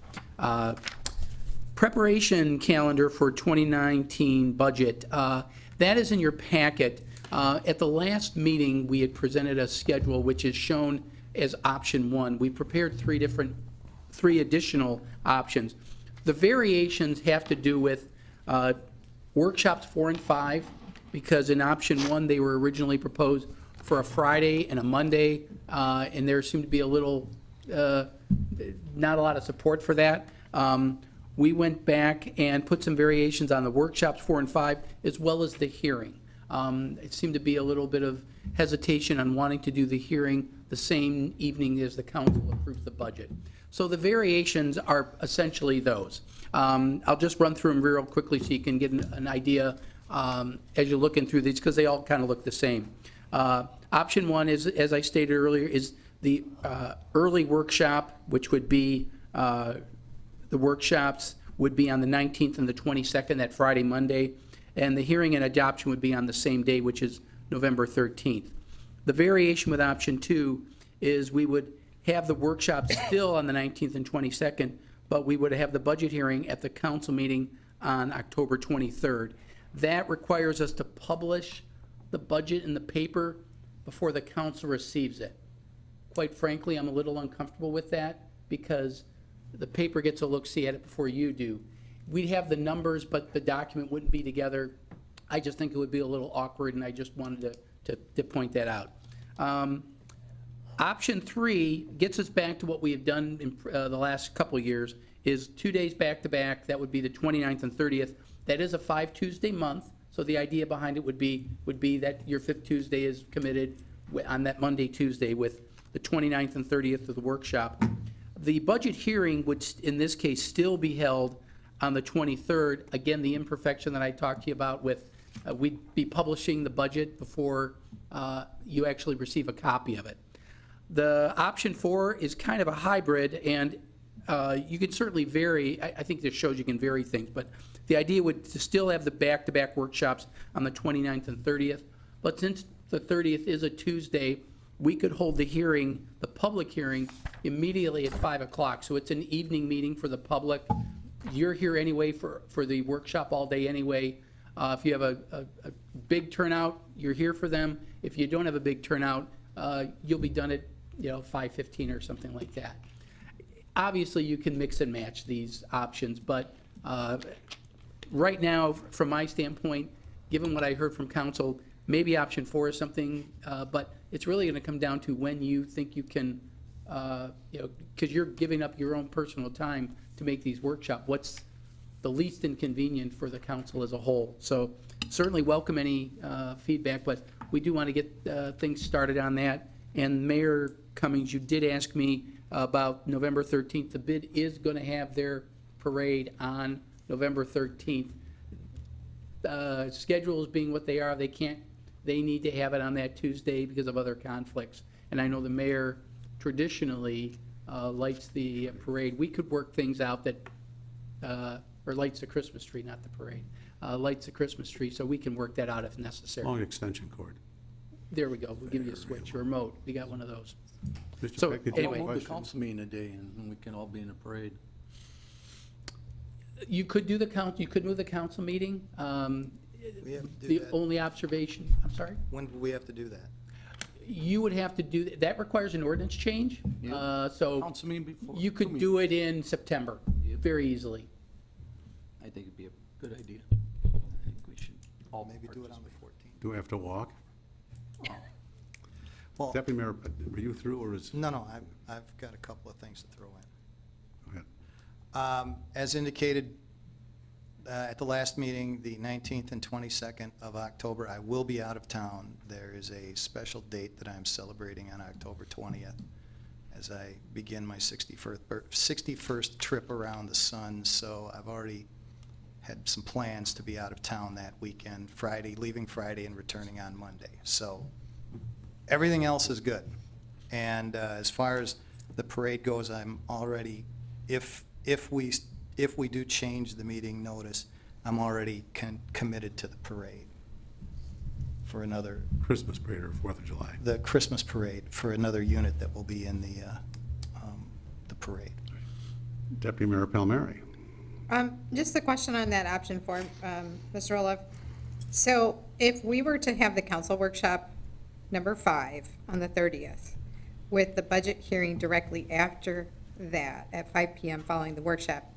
Preparation calendar for 2019 budget. That is in your packet. At the last meeting, we had presented a schedule which is shown as option 1. We prepared three additional options. The variations have to do with workshops 4 and 5, because in option 1, they were originally proposed for a Friday and a Monday, and there seemed to be a little, not a lot of support for that. We went back and put some variations on the workshops 4 and 5, as well as the hearing. It seemed to be a little bit of hesitation on wanting to do the hearing the same evening as the council approves the budget. So the variations are essentially those. I'll just run through them real quickly so you can get an idea as you're looking through these, because they all kind of look the same. Option 1 is, as I stated earlier, is the early workshop, which would be the workshops would be on the 19th and the 22nd, that Friday, Monday, and the hearing and adoption would be on the same day, which is November 13th. The variation with option 2 is we would have the workshop still on the 19th and 22nd, but we would have the budget hearing at the council meeting on October 23rd. That requires us to publish the budget in the paper before the council receives it. Quite frankly, I'm a little uncomfortable with that, because the paper gets a look-see at it before you do. We'd have the numbers, but the document wouldn't be together. I just think it would be a little awkward, and I just wanted to point that out. Option 3 gets us back to what we have done in the last couple of years, is 2 days back-to-back. That would be the 29th and 30th. That is a 5-Tuesday month, so the idea behind it would be that your 5th Tuesday is committed on that Monday, Tuesday, with the 29th and 30th of the workshop. The budget hearing would, in this case, still be held on the 23rd. Again, the imperfection that I talked to you about with, we'd be publishing the budget before you actually receive a copy of it. The option 4 is kind of a hybrid, and you can certainly vary. I think this shows you can vary things, but the idea would to still have the back-to-back workshops on the 29th and 30th. But since the 30th is a Tuesday, we could hold the hearing, the public hearing, immediately at 5 o'clock. So it's an evening meeting for the public. You're here anyway for the workshop all day anyway. If you have a big turnout, you're here for them. If you don't have a big turnout, you'll be done at 5:15 or something like that. Obviously, you can mix and match these options, but right now, from my standpoint, given what I heard from council, maybe option 4 is something, but it's really going to come down to when you think you can, because you're giving up your own personal time to make these workshops. What's the least inconvenient for the council as a whole? So certainly welcome any feedback, but we do want to get things started on that. And Mayor Cummings, you did ask me about November 13th. The bid is going to have their parade on November 13th. Schedules being what they are, they need to have it on that Tuesday because of other conflicts. And I know the mayor traditionally lights the parade. We could work things out that, or lights the Christmas tree, not the parade, lights the Christmas tree, so we can work that out if necessary. Long extension cord. There we go. We'll give you a switch, a remote. We got one of those. Mr. So Peck, did you have a anyway, Move the question? council meeting a day, and we can all be in a parade. you could do the council, you could move the council meeting. We have to do The that. only observation, I'm sorry? When do we have to do that? You would have to do, that requires an ordinance change. So Council meeting before. you could do it in September, very easily. I think it'd be a good idea. I think we should all Maybe do it on the 14th. Do we have to walk? Well, Deputy Mayor, were you through, or is? no, I've got a couple of things to throw in. Go ahead. As indicated at the last meeting, the 19th and 22nd of October, I will be out of town. There is a special date that I'm celebrating on October 20th as I begin my 61st trip around the sun. So I've already had some plans to be out of town that weekend, leaving Friday and returning on Monday. So everything else is good. And as far as the parade goes, I'm already, if we do change the meeting notice, I'm already committed to the parade for another, Christmas parade or 4th of July? the Christmas parade for another unit that will be in the parade. Deputy Mayor Palmieri. Just a question on that option form, Mr. Roloff. So if we were to have the council workshop number 5 on the 30th, with the budget hearing directly after that at 5 PM following the workshop,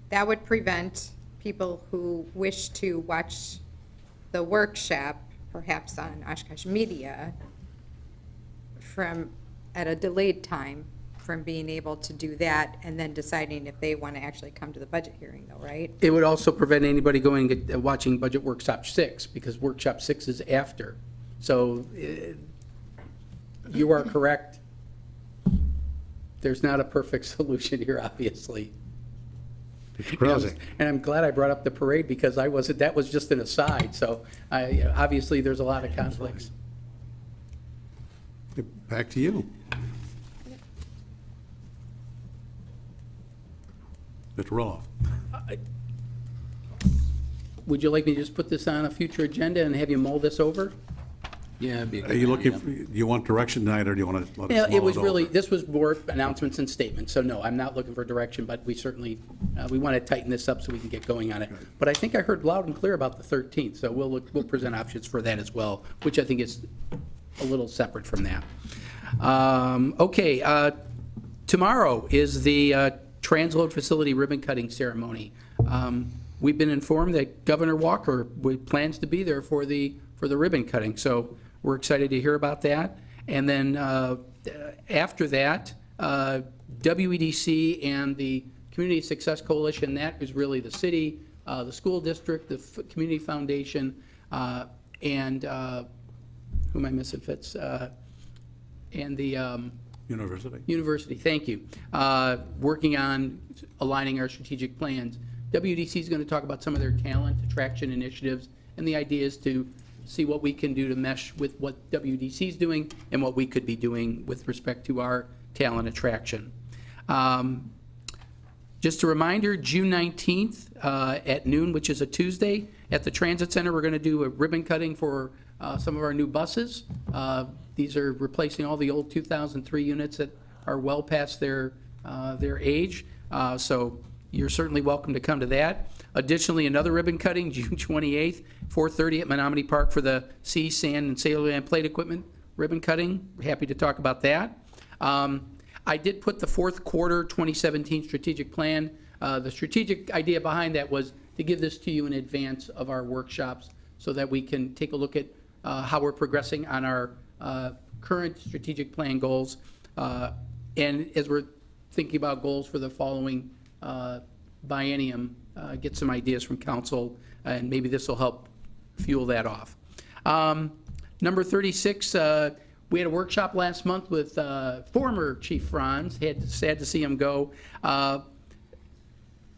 that would prevent people who wish to watch the workshop, perhaps on Oshkosh Media, from, at a delayed time, from being able to do that and then deciding if they want to actually come to the budget hearing though, right? It would also prevent anybody going, watching Budget Workshop 6, because Workshop 6 is after. So you are correct. There's not a perfect solution here, obviously. Mr. Krause. And I'm glad I brought up the parade, because that was just an aside. So obviously, there's a lot of conflicts. Back to you. Mr. Roloff. Would you like me to just put this on a future agenda and have you mull this over? Yeah, it'd be a Are good you looking, idea. do you want direction tonight, or do you want to let us Yeah, mull it was over? really, this was more announcements and statements, so no, I'm not looking for direction, but we certainly, we want to tighten this up so we can get going on it. But I think I heard loud and clear about the 13th, so we'll present options for that as well, which I think is a little separate from that. Okay, tomorrow is the transload facility ribbon cutting ceremony. We've been informed that Governor Walker plans to be there for the ribbon cutting, so we're excited to hear about that. And then after that, WEDC and the Community Success Coalition, that is really the city, the school district, the community foundation, and who am I missing, Fitz? And the University, thank you. Working on aligning our strategic plans. WDC is going to talk about some of their talent attraction initiatives, and the idea is to see what we can do to mesh with what WDC is doing and what we could be doing with respect to our talent attraction. Just a reminder, June 19th at noon, which is a Tuesday, at the Transit Center, we're going to do a ribbon cutting for some of our new buses. These are replacing all the old 2003 units that are well past their age. So you're certainly welcome to come to that. Additionally, another ribbon cutting, June 28th, 4:30 at Menominee Park for the sea, sand, and sailor and plate equipment ribbon cutting. We're happy to talk about that. I did put the fourth quarter 2017 strategic plan. The strategic idea behind that was to give this to you in advance of our workshops so that we can take a look at how we're progressing on our current strategic plan goals. And as we're thinking about goals for the following biennium, get some ideas from council, and maybe this will help fuel that off. Number 36, we had a workshop last month with former Chief Franz. Sad to see him go.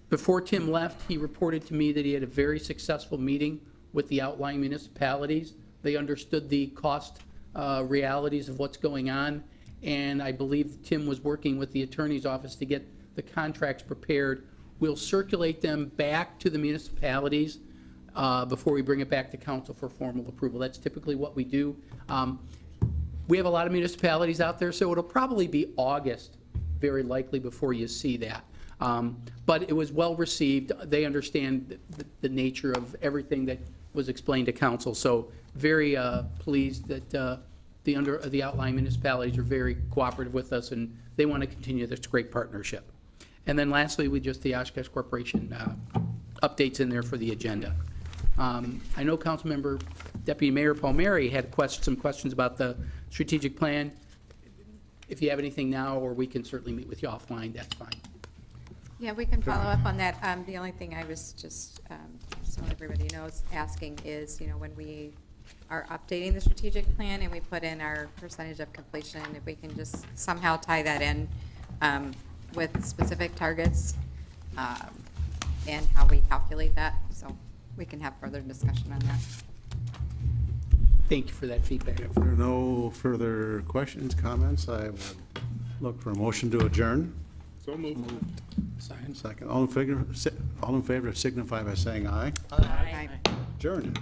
Before Tim left, he reported to me that he had a very successful meeting with the outlying municipalities. They understood the cost realities of what's going on, and I believe Tim was working with the attorney's office to get the contracts prepared. We'll circulate them back to the municipalities before we bring it back to council for formal approval. That's typically what we do. We have a lot of municipalities out there, so it'll probably be August, very likely, before you see that. But it was well received. They understand the nature of everything that was explained to council. So very pleased that the outlying municipalities are very cooperative with us, and they want to continue this great partnership. And then lastly, we just, the Oshkosh Corporation updates in there for the agenda. I know Councilmember Deputy Mayor Palmieri had some questions about the strategic plan. If you have anything now, or we can certainly meet with you offline, that's fine. Yeah, we can follow up on that. The only thing I was just, so everybody knows, asking is, when we are updating the strategic plan and we put in our percentage of completion, if we can just somehow tie that in with specific targets and how we calculate that, so we can have further discussion on that. Thank you for that feedback. If there are no further questions, comments, I would look for a motion to adjourn. So moved. Second. All in favor signify by saying aye. Aye. Adjourned.